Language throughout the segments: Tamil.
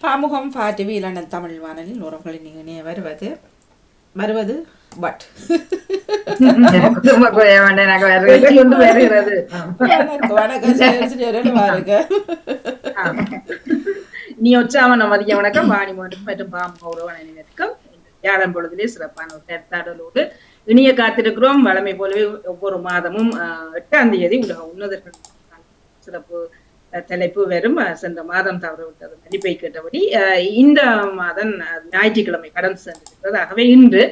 பாமுகம் பாட்டிவி இளன தமிழ் வானலில் உறவுகளின் இணைய வருவது வருவது பட் நீ உற்சாவன மதிய வணக்கம் வாணி மற்றும் பாமுக உறவனினருக்கும் வியாழன் பொழுதிலே சிறப்பான ஒரு கருத்தாடலோடு இனிய காத்திருக்கிறோம். வழமை போலவே ஒவ்வொரு மாதமும் 8ஆம் தேதி உலக உன்னதர்கள் சிறப்பு தலைப்பு வரும். சென்ற மாதம் தவறவிட்டது மன்னிப்பை கேட்டபடி இந்த மாதம் ஞாயிற்றுக்கிழமை கடந்து சென்றிருக்கிறது. ஆகவே இன்று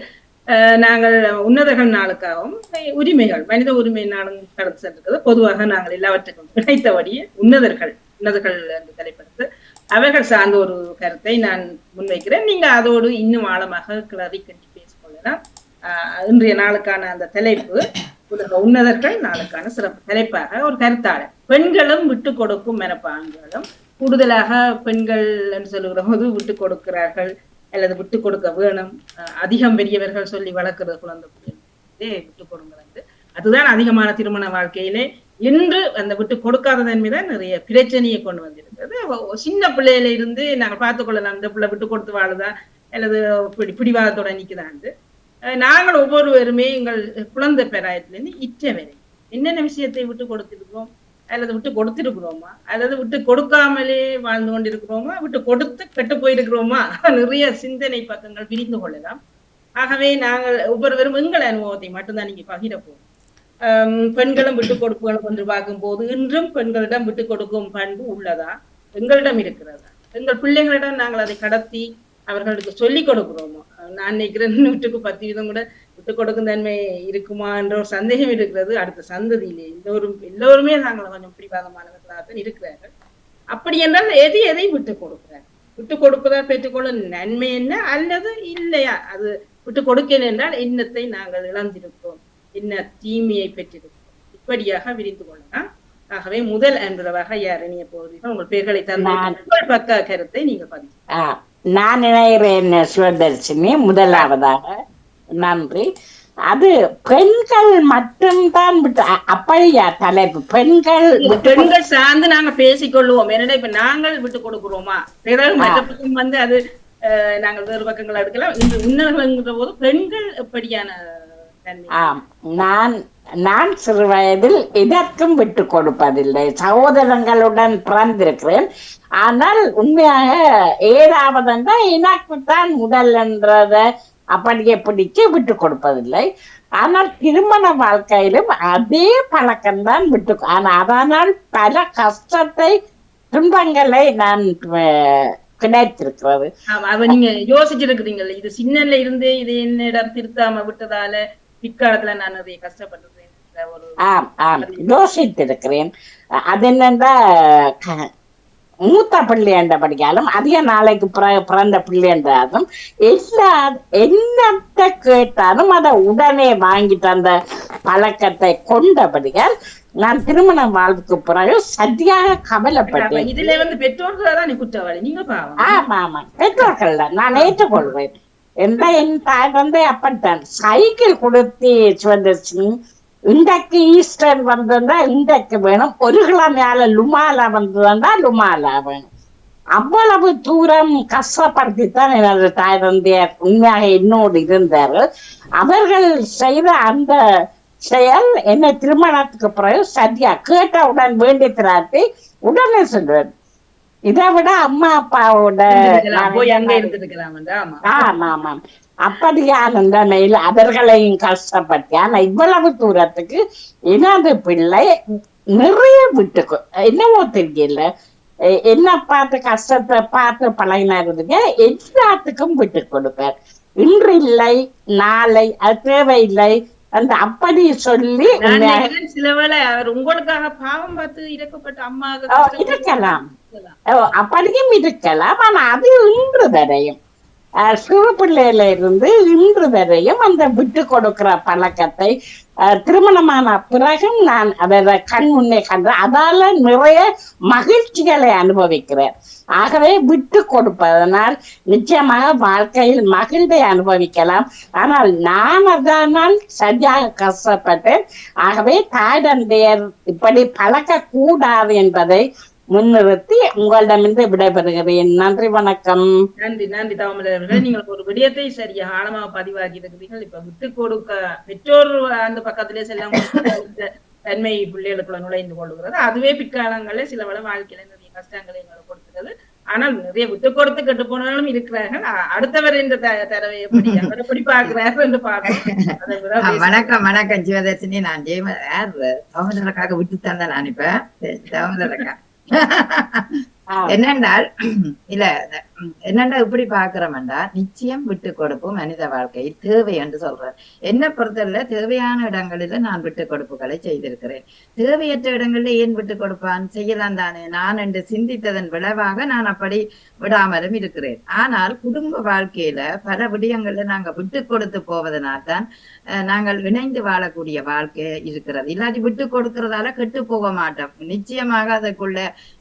நாங்கள் உன்னதர்கள் நாளுக்காகவும் உரிமைகள் மனித உரிமை நாளும் கடந்து சென்றிருக்கிறது. பொதுவாக நாங்கள் எல்லாவற்றுக்கும் கிடைத்தபடியே உன்னதர்கள் என்று தலைப்படுத்து அவர்கள் சார்ந்த ஒரு கருத்தை நான் முன்வைக்கிறேன். நீங்க அதோடு இன்னும் ஆழமாக கிளறி கட்டி பேசிக்கொள்ளலாம். இன்றைய நாளுக்கான அந்த தலைப்பு உலக உன்னதர்கள் நாளுக்கான சிறப்பு தலைப்பாக ஒரு கருத்தாளர் பெண்களும் விட்டு கொடுக்கும் மனப்பான்களும் கூடுதலாக பெண்கள் என்று சொல்லுகிற போது விட்டு கொடுக்கிறார்கள் அல்லது விட்டு கொடுக்க வேணும். அதிகம் பெரியவர்கள் சொல்லி வளர்க்கிற குழந்தை விட்டு கொடுங்கள் என்று அதுதான் அதிகமான திருமண வாழ்க்கையிலே இன்று அந்த விட்டு கொடுக்காத தன்மைதான் நிறைய பிரச்சனையை கொண்டு வந்திருக்கிறது. சின்ன பிள்ளையில இருந்து நாங்கள் பார்த்துக் கொள்ளலாம், இந்த பிள்ளை விட்டு கொடுத்து வாழுதா அல்லது பிடிவாதத்தோட நிக்குதான்னு. நாங்கள் ஒவ்வொருவருமே எங்கள் குழந்தை பெறாயத்திலிருந்து இச்ச வரை என்னென்ன விஷயத்தை விட்டு கொடுத்திருக்கிறோம் அல்லது விட்டு கொடுத்திருக்கிறோமா அல்லது விட்டு கொடுக்காமலே வாழ்ந்து கொண்டிருக்கிறோமா, விட்டு கொடுத்து கெட்டு போயிருக்கிறோமா, நிறைய சிந்தனை பக்கங்கள் பிரிந்து கொள்ளலாம். ஆகவே நாங்கள் ஒவ்வொருவரும் எங்கள் அனுபவத்தை மட்டும்தான் நீங்க பகிர போறோம். பெண்களும் விட்டு கொடுப்புகளை கொண்டு பார்க்கும் போது இன்றும் பெண்களிடம் விட்டு கொடுக்கும் பண்பு உள்ளதா, எங்களிடம் இருக்கிறதா, எங்கள் பிள்ளைகளிடம் நாங்கள் அதை கடத்தி அவர்களுக்கு சொல்லிக் கொடுக்கிறோமோ? நான் நினைக்கிறேன் 100% கூட விட்டு கொடுக்கும் தன்மை இருக்குமா என்ற ஒரு சந்தேகம் இருக்கிறது. அடுத்த சந்ததியிலே எல்லோருமே நாங்கள் கொஞ்சம் பிடிவாதமானவர்களாகத்தான் இருக்கிறார்கள். அப்படி என்றால் எதை விட்டு கொடுக்கிறார்? விட்டு கொடுப்பதால் பெற்றுக்கொள்ளும் நன்மை என்ன அல்லது இல்லையா? அது விட்டு கொடுக்கல என்றால் இன்னத்தை நாங்கள் இழந்திருக்கிறோம், என்ன தீமையை பெற்றிருக்கிறோம், இப்படியாக விரிந்து கொள்ளலாம். ஆகவே முதல் என்பதாக யார் இணைய போகிறீர்கள்? உங்கள் பெயர்களை தந்த பக்க கருத்தை நீங்க பதிவு. நான் இணைகிறேன் சிவதர்ஷினி. முதலாவதாக நன்றி. அது பெண்கள் மட்டும்தான் விட்டு அப்படியா தலைப்பு? பெண்கள் சார்ந்து நாங்க பேசிக்கொள்வோம். என்னடா இப்ப நாங்கள் விட்டு கொடுக்கிறோமா, மற்ற பக்கம் வந்து அது நாங்கள் வேறு பக்கங்களை எடுக்கலாம். இந்த உன்னதர்கள்ங்கிற போது பெண்கள் எப்படியான நான் சிறு வயதில் இதற்கும் விட்டு கொடுப்பதில்லை. சகோதரங்களுடன் பிறந்திருக்கிறேன். ஆனால் உண்மையாக ஏதாவது எனக்குத்தான் முதல் என்றத அப்படியே பிடிக்க விட்டு கொடுப்பதில்லை. ஆனால் திருமண வாழ்க்கையிலும் அதே பழக்கம்தான் விட்டு. அதனால் பல கஷ்டத்தை துன்பங்களை நான் கிடைத்திருக்கிறது. நீங்க யோசிச்சிருக்கிறீங்க, இது சின்னல இருந்து இது என்னிடம் திருத்தாம விட்டதால பிற்காலத்துல நான் நிறைய கஷ்டப்பட்டிருக்கேன். யோசித்திருக்கிறேன். அது என்னன்னா மூத்த பிள்ளை என்ற படிக்காலும் அதிக நாளைக்கு பிறந்த பிள்ளை என்றாலும் என்னத்தை கேட்டாலும் அதை உடனே வாங்கி தந்த பழக்கத்தை கொண்டபடியால் நான் திருமணம் வாழ்வுக்கு பிறகு சரியாக கவலைப்பட்டேன். இதுல வந்து பெற்றோர்கள் தான் குற்றவாளி. நீங்க ஆமா ஆமா, பெற்றோர்கள் தான் நான் ஏற்றுக்கொள்வேன். என் தாய் வந்து அப்படித்தான் சைக்கிள் கொடுத்து சுவதர்ஷினி இன்றைக்கு ஈஸ்டர் வந்திருந்தா இன்றைக்கு வேணும், ஒரு கிழமையால லுமாலா வந்ததுண்டா லுமாலா வேணும். அவ்வளவு தூரம் கஷ்டப்படுத்தித்தான் எனது தாய் தந்தையார் உண்மையாக என்னோடு இருந்தார்கள். அவர்கள் செய்த அந்த செயல் என்னை திருமணத்துக்கு பிறகு சரியா கேட்டவுடன் வேண்டி திராட்டி உடனே சொல்வேன். இதை விட அம்மா அப்பாவோட அப்படியான நிலைமையில் அவர்களையும் கஷ்டப்பட்டு. ஆனா இவ்வளவு தூரத்துக்கு எனது பிள்ளை நிறைய விட்டுக்கு என்னவோ தெரியல, என்ன பார்த்து கஷ்டத்தை பார்த்து பழகினாருங்க எல்லாத்துக்கும் விட்டு கொடுப்பார். இன்று இல்லை நாளை அது தேவையில்லை அந்த அப்படி சொல்லி சிலவேளை அவர் உங்களுக்காக பாவம் பார்த்து இறக்கப்பட்ட அம்மா இருக்கலாம், அப்படியும் இருக்கலாம். ஆனா அது இன்று வரையும் சிறு பிள்ளையில இருந்து இன்று வரையும் அந்த விட்டு கொடுக்கிற பழக்கத்தை திருமணமான பிறகும் நான் அதை கண் முன்னே கண்டு அதால நிறைய மகிழ்ச்சிகளை அனுபவிக்கிறேன். ஆகவே விட்டு கொடுப்பதனால் நிச்சயமாக வாழ்க்கையில் மகிழ்வை அனுபவிக்கலாம். ஆனால் நான் அதனால் சரியாக கஷ்டப்பட்டேன். ஆகவே தாய் தந்தையர் இப்படி பழக்க கூடாது என்பதை முன்னிறுத்தி உங்களிடமிருந்து விடைபெறுகிறேன். நன்றி, வணக்கம். நன்றி நன்றி தாமரை அவர்களே. நீங்கள் ஒரு விடயத்தை சரியா ஆழமாக பதிவாக்கி இருக்கிறீர்கள். இப்ப விட்டு கொடுக்க பெற்றோர் அந்த பக்கத்திலே செல்ல தன்மை பிள்ளைகளுக்குள்ள நுழைந்து கொள்கிறது. அதுவே பிற்காலங்களில் சில வேளை வாழ்க்கையில நிறைய கஷ்டங்களை எங்களை கொடுக்கிறது. ஆனால் நிறைய விட்டு கொடுத்து கெட்டு போனாலும் இருக்கிறார்கள். அடுத்தவர் இந்த தரவை எப்படி அவர் எப்படி பார்க்கிறார்கள் என்று பார்ப்போம். வணக்கம் வணக்கம் சிவதர்சினி. நான் சகோதரக்காக விட்டு தந்தேன். நான் இப்ப சகோதரக்கா என்னென்றால் இல்ல என்னண்டா இப்படி பாக்குறோம்டா நிச்சயம் விட்டு கொடுப்பு மனித வாழ்க்கையில் தேவை என்று சொல்றேன். என்ன பொறுத்தவரை தேவையான இடங்களில நான் விட்டு கொடுப்புகளை செய்திருக்கிறேன். தேவையற்ற இடங்கள்ல ஏன் விட்டு கொடுப்பான், செய்யலாம் தானே நான் என்று சிந்தித்ததன் விளைவாக நான் அப்படி விடாமலும் இருக்கிறேன். ஆனால் குடும்ப வாழ்க்கையில பல விடயங்கள்ல நாங்க விட்டு கொடுத்து போவதனால்தான் நாங்கள் இணைந்து வாழக்கூடிய வாழ்க்கை இருக்கிறது. இல்லாட்டி விட்டு கொடுக்கறதால கெட்டு போக மாட்டோம். நிச்சயமாக அதற்குள்ள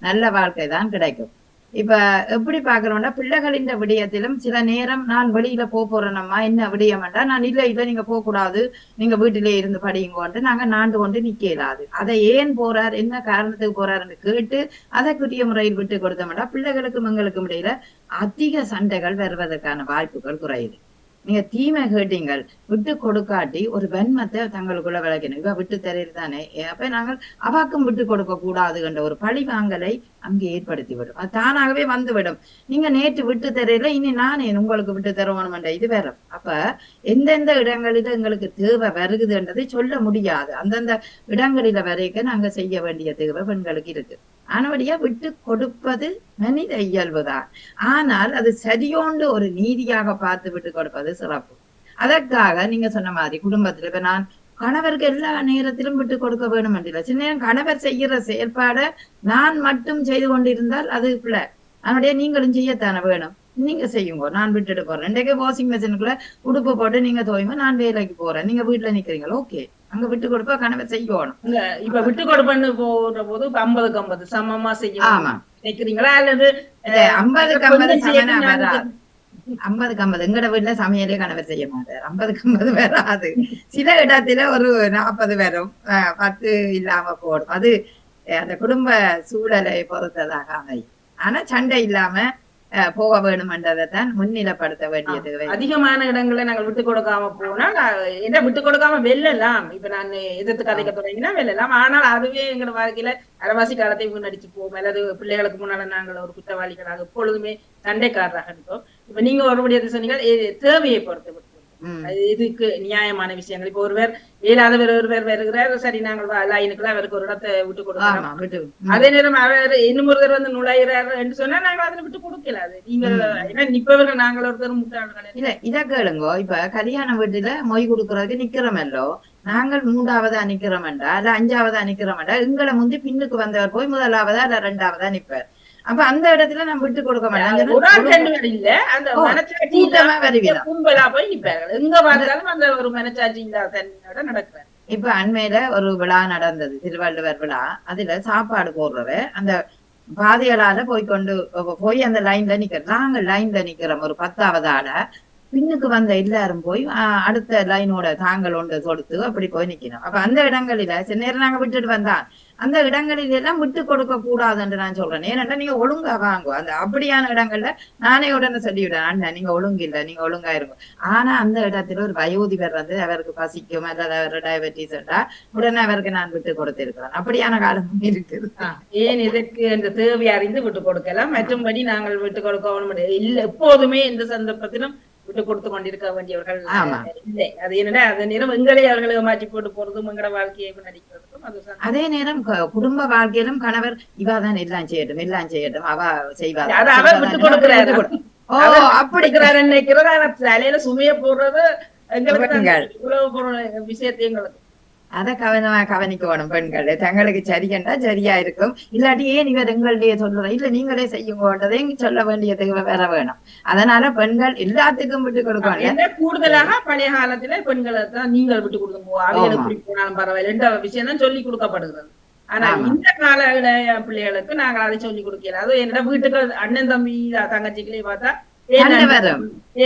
நல்ல வாழ்க்கை தான் கிடைக்கும். இப்ப எப்படி பாக்குறோம்னா பிள்ளைகளின் விடயத்திலும் சில நேரம் நான் வெளியில போறேனம்மா என்ன விடயம்டா நான் இல்ல நீங்க போக கூடாது, நீங்க வீட்டிலே இருந்து படியுங்கோன்ட்டு நாங்க நாண்டு கொண்டு நிக்க இயலாது. அதை ஏன் போறார், என்ன காரணத்துக்கு போறாருன்னு கேட்டு அதற்குரிய முறையில் விட்டு கொடுத்தோம்டா பிள்ளைகளுக்கும் எங்களுக்கும் இடையில அதிக சண்டைகள் வருவதற்கான வாய்ப்புகள் குறையுது. நீங்க தீமை கேட்டீங்கள், விட்டு கொடுக்காட்டி ஒரு வன்மத்தை தங்களுக்குள்ள விளக்கணும். இவ விட்டு தெரியதானே, அப்ப நாங்கள் அவாக்கும் விட்டு கொடுக்க கூடாது என்ற ஒரு பழி வாங்கலை அங்கே ஏற்படுத்தி விடும். அது தானாகவே வந்துவிடும். நீங்க நேற்று விட்டு தெரியல, இனி நானே உங்களுக்கு விட்டு தருவோம் இது வேற. அப்ப எந்தெந்த இடங்களில எங்களுக்கு தேவை வருகுதுன்றதை சொல்ல முடியாது. அந்தந்த இடங்களில வரைக்கும் நாங்க செய்ய வேண்டிய தேவை பெண்களுக்கு இருக்கு. ஆனபடியா விட்டு கொடுப்பது மனித இயல்புதான். ஆனால் அது சரியோண்டு ஒரு நீதியாக பார்த்து விட்டு கொடுப்பது சிறப்பு. அதற்காக நீங்க சொன்ன மாதிரி குடும்பத்துல இப்ப நான் கணவருக்கு எல்லா நேரத்திலும் விட்டு கொடுக்க வேணும் என்றில்லை. சின்ன நேரம் கணவர் செய்யற செயற்பாட நான் மட்டும் செய்து கொண்டிருந்தால் அது பிள்ளை. அதனுடைய நீங்களும் செய்யத்தானே வேணும். நீங்க செய்யுங்க, நான் விட்டுட்டு போறேன். இன்றைக்கு வாஷிங் மிஷினுக்குள்ள உடுப்பு போட்டு நீங்க துவையுங்க, நான் வேலைக்கு போறேன், நீங்க வீட்டுல நிக்கிறீங்களா, ஓகே, அங்க விட்டு கொடுப்பா கணவர் செய்யணும். இப்ப விட்டு கொடுப்பன்னு போற போது 50-50 சமமா செய்ய நினைக்கிறீங்களா அல்லது 50-50 சமனா வராது? 50-50 எங்கட வீட்டுல சமையலே கணவர் செய்ய மாட்டார். 50-50 வராது. சில இடத்துல ஒரு 40 வரும், 10 இல்லாம போடும். அது அந்த குடும்ப சூழலை பொறுத்ததாக அமையும். ஆனா சண்டை இல்லாம போக வேணும்ன்றதான் முன்னிலைப்படுத்த வேண்டியது. அதிகமான இடங்களை நாங்கள் விட்டு கொடுக்காம போனா என்ன விட்டு கொடுக்காம வெல்லலாம். இப்ப நான் எதிர்த்து கதைக்க தொடங்கினா வெல்லலாம். ஆனால் அதுவே எங்களோட வாழ்க்கையில அரவாசி காலத்தை முன்னடிச்சு போவோம். அல்லது பிள்ளைகளுக்கு முன்னால நாங்கள் ஒரு குற்றவாளிகளாக எப்பொழுதுமே சண்டைக்காரராக இருக்கோம். இப்ப நீங்க ஒரு விடயத்தை சொன்னீங்க, தேவையை பொறுத்து இதுக்கு நியாயமான விஷயங்கள். இப்ப ஒருவர் இயலாதவர் ஒருவர் வருகிறார், சரி நாங்கள் லைனுக்குள்ள அவருக்கு ஒரு இடத்தை விட்டு கொடுக்கலாம். அதே நேரம் அவர் இன்னும் ஒருத்தர் வந்து நுழைகிறார் என்று சொன்னா நாங்கள் அதுல விட்டு கொடுக்கல. அது நீங்க நிப்பவர்கள் நாங்கள் ஒருத்தர் முட்டாள்கள் இல்ல. இத கேளுங்க, இப்ப கல்யாண வீட்டுல மொய் கொடுக்கறதுக்கு நிக்கிறோமல்லோ, நாங்கள் 3ஆவதா நிக்கிறோம்டா இல்ல 5ஆவதா நிக்கிறோம்டா, எங்களை முந்தி பின்னுக்கு வந்தவர் போய் 1ஆவதா இல்ல 2ஆவதா நிப்பார். அப்ப அந்த இடத்துல நம்ம விட்டு கொடுக்க மாட்டோம். இப்ப அண்மையில ஒரு விழா நடந்தது, திருவள்ளுவர் விழா. அதுல சாப்பாடு போடுறவ அந்த பாதைகளால போய் அந்த லைன்ல நிக்கிறோம். நாங்க லைன்ல நிக்கிறோம் ஒரு 10ஆவது ஆள. பின்னுக்கு வந்த எல்லாரும் போய் அடுத்த லைனோட தாங்கள் ஒன்று கொடுத்து அப்படி போய் நிக்கணும். அப்ப அந்த இடங்களில சில நேரம் நாங்க விட்டுட்டு வந்தான் அந்த இடங்களில் எல்லாம் விட்டு கொடுக்க கூடாதுன்னு நான் சொல்றேன். ஏன்னா நீங்க ஒழுங்கா வாங்க. அந்த அப்படியான இடங்கள்ல நானே உடனே சொல்லிவிடுவேன், அண்ணா நீங்க ஒழுங்கு இல்ல, நீங்க ஒழுங்கா இருக்கும். ஆனா அந்த இடத்துல ஒரு வயோதிபர் வந்து அவருக்கு பசிக்கும் அல்லது அவர் டயபெட்டிஸ் உடனே அவருக்கு நான் விட்டு கொடுத்திருக்கிறேன். அப்படியான காலமும் இருக்குது. ஏன் இதற்கு இந்த தேவை அறிந்து விட்டு கொடுக்கலாம். மற்றும்படி நாங்கள் விட்டு கொடுக்க இல்ல, எப்போதுமே எந்த சந்தர்ப்பத்திலும் விட்டு கொடுத்து கொண்டிருக்க வேண்டியவர்கள் இல்லை. அது என்னடா அதே நேரம் எங்களை அவர்களுக்கு மாற்றி போட்டு போறதும் எங்களோட வாழ்க்கையை நடிக்கிறதுக்கும். அதே நேரம் குடும்ப வாழ்க்கையிலும் கணவர் இவாதான் எல்லாம் செய்யட்டும் அவ செய்வார், அவர் விட்டு கொடுக்கிறாரு. அப்படி நினைக்கிறது தலையில சுமைய போடுறது எங்களுக்கு விஷயத்தை எங்களுக்கு அத கவனிக்க வேணும். பெண்கள் தங்களுக்கு சரியண்டா சரியா இருக்கும். இல்லாட்டி ஏன் இவர் எங்களுடைய சொல்ற இல்ல நீங்களே செய்யுங்கன்றதை சொல்ல வேண்டிய தேவை வேற வேணும். அதனால பெண்கள் எல்லாத்துக்கும் விட்டு கொடுப்பாங்க. கூடுதலாக பழைய காலத்துல பெண்களை தான் நீங்கள் விட்டு கொடுக்கும் போனாலும் பரவாயில்ல என்ற விஷயம் தான் சொல்லி கொடுக்கப்படுகிறது. ஆனா இந்த கால பிள்ளைகளுக்கு நாங்கள் அதை சொல்லி கொடுக்கல. அது என்னோட வீட்டுக்கு அண்ணன் தம்பி தங்கச்சிகளே பார்த்தா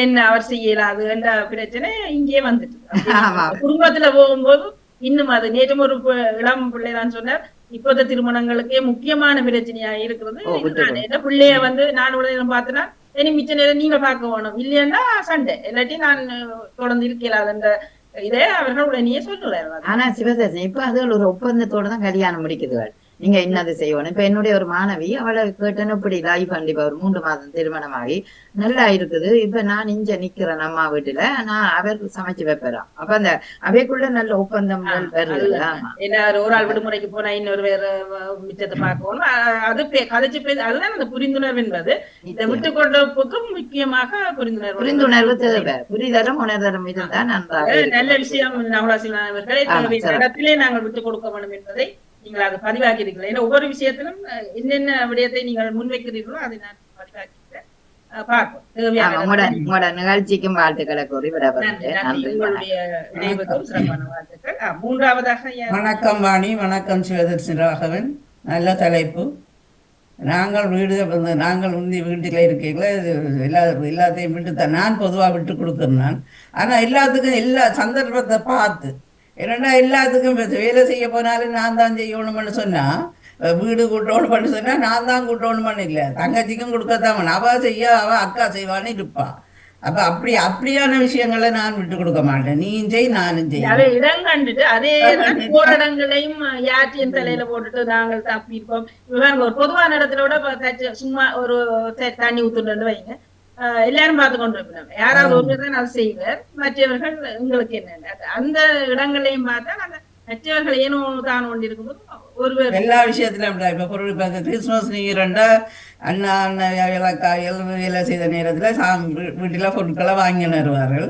என்ன அவர் செய்யலாது என்ற பிரச்சனை இங்கே வந்துட்டு குடும்பத்துல போகும்போது இன்னும் அது நேற்றும் ஒரு இளம் பிள்ளை தான் சொன்னார், இப்போத திருமணங்களுக்கே முக்கியமான பிரச்சனையா இருக்கிறது என்ன பிள்ளைய வந்து நான் உடனே பார்த்தேன்னா இனி மிச்ச நேரம் நீங்க பார்க்க வேணும், இல்லையா சண்டை, இல்லாட்டி நான் தொடர்ந்து இருக்கலாது என்ற இதே அவர்கள் உடனே சொல்லுறாரு. ஆனா சிவதர்ஷன் இப்ப அது ஒரு ஒப்பந்தத்தோட தான் கல்யாணம் முடிக்குதுகள். நீங்க என்னது செய்யணும். இப்ப என்னுடைய ஒரு மாணவி அவளை கேட்டேன்னு இப்படி லைஃப் கண்டிப்பா ஒரு 3 மாதம் திருமணமாகி நல்லா இருக்குது. இப்ப நான் இங்க நிக்கிறேன் அம்மா வீட்டுல, நான் அவருக்கு சமைச்சு வைப்பேன். அப்ப அந்த அவைக்குள்ள நல்ல ஒப்பந்தங்கள் வருது. ஏன்னா ஒரு ஆள் விடுமுறைக்கு போனா இன்னொரு வேற மிச்சத்தை பார்க்கணும், அது கதைச்சு அதுதான் அந்த புரிந்துணர்வு என்பது. இதை விட்டு கொண்டப்புக்கும் முக்கியமாக புரிந்துணர்வு தேவை, புரிதலும் உணர்தலும் இதுதான் நன்றாக நல்ல விஷயம். நவலாசிவன் அவர்களை இடத்திலே நாங்கள் விட்டுக் கொடுக்க வேண்டும் என்பதை நீங்கள் அதை பதிவாக்கி இருக்கிறீர்கள். ஏன்னா ஒவ்வொரு விஷயத்திலும் என்னென்ன விடயத்தை நீங்கள் முன்வைக்கிறீர்களோ அதை நான் பதிவாக்கிறேன். உங்களோட நிகழ்ச்சிக்கும் வாழ்த்துக்களை கூறி உங்களுடைய இணைவுக்கும் சிறப்பான வாழ்த்துக்கள். மூன்றாவதாக வணக்கம் வாணி, வணக்கம் சிவதர்ஷன் ராகவன். நல்ல தலைப்பு. நாங்கள் வீட்டில் இருக்கீங்களா எல்லாத்தையும் விட்டு தான் நான் பொதுவாக விட்டு கொடுக்குறேன். ஆனால் எல்லாத்துக்கும் எல்லா சந்தர்ப்பத்தை பார்த்து, என்னென்னா எல்லாத்துக்கும் வேலை செய்ய போனாலும் நான் தான் செய்யணும்னு சொன்னால், வீடு கூட்டணும்னு சொன்னால் நான் தான் கூட்டணும்னு இல்லை, தங்கச்சிக்கும் கொடுக்கத்தான் அவள் செய்ய, அவள் அக்கா செய்வான்னு இருப்பாள். அப்ப அப்படியான விஷயங்களை நான் விட்டு கொடுக்க மாட்டேன். நீயும் செய் நானும் செய்ய இடம் கண்டுட்டு அதே போராடங்களையும் யாற்றியின் தலையில போட்டுட்டு நாங்கள் தப்பிப்போம். ஒரு பொதுவான இடத்துல விட சும்மா ஒரு தண்ணி ஊத்துட்டு வைங்க, எல்லாரும் பார்த்து கொண்டு இருப்போம். யாராவது ஒருவர் தான் அதை செய்வார், மற்றவர்கள் உங்களுக்கு என்ன அந்த இடங்களையும் பார்த்தா அந்த மற்றவர்கள் ஏனோ தான் கொண்டு இருக்கும்போது ஒருவர் எல்லா விஷயத்திலும் இப்ப பொருள் இப்ப கிறிஸ்துமஸ் நியூ இயர் அண்ணா இலக்காயல் வேலை செய்த நேரத்தில் வீட்டில் பொருட்களை வாங்கி வருவார்கள்.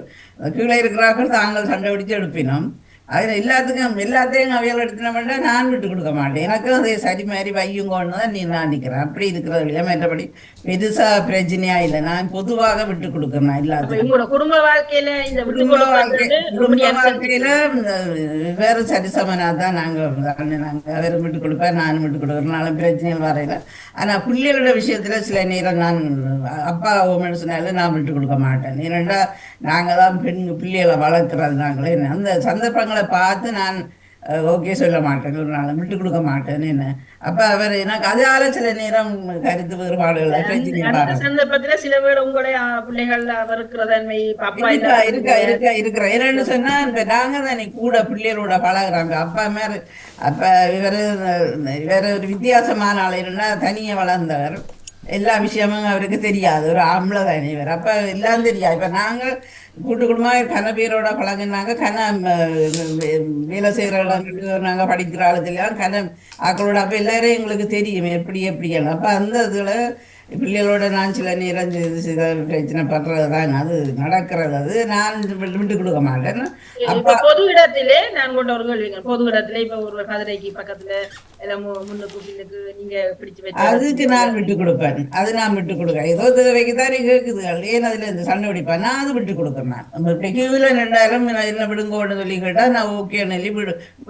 கீழே இருக்கிறார்கள் தாங்கள் சண்டை பிடிச்சு எடுப்பினோம். அதில் எல்லாத்தையும் அவையில் எடுத்தினோம்னா நான் விட்டு கொடுக்க மாட்டேன். எனக்கும் அதே சரி மாதிரி வையுங்கன்னு தான் நான் நிற்கிறேன். அப்படி இருக்கிறது இல்லையா, மற்றபடி பெருசா பிரச்சனையா இல்லை. நான் பொதுவாக விட்டு கொடுக்குறேன் எல்லாத்தையும். குடும்ப வாழ்க்கையில வேறு சரிசமனா தான் நாங்கள் அவரும் விட்டு கொடுப்பேன், நானும் விட்டு கொடுக்குறேன், பிரச்சனைகள் வரையில. ஆனால் பிள்ளைகளோட விஷயத்துல சில நேரம் நான் அப்பா சொன்னாலும் நான் விட்டு கொடுக்க மாட்டேன். ஏனென்றா நாங்கள் தான் பிள்ளைகளை வளர்க்குறது. நாங்களே அந்த சந்தர்ப்பங்களை பார்த்து நான் ஓகே சொல்ல மாட்டேன், ஒரு நாள் விட்டு கொடுக்க மாட்டேன்னு. என்ன அப்ப அவர் எனக்கு அதால சில நேரம் கருத்து வேறுபாடுகள் சந்தர்ப்பத்துல சில பேர் உங்களுடைய பிள்ளைகள் இருக்கிற என்னன்னு சொன்னா, இப்ப நாங்க தானே கூட பிள்ளைகளோட பழகுறாங்க. அப்பா மேல அப்ப இவர் ஒரு வித்தியாசமான ஆளுன்னா தனியா வளர்ந்தவர், எல்லா விஷயமும் அவருக்கு தெரியாது, ஒரு ஆம்பளை தானே இவர். அப்ப எல்லாம் தெரியாது. இப்ப நாங்கள் கூட்டு குடும்பமாக கன பேரோட பழகினாங்க, வேலை செய்கிற இடங்களுக்கு நாங்கள் படிக்கிற ஆளுலாம் ஆக்களோட. அப்போ எல்லாரையும் எங்களுக்கு தெரியும் எப்படியெல்லாம். அப்போ அந்த இதில் பிள்ளைகளோட நான் சில நேரம் பிரச்சனை பண்றது தான், அது நடக்கிறது. அது நான் விட்டு கொடுக்க மாட்டேன். அப்ப பொது இடத்திலே நான் கொண்ட ஒரு கேள்விங்க, பொது இடத்துல இப்ப ஒரு கதிரைக்கு பக்கத்துல அதுக்கு நான் விட்டு கொடுப்பேன். அது நான் விட்டு கொடுக்க ஏதோ தேவைக்கு தான் கேட்குது, ஏன் அதுல இருந்து சண்டை பிடிப்பேன். நான் அது விட்டு கொடுப்பேன். நான் கியூவில் நின்றாலும் என்ன விடுங்கோன்னு சொல்லி கேட்டா நான் ஓகே சொல்லி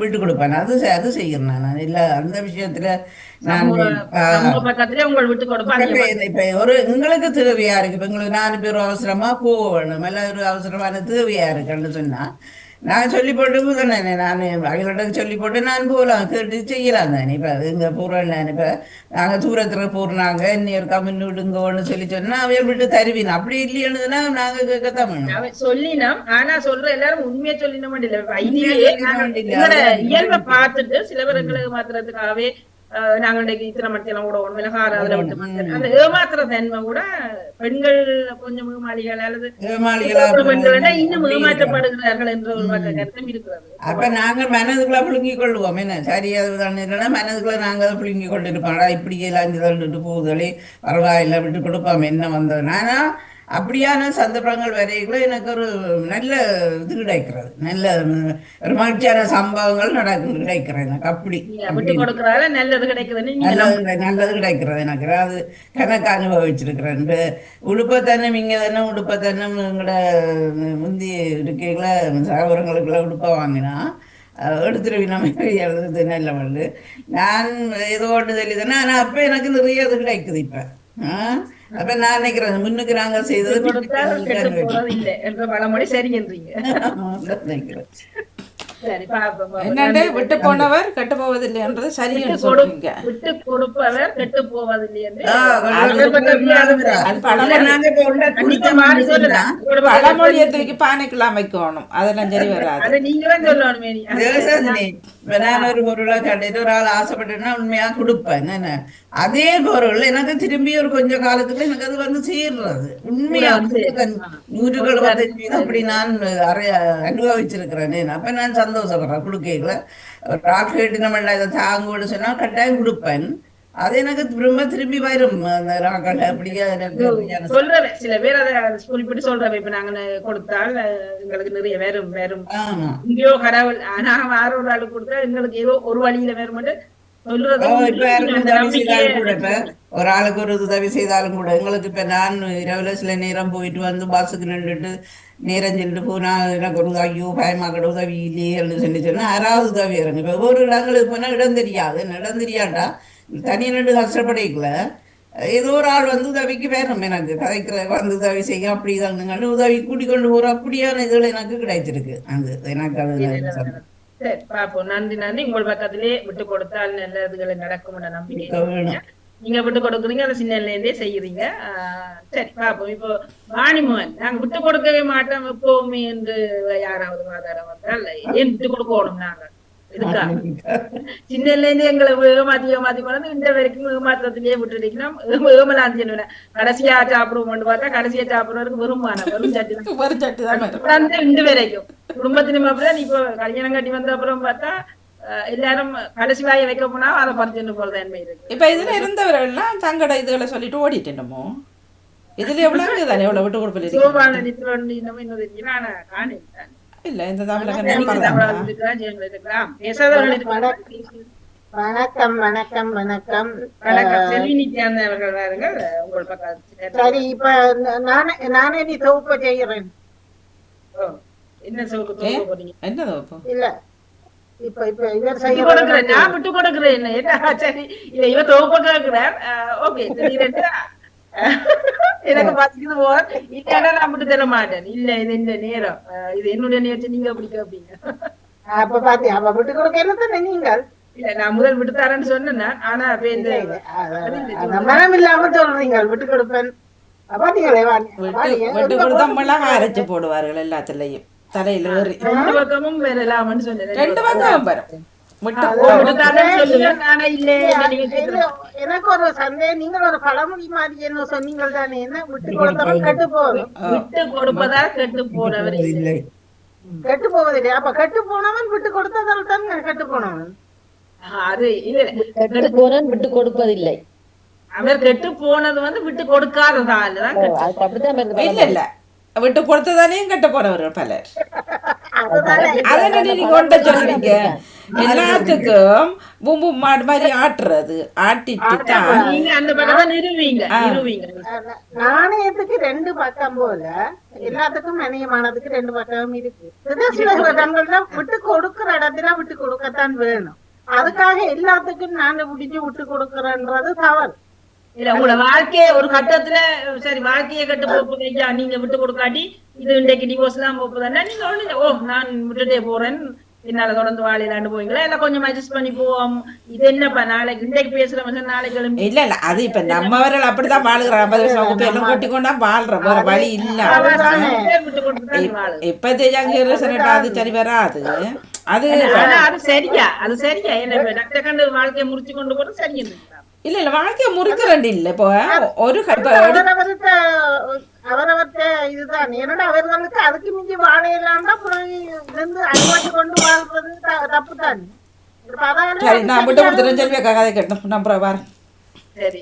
விட்டு கொடுப்பேன். அது செய்யறேன் நான். இல்ல அந்த விஷயத்துல நான் இப்ப ஒரு எங்களுக்கு தேவையா இருக்கு, இப்ப எங்களுக்கு 4 பேர் அவசரமா போக வேணும், எல்லாம் ஒரு அவசரமான தேவையா இருக்குன்னு சொன்னா நான் சொல்லி போட்டு தானே, நான் அவங்கள்ட்ட சொல்லி போட்டு நான் போகலாம், கேட்டு செய்யலாம் தானே. இப்போ இங்கே போகிறேன் நான், இப்போ நாங்கள் தூரத்தில் போடுறாங்க இன்னொரு கம்மின்னு விடுங்கன்னு சொல்லி சொன்னால் அவைய விட்டு தருவீங்க. அப்படி இல்லையானுதுன்னா நாங்கள் கேட்கத்தான் வேணும். சொல்லினோம், ஆனால் சொல்ற எல்லாரும் உண்மையை சொல்லினோம் இயல்பை பார்த்துட்டு சில பேர்களுக்கு மாத்திரத்துக்காகவே நாங்கள் இத்தனை மத்தியெல்லாம் கூட மிளகார அதுல விட்டு அந்த ஏமாத்துற தன்மை கூட பெண்கள் கொஞ்சம் ஏமாளிகள் அல்லது பெண்கள் இன்னும் ஏமாற்றப்படுகிறார்கள் என்ற ஒரு கருத்தும் இருக்கிறது. அப்ப நாங்கள் மனதுக்குள்ள புழுங்கிக் கொள்வோம். என்ன சரி அதுதான் இல்லைன்னா மனதுக்குள்ள நாங்கள் புழுங்கிக் கொண்டு இருப்போம்டா, இப்படி எல்லாம் தள்ளிட்டு போகுதலே பரவாயில்ல விட்டு கொடுப்போம் என்ன வந்தது. நானா அப்படியான சந்தர்ப்பங்கள் வரைக்குள்ள எனக்கு ஒரு நல்ல இது கிடைக்கிறது, நல்ல ஒரு மகிழ்ச்சியான சம்பவங்கள் கிடைக்கிறது எனக்கு. அப்படி நல்லது கிடைக்கிறது எனக்கு. அது கணக்கு அனுபவிச்சிருக்கிறேன். உடுப்பத்தன்னம் இங்கே தானே உடுப்பத்தன்னம் எங்களோட முந்தி இருக்கைகள சகோதரங்களுக்குள்ள உடுப்ப வாங்கினா எடுத்துருவி நம்ம எழுதுறது நல்ல வந்து நான் ஏதோ ஒன்று தெரியுதுன்னா. ஆனால் அப்போ எனக்கு நிறைய இது கிடைக்குது இப்போ. அப்ப நான் நினைக்கிறேன் முன்னுக்கு நாங்க செய்தது சரி. சரி பாப்போம் என்னண்டு விட்டு போனவர் கெட்டு போவதில்லை என்றது சரி என்று சொல்றீங்க. விட்டு கொடுப்பவர் கெட்டு போவதில்லை என்று அது பழமொழியை தூக்கி பானைக்கெல்லாம் வைக்கணும், அதெல்லாம் சரி வராது. அதை நீங்களும் சொல்லணுமே. நான் ஒரு பொருளை கண்டிட்டு ஒரு ஆள் ஆசைப்பட்டேன்னா உண்மையா கொடுப்பேன். என்ன அதே பொருள் எனக்கு திரும்பி ஒரு கொஞ்ச காலத்துக்கு எனக்கு அது வந்து சேர்றது உண்மையா 175 அப்படி நான் அனுபவிச்சிருக்கிறேன். அப்ப நான் சந்தோஷப்படுறேன் கொடுக்கல. ஒரு ஆள் கேட்டு நம்ம இதை தாங்கன்னு சொன்னா கட்டாயம் கொடுப்பேன். அது எனக்கு திரும்பி வரும். சொல்றேன் சில பேர் அதை குறிப்பிட்டு சொல்றேன். இப்ப நாங்க கொடுத்தால் எங்களுக்கு நிறைய வேறும் இங்கேயோ கடவுள் ஆனா வேற ஒரு ஆளு கொடுத்தா எங்களுக்கு ஏதோ ஒரு வழியில வேறும் சொல்றது. ஒரு ஆளுக்கு ஒரு உதவி செய்தாலும் கூட எங்களுக்கு இப்ப நான் இரவுல சில நேரம் போயிட்டு வந்து பஸ்ஸுக்கு நின்றுட்டு நேரம் சென்று போனா எனக்கு ஒரு ஐயோ பயமாக்கட உதவி இல்லையே சொல்லி சொன்னா யாராவது உதவி இறங்கு. இப்ப ஒவ்வொரு இடங்களுக்கு போனா இடம் தெரியாது. இடம் தெரியாட்டா தனியாக நின்று கஷ்டப்படைக்கல ஏதோ ஒரு ஆள் வந்து உதவிக்கு வேணும். எனக்கு கதைக்கிற வந்து உதவி செய்ய அப்படி தாங்க உதவி கூட்டிக் கொண்டு போற அப்படியான இதுல எனக்கு கிடைச்சிருக்கு. அது எனக்கு அது சரி பாப்போம். நன்றி நன்றி. உங்கள் பக்கத்திலே விட்டு கொடுத்தால் நல்ல இதுகளை நடக்கும் நம்பிக்கை வேணும். நீங்க விட்டு கொடுக்குறீங்க, அதை சின்னல இருந்தே செய்யறீங்க. சரி பாப்போம். இப்போ வாணிமோகன், நாங்க விட்டு கொடுக்கவே மாட்டோம் எப்பவுமே என்று யாராவது ஆதாரம் வந்தால் ஏன் விட்டு கொடுக்கணும்? நாங்க இருக்கா சின்னல இருந்து எங்களை ஏமாத்தி கொண்டு இந்த வரைக்கும் ஏமாத்திரத்திலேயே விட்டுட்டீங்கன்னா ஏமலாந்தி கடைசியா சாப்பிடுவோம் பார்த்தா கடைசியா சாப்பிடுறதுக்கு வெறும் சட்டி தான் இந்த வரைக்கும் குடும்பத்தின் அப்படிதான். இப்போ கல்யாணம் கட்டி வந்த அப்புறம் பார்த்தா எல்லாரும் கடைசி வாயை வைக்க போனா அதை பறிச்சுட்டு போறது தன்மை இருக்கு. இப்ப இதுல இருந்தவர்கள் எல்லாம் தங்கட இதுகளை சொல்லிட்டு ஓடிட்டேனமோ. இதுல எவ்வளவு தானே எவ்வளவு விட்டு கொடுப்பது இல்ல இந்த வணக்கம் வணக்கம் வணக்கம் சரி. இப்ப நானே நீ தொகுப்பு செய்யறேன். என்ன என்ன தொகுப்பு? இல்ல இப்ப இப்ப இவர் செய்ய நான் விட்டு கொடுக்குறேன். சரி இல்ல இவ தொகுப்பு கேட்கிறார். ஓகே எனக்கு பசிக்குது போ இல்லைன்னா நான் விட்டு தர மாட்டேன். இல்ல இது இந்த நேரம் இது என்னுடைய நேரத்தை நீங்க அப்படி கேப்பீங்க. அப்ப பாத்தியா அப்ப விட்டு கொடுக்க என்ன நீங்கள் இல்ல நான் முதல் விட்டு தரேன்னு சொன்னேன். ஆனா மனம் இல்லாம சொல்றீங்க விட்டு கொடுப்பேன். விட்டு கொடுத்தா மிளகாய் அரைச்சு போடுவார்கள் எல்லாத்துலயும் தலையில ஏறி. ரெண்டு பக்கமும் வரலாம்னு சொன்னேன். ரெண்டு பக்கம் வரும். எனக்கு ஒரு சந்தேகம், நீங்க ஒரு பழமொழி மாதிரி என்ன சொன்னீங்க தானே, என்ன விட்டு கொடுத்தவன் கெட்டு போவன், விட்டு கொடுப்பதா கெட்டு போனவர் இல்லை, கெட்டு போவதில்லை. அப்ப கெட்டு போனவன் விட்டு கொடுத்ததால் தான் கெட்டு போனவன். அது இல்ல, கெட்டு போனவன் விட்டு கொடுப்பதில்லை. அவர் கெட்டு போனது வந்து விட்டு கொடுக்காததால இல்ல இல்ல விட்டு கொடுத்ததாலையும் கெட்டு போனவர்கள் பலர். அதை நீங்க கொண்ட சொல்றீங்க. எல்லாத்துக்கும் பூம்பு மாடு மாதிரி ஆட்டுறது ஆட்டிட்டு தான் நாணயத்துக்கு ரெண்டு பக்கம் போல எல்லாத்துக்கும் நாணயமானதுக்கு ரெண்டு பக்கம் இருக்கு. விட்டு கொடுக்கிற இடத்துல விட்டு கொடுக்கத்தான் வேணும். அதுக்காக எல்லாத்துக்கும் நாங்க முடிஞ்சு விட்டு கொடுக்கறன்றது தவறு இல்ல. உங்களோட வாழ்க்கைய ஒரு கட்டத்துல சரி வாழ்க்கையை கட்டு போப்பதையா நீங்க விட்டு கொடுக்காட்டி இது இன்றைக்கு டிவோர்ஸ் எல்லாம் போப்பதானே நீங்க ஒண்ணு ஓ நான் விட்டுட்டே போறேன் என்னால தொடர்ந்து வாழையிலாண்டு போவீங்களா இல்ல கொஞ்சம் அட்ஜஸ்ட் பண்ணி போவோம். இது என்னப்பா நாளைக்கு இன்றைக்கு பேசுற மனுஷன் நாளைக்கு கிளம்பி இல்ல இல்ல அது இப்ப நம்மவர்கள் அப்படித்தான் வாழுகிறான். 50 வருஷம் எல்லாம் கொட்டி கொண்டா வாழ்ற வேற வழி இல்ல. இப்ப அது சரி வராது. அது அது சரியா அது சரியா என்ன டாக்டர் கண்டு வாழ்க்கையை முறிச்சு கொண்டு போறது சரியா இல்ல இல்ல வாழ்க்கைய முறிக்கிறண்டு இல்ல. இப்போ ஒரு அவரவர்கிட்ட இதுதான் என்னோட அவர்களுக்கு அதுக்கு மிஞ்சி வாழையிலாண்டா அனுமதி கொண்டு வாழ்றது தப்பு தான். சரி நான் விட்டு கொடுத்துறேன். செல்வி அக்கா கதை கேட்டோம். நான் அப்புறம் வரேன். சரி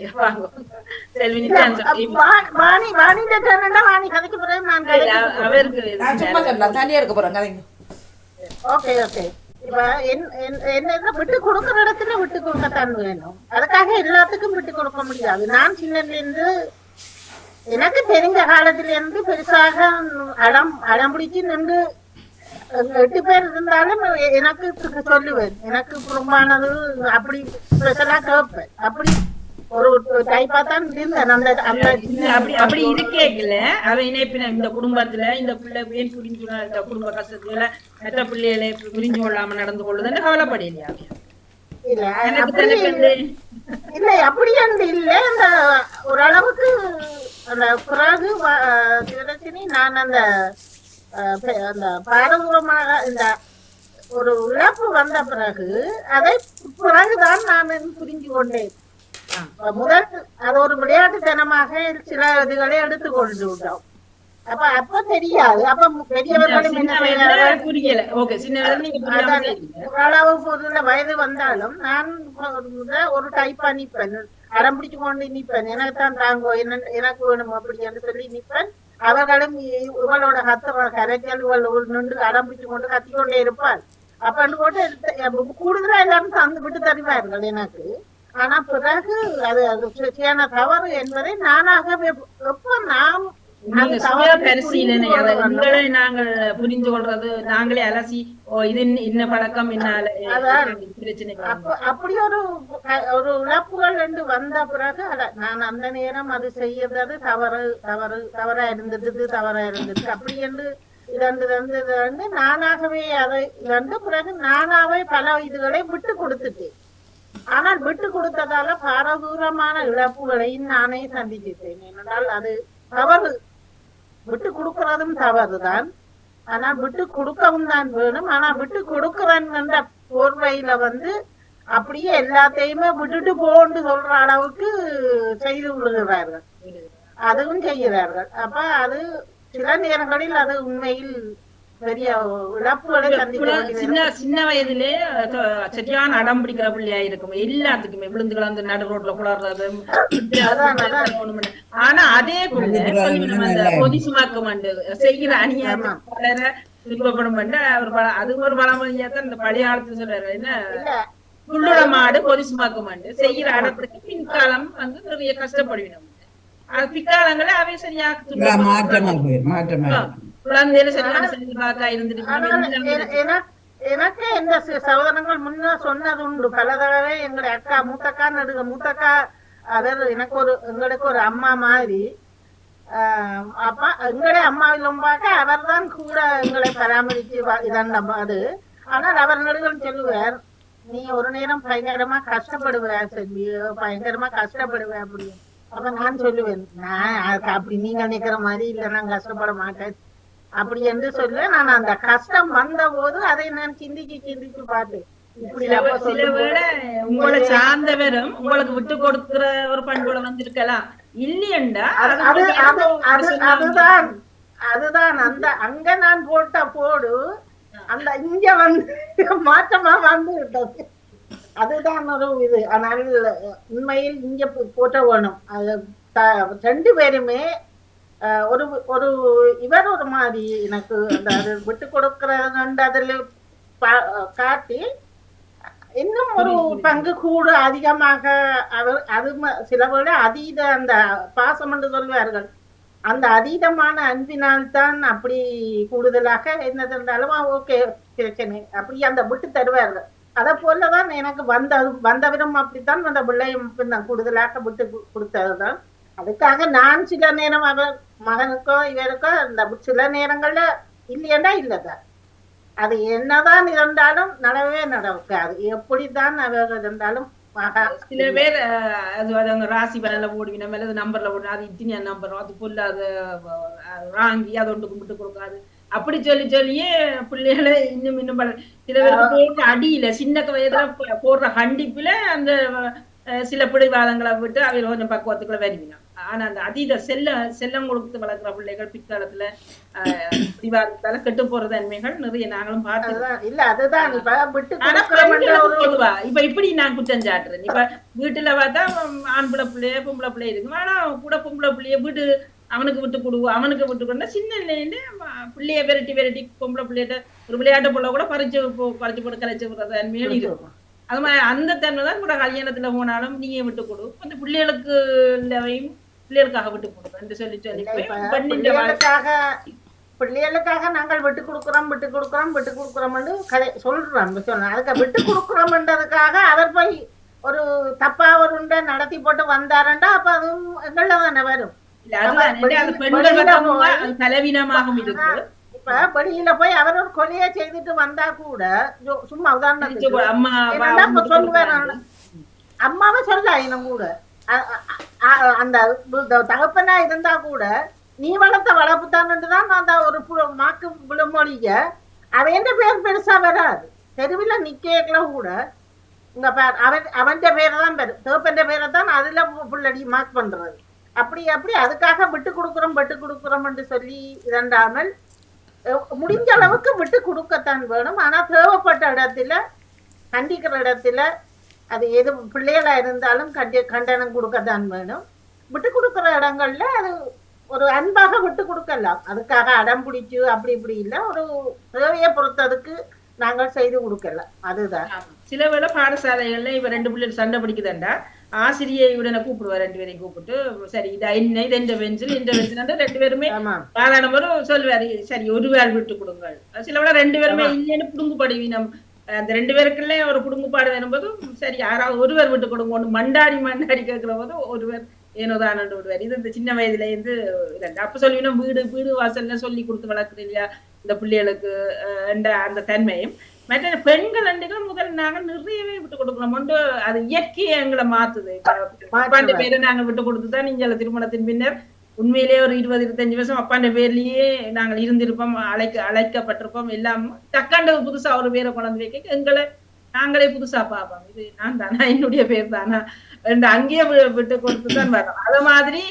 வாணி கதைக்கு போறேன். நான் சும்மா சொல்லலாம் தனியா இருக்க போறேன் கதைங்க. Okay okay. இப்ப என்ன விட்டு கொடுக்கற இடத்துல விட்டு கொடுக்கத்தான் வேணும். அதுக்காக எல்லாத்துக்கும் விட்டு கொடுக்க முடியாது. நான் சின்னதுல இருந்து எனக்கு தெரிஞ்ச காலத்துல இருந்து பெருசாக அடம் பிடிச்சு நின்று 8 பேர் இருந்தாலும் எனக்கு சொல்லுவேன். எனக்கு புறம்பானது அப்படி ஸ்பெஷலா கேட்பேன். அப்படி ஒரு டைப்பா தான் இருந்தேன் அந்த அந்த அப்படி அப்படி இருக்கே இல்ல அவ இணைப்பின இந்த குடும்பத்துல இந்த பிள்ளை ஏன் புரிஞ்சு இந்த குடும்ப கஷ்டத்துல மற்ற பிள்ளைகளை புரிஞ்சு கொள்ளாம நடந்து கொள்ளுதுன்னு கவலைப்படையிலையா இல்ல எனக்கு அப்படி தெரிஞ்சு இல்ல அப்படி அந்த இல்ல அந்த ஓரளவுக்கு அந்த பிறகு சிவரட்சினி நான் அந்த அந்த பாரதூரமாக இந்த ஒரு இழப்பு வந்த பிறகு அதை பிறகுதான் நான் புரிஞ்சு கொண்டேன். முதல் அது ஒரு விளையாட்டுத்தனமாக சில இதுகளை எடுத்து கொண்டு விட்டோம். அப்ப தெரியாது. அப்ப பெரியவர்களும் என்ன செய்யறார்கள் புரியல. ஓகே, சின்ன ஓரளவு பொருள் வயது வந்தாலும் நான் ஒரு டைப்பா நிப்பேன், அடம் பிடிச்சு கொண்டு நிப்பேன். எனக்கு தான் தாங்கோ, எனக்கு வேணும் அப்படி என்று சொல்லி நிப்பேன். அவர்களும் இவளோட கரைச்சல் இவள் நின்று அடம் பிடிச்சு கொண்டு கத்திக்கொண்டே இருப்பாள். அப்பன்னு போட்டு கூடுதலா எல்லாரும் தந்து விட்டு தருவார்கள் எனக்கு. ஆனா பிறகு அது சரியான தவறு என்பதை நானாக எப்ப நாம் பரிசீலனை உங்களை நாங்கள் புரிந்து கொள்றது, நாங்களே அலசி இது இன்ன பழக்கம் பிரச்சனை. அப்படி ஒரு இழப்புகள் என்று வந்த பிறகு நான் அந்த நேரம் அது செய்யறது தவறா இருந்தது அப்படி என்று இரண்டு நானாகவே அதை இரண்டு பிறகு நானாவே பல இதுகளை விட்டு கொடுத்துட்டேன். ஆனால் விட்டு கொடுத்ததால பாரதூரமான இழப்புகளையும் நானே சந்திச்சிட்டேன். ஏனென்றால் அது தவறு, விட்டு கொடுக்கறதும் தவறுதான். ஆனா விட்டு கொடுக்கவும் தான் வேணும். ஆனா விட்டு கொடுக்கிறேன் என்ற போர்வையில அப்படியே எல்லாத்தையுமே விட்டுட்டு போன்னு சொல்ற அளவுக்கு செய்து விடுகிறார்கள், அதுவும் செய்கிறார்கள். அப்ப அது சில நேரங்களில் அது உண்மையில் பெரிய இழப்புகளை சின்ன வயதிலே சரியான அடம் பிடிக்கிற பிள்ளையா இருக்கும் எல்லாத்துக்குமே, விழுந்து கலந்து நடு ரோட்ல குளர்றது. ஆனா அதே பொதிசுமாக்கம் செய்கிற அணியாக விருப்பப்படும் அது ஒரு பழமொழியாத்தான் இந்த பழைய காலத்துல சொல்றாரு. என்ன புள்ளுட மாடு பொதிசுமாக்கம் செய்கிற அடத்துக்கு பின்காலம் நிறைய கஷ்டப்படுவினோம். அது பிற்காலங்களே அவை சரியாக மாற்றமா குழந்தையில சரியான செல்வாக்கா இருந்துட்டு எனக்கு எந்த சகோதரங்கள் முன்ன சொன்னது உண்டு பல தடவை. எங்களுடைய அக்கா மூத்தக்கா அவர் எங்களுக்கு ஒரு அம்மா மாதிரி. அப்பா எங்களுடைய அம்மாவிலும் பார்க்க அவர் தான் கூட எங்களை பராமரிச்சு இதண்டம் அது. ஆனால் அவர் நடுகள் சொல்லுவார், நீ ஒரு நேரம் பயங்கரமா கஷ்டப்படுவ செல்வி, பயங்கரமா கஷ்டப்படுவ அப்படின்னு. அப்ப நான் சொல்லுவேன், நான் அப்படி நீங்க நிக்கிற மாதிரி இல்ல, நான் கஷ்டப்பட மாட்டேன் அப்படி என்று சொல்லுவேன். நான் அந்த கஷ்டம் வந்த போது அதை நான் சிந்திச்சு பார்த்தேன். சில வேளை உங்களை சார்ந்தவரும் உங்களுக்கு விட்டு கொடுக்கிற ஒரு பண்புல வந்திருக்கலாம் இல்லையண்டா. அதுதான் அந்த அங்க நான் போட்ட போடு அந்த இங்க மாற்றமா வந்து விட்டது. அதுதான் ஒரு இது. ஆனால் உண்மையில் இங்க போட்ட வேணும். ரெண்டு பேருமே ஒரு இவர் ஒரு மாதிரி எனக்கு அந்த விட்டு கொடுக்கறது அதுல காட்டி இன்னும் ஒரு பங்கு கூட அதிகமாக அவர் அது சில வேளை அதீத அந்த பாசம் என்று சொல்வார்கள். அந்த அதீதமான அன்பினால் தான் அப்படி கூடுதலாக என்ன இருந்தாலும் ஓகே பிரச்சனை அப்படி அந்த விட்டு தருவார்கள். அதை போலதான் எனக்கு வந்தவரும் அப்படித்தான் அந்த பிள்ளையும் கூடுதலாக விட்டு கொடுத்ததுதான். அதுக்காக நான் சில நேரம் அவர் மகனுக்கோ இவருக்கோ அந்த சில நேரங்கள்ல இல்லையண்டா இல்லதான். அது என்னதான் இருந்தாலும் நடவே நடக்காது. எப்படித்தான் அவர்கள் இருந்தாலும் சில பேர் அது ராசி பலன்ல போடுவினோம் அல்லது நம்பர்ல போடுவோம், அது இத்தனை நம்பர் அது புல்ல அது வாங்கி அதை ஒன்று கும்பிட்டு கொடுக்காது அப்படி சொல்லியே பிள்ளைகளை இன்னும் சில பேருக்கு போடுற அடியில சின்ன வயதுல போடுற கண்டிப்புல அந்த சில பிடிவாதங்களை விட்டு அவையில் கொஞ்சம் பக்குவத்துக்குள்ள வருவினோம். ஆனா அந்த அதீத செல்லம் கொடுத்து வளர்க்குற பிள்ளைகள் பிற்காலத்துல பிடிவாதத்தால கெட்டு போற தன்மைகள் நிறைய நாங்களும் பார்த்து. இப்ப இப்படி நான் குற்றம் சாட்டுறேன். இப்ப வீட்டுல பார்த்தா ஆண் பிள்ளைய பொம்பளை பிள்ளை இருக்கு. ஆனா கூட பொம்பளை பிள்ளைய வீட்டு அவனுக்கு விட்டு கொடுவோம், அவனுக்கு விட்டு கொடுனா சின்ன பிள்ளைய விரட்டி பொம்பளை பிள்ளைகிட்ட ஒரு விளையாட்டு பிள்ளை கூட பறிச்சு போட்டு கலைச்சு விடுறது தன்மையில இருக்கும். அது மாதிரி அந்த தன்மை தான் கூட கல்யாணத்துல போனாலும் நீங்க விட்டு கொடு, அந்த பிள்ளைகளுக்கு பிள்ளைகளுக்காக விட்டு கொடுக்கும் என்று சொல்லி பிள்ளைகளுக்காக நாங்கள் விட்டு கொடுக்குறோம் சொல்றோம். அதுக்கு விட்டு கொடுக்குறோம்ன்றதுக்காக அவர் போய் ஒரு தப்பா ஒரு உண்டை நடத்தி போட்டு வந்தாருண்டா அப்ப அதுவும் எங்கள தானே வரும். இல்ல, அதுதான் அப்ப அது பெண்கள் வெளியில பக்கமும் போய் அது பலவீனமாகவும் இருக்கு. இப்ப வெளியில போய் அவர் ஒரு கொலையை செய்துட்டு வந்தா கூட சும்மா உதாரணத்துக்கு அம்மா என்னன்னா இப்ப சொல்லுவேன் நானு, அம்மாவை சொல்ல இன்னும் கூட அந்த தகப்பனா இருந்தா கூட நீ வளர்த்த வளர்ப்பு தான் அந்த ஒரு மாக்கு விழுமொழிய அவன் பேர் பெருசா வராது. தெருவில் நிக்கல கூட உங்க அவன் பேரை தான் தகப்பன் பேரை தான் அதுல புள்ளடி மார்க் பண்றது. அப்படி அதுக்காக விட்டு கொடுக்குறோம் என்று சொல்லி இரண்டாமல் முடிஞ்ச அளவுக்கு விட்டு கொடுக்கத்தான் வேணும். ஆனா தேவைப்பட்ட இடத்துல கண்டிக்கிற இடத்துல அது எது பிள்ளைகளா இருந்தாலும் கண்டனம் கொடுக்கத்தான் வேணும். விட்டு கொடுக்குற இடங்கள்ல அது ஒரு அன்பாக விட்டு கொடுக்கலாம். அதுக்காக அடம் பிடிச்சு அப்படி இப்படி இல்ல, ஒரு தேவையை பொறுத்ததுக்கு நாங்கள் செய்து கொடுக்கலாம். அதுதான் சில வேளை பாடசாலைகள்ல இப்ப 2 பிள்ளைகள் சண்டை பிடிக்குதுண்டா ஆசிரியை உடனே கூப்பிடுவார், 2 பேரையும் கூப்பிட்டு சரி இது என்ன இது எந்த பென்சில் இந்த பென்சில் 2 பேருமே சாதாரண சொல்லுவாரு சரி ஒரு வேள் விட்டு கொடுங்கள். சில வேளை 2 பேருமே இல்லைன்னு புடுங்குபடுவீனம். அந்த 2 பேருக்குள்ளே ஒரு புடுங்குப்பாடு வரும்போது சரி யாராவது ஒருவர் விட்டு கொடுங்க ஒன்று மண்டாடி கேட்கிற போது ஒருவர் ஏனோதான் விடுவார். இது இந்த சின்ன வயதுல இருந்து அப்ப சொல்லுவீங்கன்னா வீடு வாசல்ல சொல்லி கொடுத்து வளர்க்குறது இல்லையா இந்த பிள்ளைகளுக்கு அந்த தன்மையும். மற்ற பெண்கள் அண்டுகள் முதல் நாங்கள் நிறையவே விட்டு கொடுக்கணும். அது இயற்கையை எங்களை மாத்துது. அப்பாண்ட பேரை நாங்கள் விட்டு கொடுத்துதான் நீங்க திருமணத்தின் பின்னர் உண்மையிலேயே ஒரு 20-25 வருஷம் அப்பாண்ட பேர்லயே நாங்கள் இருந்திருப்போம், அழைக்கப்பட்டிருப்போம். எல்லாம் தக்காண்ட புதுசா ஒரு பேரை கொண்டாந்து வைக்க எங்களை நாங்களே புதுசா பார்ப்போம். இது நான் தானா என்னுடைய பேர் தானா அங்கேயே விட்டு கொடுத்துதான் வரோம். அது மாதிரி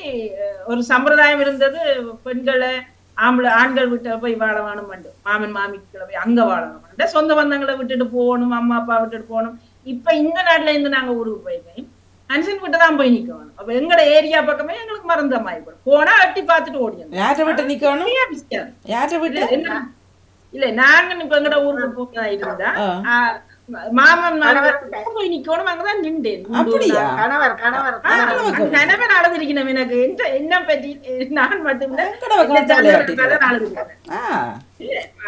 ஒரு சம்பிரதாயம் இருந்தது. பெண்களை ஆண்கள் விட்டு போய் வாழ வேணும், மாமன் மாமிக்களை போய் அங்க வாழணும், சொந்த பந்தங்களை விட்டுட்டு போகணும், அம்மா அப்பா விட்டுட்டு போகணும். இப்ப இந்த நாட்டுல இருந்து நாங்க ஊருக்கு போயிருக்கேன், மனுஷன் விட்டு தான் போய் நிக்கணும். அப்ப எங்கட ஏரியா பக்கமே எங்களுக்கு மறந்தமாயி போனா எட்டி பார்த்துட்டு ஓடியணும். யார்கிட்ட விட்டு நிக்கணும்? யார்கிட்ட விட்டு இல்ல நாங்க இப்ப எங்கட ஊருக்கு போக இருந்தா மாமன் போய் நிக்கணும், அங்கதான் நின்றேன். அப்படியா? கணவன் அழுதுருக்கணும் எனக்கு என்ன பற்றி நான் மட்டும்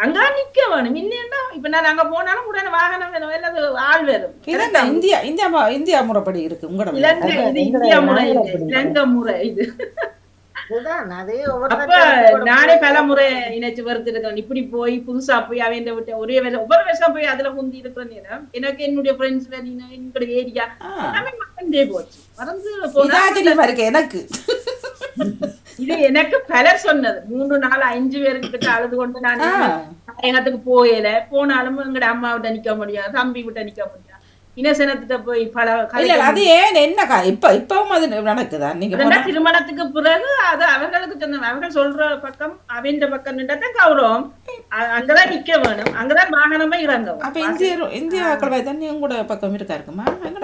அங்கதான் நிக்க வேணும். இல்லையா இப்ப நான் அங்க போனாலும் உடனே வாகனம் வேணும், அல்லது ஆள் வேணும். இந்தியா முறைப்படி இருக்கு. உங்களோட இலங்கை இது இந்தியா முறை, இலங்கை முறை இது. அப்ப நானே பல முறை நினைச்சு வருத்திருக்கேன். இப்படி போய் புதுசா போய் அவன் விட்டு ஒவ்வொரு வருஷம் போய் அதுல முந்தி இருக்கிறேன். எனக்கு என்னுடைய ஃப்ரெண்ட்ஸ் என்னுடைய ஏரியா மறந்தே போச்சு. மறந்து போனா எனக்கு இது எனக்கு பலர் சொன்னது. 3-4-5 பேருக்கு அழுது கொண்டு நான் எங்கத்துக்கு போனாலும் எங்கட அம்மா விட்ட நிக்க முடியாது, தம்பி விட்ட நிக்க முடியாது. இனசனத்திட்ட போய் அது ஏன் என்ன இப்பவும் அது நடக்குதா? நீங்க திருமணத்துக்கு பிறகு அது அவங்களுக்கு அவர்கள் சொல்ற பக்கம் அவன்ற பக்கம் நின்றதான் கௌரவம். அங்கதான் நிக்க வேணும், அங்கதான் வாகனமே இறங்கும். அப்ப இந்தியாக்கள் தண்ணி கூட பக்கம் இருக்கா இருக்குமா? எங்கட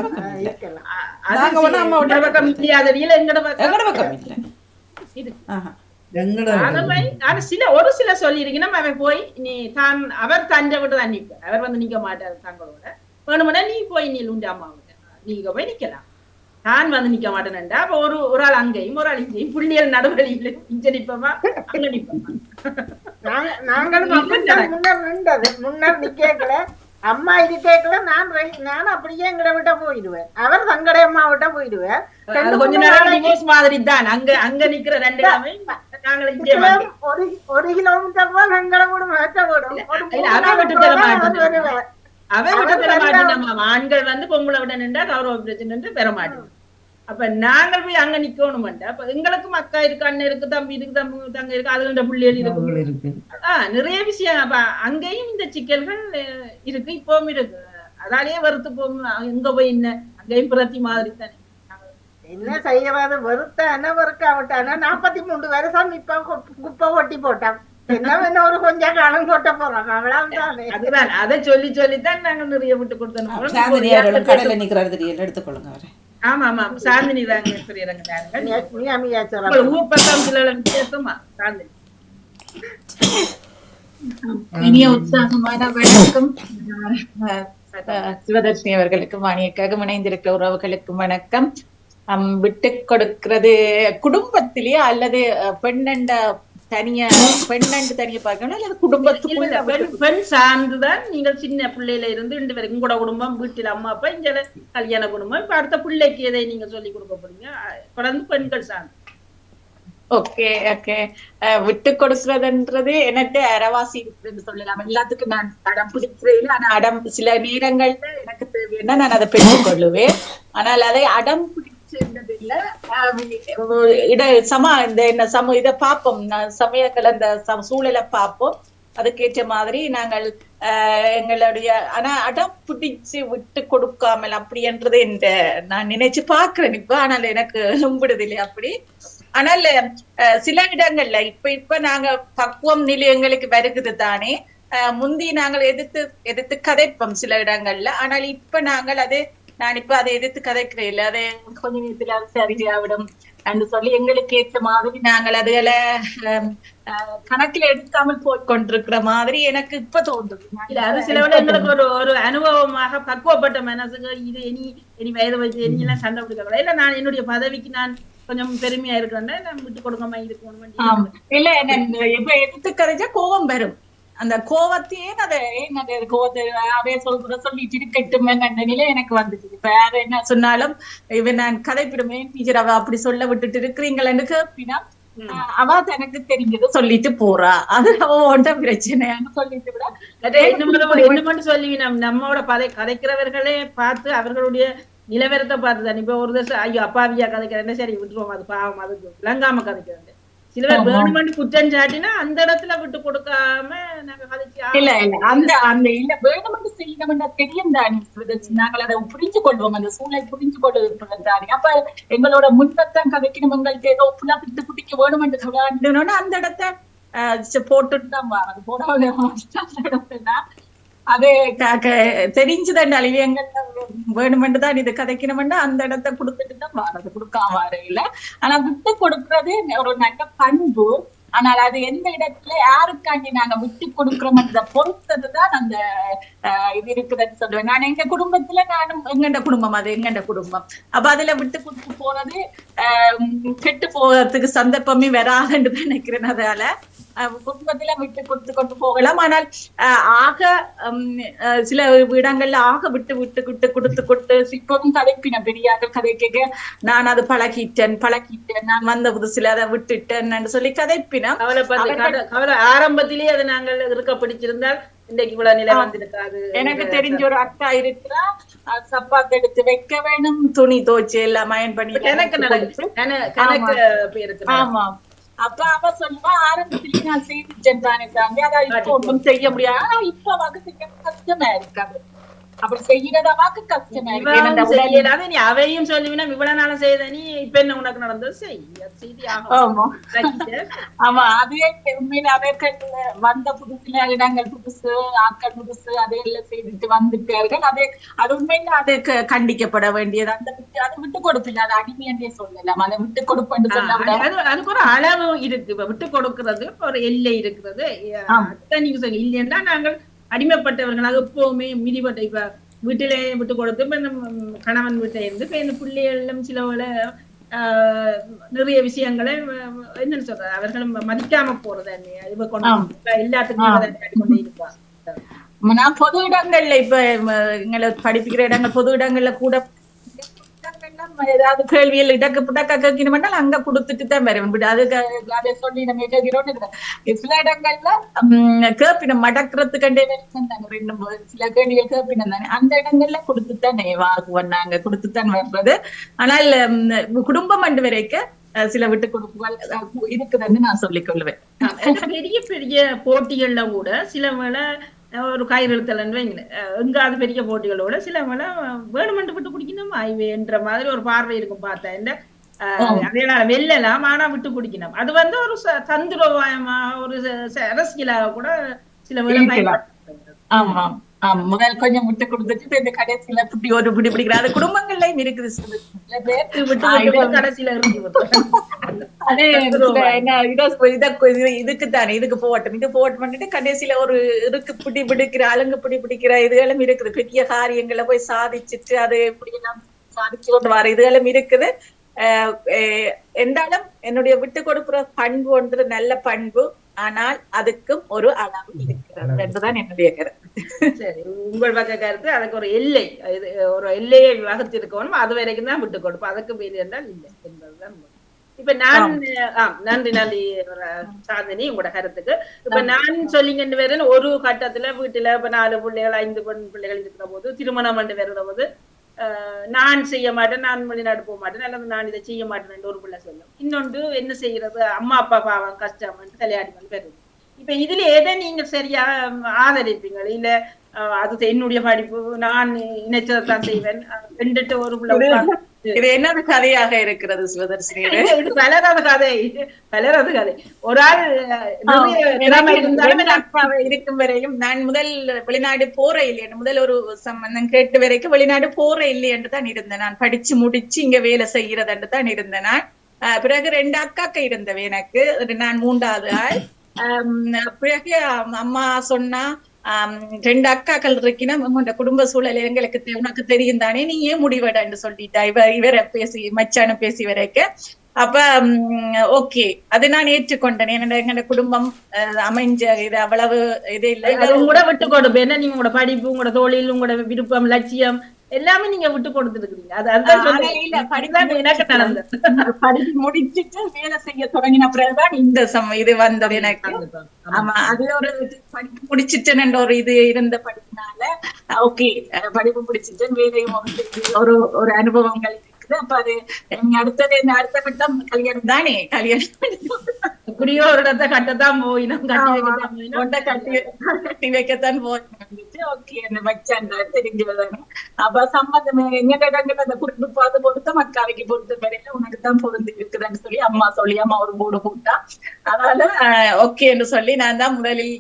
பக்கம் முடியாதடியில எங்கட பக்கம் இல்ல. ஒரு சில சொல்லி இருக்கணும். அவன் போய் நீ தான் அவர் தஞ்சை விட்டு தான் நிற்க, அவர் வந்து நிக்க மாட்டார் தங்களோட. வேணுமுன்னா நீ போய் நீ உண்டு அம்மாவுக்கு நீங்க போய் நிக்கலாம், நான் வந்து நிக்க மாட்டேன்டா. அப்ப ஒரு ஆள் அங்கேயும் ஒரு ஆள் இங்கேயும் புள்ளியல் நடுவழியில இங்க நிப்பமா அங்க நிப்பமா. நாங்களும் முன்னர் நிக்கல, அம்மா இது கேட்கல, நான் அப்படியே எங்கட விட்ட போயிடுவேன், அவர் தங்கட அம்மா விட்ட போயிடுவேன். கொஞ்ச நேரம் டிவோர்ஸ் மாதிரி தான். அங்க நிக்கிற 2 கிழமை நாங்கள் இங்கே 1 கிலோமீட்டர் தான் எங்கட கூட மாற்ற போடும். அவன் விட்டு தர மாட்டேன், அவன் விட்டு பெற மாட்டேன். ஆண்கள் வந்து பொம்பளை விட நின்றா கௌரவ பிரச்சனை பெற மாட்டேன். அப்ப நாங்கள் போய் அங்க நிக்கணும்டா. அப்ப எங்களுக்கும் அக்கா இருக்கு, அண்ணன் இருக்கு, தம்பி இருக்கு, தங்க இருக்கு, அதுல பிள்ளைகள் இருக்கு, நிறைய விஷயம். அப்ப அங்கேயும் இந்த சிக்கல்கள் இருக்கு, இப்பவும் இருக்கு. அதாலேயே வெறுத்து போகும். எங்க போய் என்ன அங்கேயும் பிரத்தி மாதிரி தானே என்ன செய்யறது. வெறுத்த வெறுக்காவிட்டானா 43 வருஷம் இப்ப குப்பை ஒட்டி போட்டான். என்ன ஒரு கொஞ்சம் காலம் கொட்ட போறோம், அவ்வளவுதானே. அதுதான் அதை சொல்லித்தான் நாங்க நிறைய விட்டு கொடுத்தோம். கடையில நிக்கிறாரு எடுத்துக்கொள்ளுங்க அவரை. ஆமா ஆமா சாந்தினி தாங்க சாந்தினி. இனிய உற்சாகமான வணக்கம் சிவதர்ஷினி அவர்களுக்கும் வாணியக்காக இணைந்திருக்கிற உறவுகளுக்கும் வணக்கம். விட்டு கொடுக்கிறது குடும்பத்திலேயே அல்லது பெண்ணண்ட தனியா பெண்ணு தனியா பார்க்கணும் இல்ல குடும்பத்துக்குள்ள பெண் சார்ந்துதான் நீங்கள் சின்ன பிள்ளையில இருந்து ரெண்டு பேரும் உங்களோட குடும்பம் வீட்டில் அம்மா அப்பா இங்க கல்யாண குடும்பம் இப்ப அடுத்த பிள்ளைக்கு எதை நீங்க சொல்லி கொடுக்க போறீங்க தொடர்ந்து பெண்கள் சார்ந்து. Okay okay. விட்டு கொடுக்கறதுன்றது எனக்கு அறவாசி இருக்குன்னு சொல்லலாம். எல்லாத்துக்கும் நான் அடம் பிடிக்கிறேன். ஆனா அடம் சில நேரங்கள்ல எனக்கு தேவைன்னா நான் அதை பெற்றுக் கொள்ளுவேன். ஆனால் அதை அடம் பிடிச்சிருந்தது இல்ல. இதை பார்ப்போம், சமய கலந்த சூழலை பார்ப்போம். அதுக்கேற்ற மாதிரி நாங்கள் எங்களுடைய ஆனா அடம் பிடிச்சு விட்டு கொடுக்காமல் அப்படின்றது நான் நினைச்சு பாக்குறேன் இப்ப. ஆனால் எனக்கு நம்புடுதில்லை அப்படி. ஆனால் சில இடங்கள்ல இப்ப நாங்க பக்குவம் நிலை எங்களுக்கு வருகுது தானே. முந்தி நாங்கள் எதிர்த்து கதைப்போம் சில இடங்கள்ல. ஆனால் இப்ப நாங்கள் நான் இப்ப அதை எதிர்த்து கதைக்கிறேன் இல்ல. அதை கொஞ்ச நேரத்துல சரியாவிடும் என்று சொல்லி எங்களுக்கு ஏற்ற மாதிரி நாங்கள் அதுகளை கணக்குல எடுக்காமல் போய் கொண்டிருக்கிற மாதிரி எனக்கு இப்ப தோன்றுது. இல்ல அது சில விட எங்களுக்கு ஒரு அனுபவமாக பக்குவப்பட்ட மனசுக்கு இது இனி வயது வச்சு எல்லாம் சண்டை பிடிக்க இல்ல. நான் என்னுடைய பதவிக்கு நான் கொஞ்சம் பெருமையா இருக்கிறேன், நான் விட்டு கொடுக்காம இருக்கணும் இல்ல. இப்ப எதிர்த்து கதைச்சா கோபம் வரும். அந்த கோவத்தையே கோவத்தை அவைய சொல்லிட்டு இருக்கட்டும் நிலை எனக்கு வந்துச்சு. இப்ப யார என்ன சொன்னாலும் இவன் நான் கதைப்பிடுவேன் டீச்சர் அவ அப்படி சொல்ல விட்டுட்டு இருக்கிறீங்களன்னு கேப்பினா அவ தனக்கு தெரிஞ்சது சொல்லிட்டு போறா. அது ஒன்ற பிரச்சனைன்னு சொல்லிட்டு விட என்ன சொல்லி நம்மோட கதைக்கிறவர்களே பார்த்து அவர்களுடைய நிலவரத்தை பார்த்துதான். இப்ப ஒரு தசை ஐயோ அப்பாவியா கதைக்கிறேன் சரி விட்டுருவோம், அது பாவம், அதுக்கு விளங்காம கதைக்கிறேன். சில பேர் வேணுமென்று குற்றம் சாட்டினா அந்த இடத்துல விட்டு கொடுக்காம நாங்க கதைச்சு இல்ல அந்த இல்ல வேணுமென்று செய்யணும்னா தெரியும் தானே. நாங்கள் அதை புரிஞ்சு கொள்வோம், அந்த சூழலை புரிஞ்சு கொள்வது தானே. அப்ப எங்களோட முன்பத்தான் கதைக்கணும், எங்களுக்கு ஏதோ ஃபுல்லா விட்டு குட்டிக்கு வேணுமென்று சொல்லணும்னா அந்த இடத்த போட்டுட்டு தான் அது போட அது தெரிஞ்சுதான் அழிவியங்கள்ல வேணுமென்றுதான் இது கதைக்கணும்னா அந்த இடத்த கொடுத்துட்டு தான் வாரது, கொடுக்காம வார இல்ல. ஆனா விட்டு கொடுக்கறது ஒரு நல்ல பண்பு. ஆனால் அது எந்த இடத்துல யாருக்காண்டி நாங்க விட்டு கொடுக்கிறோம்ன்றத பொறுத்ததுதான் அந்த இது இருக்குதுன்னு சொல்லுவேன். நான் எங்க குடும்பத்துல நானும் எங்கண்ட குடும்பம், அது எங்கண்ட குடும்பம். அப்ப அதுல விட்டு கொடுத்து போறது கெட்டு போறதுக்கு சந்தர்ப்பமே வராதுன்னு நினைக்கிறேன். அதால குடும்பத்துல விட்டு கொடுத்து கொண்டு போகலாம். ஆனால் ஆக சில இடங்கள்ல ஆக விட்டு விட்டு விட்டு கொடுத்து கொடுத்து இப்பவும் கதைப்பின பெரியாக கதை கேட்க நான் அது பழகிட்டேன் நான் வந்த புதுசுல அதை விட்டுட்டேன்னு சொல்லி கதைப்பின. ஆரம்பத்திலேயே அதை நாங்கள் இருக்க பிடிச்சிருந்தால் இன்றைக்கு இவ்வளவு நிலை வந்திருக்காது. எனக்கு தெரிஞ்ச ஒரு அக்கா இருக்கிறா, சப்பாத்து எடுத்து வைக்க வேணும், துணி துவைச்சு எல்லாம் மயன் பண்ணி கணக்கு. ஆமா. அப்ப அவ சொல்லுவா ஆரம்பத்திலேயே நான் செய்திச்சேன் தானே தாண்டி அதான் இப்ப ஒன்றும் செய்ய முடியாது. ஆனா இப்ப வாக்கு கஷ்டமா இருக்காது. அப்படி செய்யறதாவாக்கு கஷ்டமா இருக்கு. நீ அவையும் சொல்லுவீனா இவ்வளவு நாளும் செய்த நீ இப்ப என்ன உனக்கு நடந்தது செய்தி. ஆமா அதுவே உண்மையில அவர்கள் வந்த புதுசுல இடங்கள் புதுசு ஆக்கள் புதுசு அதையெல்லாம் செய்துட்டு வந்துட்டார்கள். அது உண்மையில அது கண்டிக்கப்பட வேண்டியது. அதை விட்டு கொடுப்பில்ல, அது அடிமை என்றே சொல்லலாம். அதை விட்டு கொடுப்பேன்னு சொல்ல அதுக்கு ஒரு அளவு இருக்கு. இப்ப விட்டு கொடுக்கறது ஒரு எல்லை இருக்கிறது. நீங்க சொல்ல இல்லைன்னா நாங்கள் அடிமைப்பட்டவர்களாக எப்பவுமே மிதிப்பட்ட இப்ப வீட்டிலே விட்டு கொடுத்து இப்ப இந்த கணவன் வீட்டை இருந்து இப்ப இந்த பிள்ளைகளும் சில நிறைய விஷயங்களை என்னன்னு சொல்ற அவர்களும் மதிக்காம போறது எல்லாத்துக்கும் கொண்டு இருப்பாங்க. நான் பொது இடங்கள்ல இப்ப எங்களை படிப்பிக்கிற இடங்கள் பொது இடங்கள்ல கூட ஏதாவது கேள்வியில் இடக்கு புட்டக்கா கேட்கணும்னா அங்க கொடுத்துட்டு தான் வரும். அதை சொல்லி நம்ம கேட்கிறோம். சில இடங்கள்ல கேப்பினம் மடக்கிறதுக்கண்டே சில கேள்விகள் கேப்பினம் தானே, அந்த இடங்கள்ல கொடுத்துத்தான் வாங்குவோம், நாங்க கொடுத்துத்தான் வர்றது. ஆனால் குடும்பம் அண்டு வரைக்கும் சில விட்டு கொடுப்புகள் இருக்குதுன்னு நான் சொல்லிக் கொள்வேன். பெரிய பெரிய போட்டிகள்ல கூட சில வேளை ஒரு கயிறு இழுத்தலன்னு வைங்களேன், எங்காவது பெரிய போட்டிகளோட சில வேளை வேணுமென்று விட்டு குடிக்கணும் என்ற மாதிரி ஒரு பார்வை இருக்கும். பார்த்தேன் அதனால வெல்லலாம், ஆனா விட்டு குடிக்கணும். அது ஒரு தந்திரோபாயமா ஒரு அரசியலாக கூட சில வேளை. ஆமா முதல் கொஞ்சம் விட்டு கொடுத்துட்டு இந்த கடைசியில புட்டி ஒரு பிடி பிடிக்கிறாரு குடும்பங்கள்லயும் இருக்குது. சில பேர் கடைசியில இதுக்குத்தானே இதுக்கு போட்டோம் இது போட்டு பண்ணிட்டு கடைசியில ஒரு இருக்கு பிடி பிடிக்கிற அலங்கு பிடி பிடிக்கிற இதுகளும் இருக்குது. பெரிய காரியங்களை போய் சாதிச்சுட்டு அது எப்படி எல்லாம் சாதிச்சு கொண்டு வர இதுகளும் இருக்குது. என்றாலும் என்னுடைய விட்டு கொடுக்கிற பண்பு ஒன்று நல்ல பண்பு, ஆனால் அதுக்கும் ஒரு அளவு இருக்கிறது என்றுதான் என்னுடைய கருத்து. சரி, உங்கள் பக்க கருத்து அதுக்கு ஒரு எல்லை, ஒரு எல்லையை வகுத்திருக்கணும், அது வரைக்கும் தான் விட்டு கொடுப்போம், அதுக்கு மீறி என்றால் இல்லை என்பதுதான். இப்ப நான் நன்றி சாந்தினி உங்களோட கருத்துக்கு. இப்ப நான் சொல்லிங்கன்னு வேற ஒரு கட்டத்துல வீட்டுல இப்ப 4 பிள்ளைகள் 5 பெண் பிள்ளைகள் இருக்கிற போது, திருமணம் என்று வருகிற போது நான் செய்ய மாட்டேன், நான் வெளிநாடு போக மாட்டேன், அல்லது நான் இதை செய்ய மாட்டேன் ஒரு பிள்ளை சொல்லும். இன்னொன்று என்ன செய்யறது, அம்மா அப்பா பாவம் கஷ்டம் கல்யாணம் வருது. இப்ப இதுல எதை நீங்க சரியா ஆதரிப்பீங்க? இல்ல அது என்னுடைய படிப்பு, நான் நினைச்சதான் செய்வேன், ரெண்டுட்டு ஒரு பிள்ளை இது என்னது கதையாக இருக்கிறது சிவதர்சினி? பலரது கதை, பலரது கதை. ஒரு ஆள் இருக்கும் வரையும் நான் முதல் வெளிநாடு போற இல்லை, முதல் ஒரு சம்பந்தம் கேட்டு வரைக்கும் வெளிநாடு போற இல்லை என்று தான் இருந்தேன். நான் படிச்சு முடிச்சு இங்க வேலை செய்யறது என்று தான் இருந்தேன். நான் பிறகு 2 அக்காக்க இருந்தவ எனக்கு, நான் 3வது ஆள். பிறகு அம்மா சொன்னா 2 அக்காக்கள் இருக்கினா உங்களோட குடும்ப சூழல் எங்களுக்கு உனக்கு தெரியும் தானே, நீ ஏன் முடிவடன்னு சொல்லிட்டா இவரை பேசி மச்சான பேசி வரைக்க. அப்ப ஓகே, அது நான் ஏற்றுக்கொண்டேன். எங்களோட குடும்பம் அமைஞ்ச இது அவ்வளவு இது இல்லை, கூட விட்டு கொடுப்பேன். என்ன நீங்க உங்களோட படிப்பு, உங்களோட தொழில், உங்களோட விருப்பம், லட்சியம் எல்லாமே நீங்க விட்டு கொடுத்துருக்கீங்க. படிப்பு முடிச்சுட்டு வேலை செய்ய தொடங்கின பிறகுதான் இந்த இது வந்தது எனக்கு. ஆமா, அதுல ஒரு படிப்பு முடிச்சுட்டேன் ஒரு இது இருந்த படிப்புனால ஓகே, படிப்பு முடிச்சுட்டேன், வேலையும் ஒரு அனுபவங்கள் இருக்குது. அப்ப அது அடுத்தது அடுத்த கட்டம் கல்யாணம் தானே, கல்யாணம் எப்படியோ ஒரு இடத்த கட்டத்தான் போயினோம், கட்டி வைக்கத்தான் போயிட்டு ஓகே என்ன வச்சான் தெரிஞ்சதுதானே. அப்ப சம்பந்தம் எங்க இடங்கள் அந்த குடும்ப பார்த்து பொறுத்த மக்காவைக்கு பொறுத்த வரையில உனக்குதான் பொருந்து இருக்குதுன்னு சொல்லி அம்மா ஒரு மூடு போட்டா. அதனால ஓகேன்னு சொல்லி நான் தான் முதலில்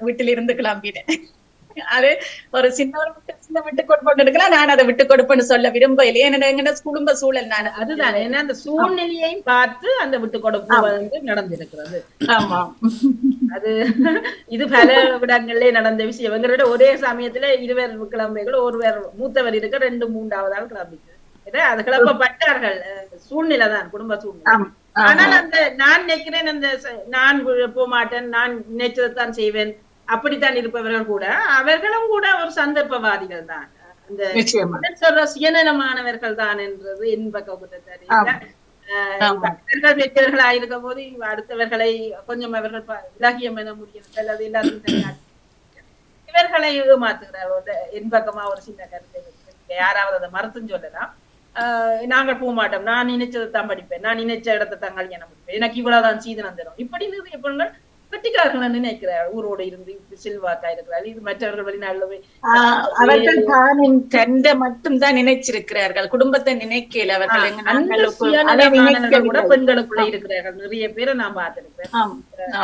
வீட்டில் இருந்து கிளம்பினேன். அது ஒரு சின்ன விட்டு கொடுப்போன்னு இருக்கலாம், நான் அதை விட்டு கொடுப்பேன்னு சொல்ல விரும்ப இல்லையே, என்னோட குடும்ப சூழல். நான் அதுதான் ஏன்னா அந்த சூழ்நிலையையும் பார்த்து அந்த விட்டு கொடுப்பு வந்து நடந்திருக்கிறது. ஆமா, அது இது பல இடங்கள்ல நடந்த விஷயம். இவங்களோட ஒரே சமயத்துல 20 கிளம்பைகள், ஒருவர் மூத்தவர் இருக்க 2 3வது கிளம்பிட்டு அது கிளப்பப்பட்டார்கள். சூழ்நிலை தான், குடும்ப சூழ்நிலை. ஆனால் அந்த நான் நினைக்கிறேன், அந்த நான் போக மாட்டேன், நான் நினைச்சதான் செய்வேன், அப்படித்தான் இருப்பவர்கள் கூட அவர்களும் கூட ஒரு சந்தர்ப்பவாதிகள் தான். அந்த சொல்ற சுயநலமானவர்கள் தான் என்றது என் பக்கம் பெற்றவர்களாயிருக்க போது அடுத்தவர்களை கொஞ்சம் அவர்கள் இலகியம் என முடியும் அல்லது எல்லாத்தையும் இவர்களை ஏமாத்துகிறார். என் பக்கமா ஒரு சின்ன கருத்தை யாராவது அதை மறுத்துன்னு சொல்லலாம். நாங்கள் போக மாட்டோம், நான் நினைச்சதை தான் படிப்பேன், நான் நினைச்ச இடத்தை தான் கல்யாணம் முடிப்பேன், எனக்கு இவ்வளவுதான் சீதனம் தரும், இப்படி நிறைய பெண்கள் கட்டிக்காரர்கள் நினைக்கிறார். ஊரோட இருந்து செல்வாக்கா இருக்கிறார்கள். இது மற்றவர்கள் வெளிநாடுல அவர்கள் தானின் கண்ட மட்டும் தான் நினைச்சிருக்கிறார்கள், குடும்பத்தை நினைக்கல அவர்கள். கூட பெண்களுக்குள்ள இருக்கிறார்கள் நிறைய பேரை நான் பார்த்திருக்கிறேன்.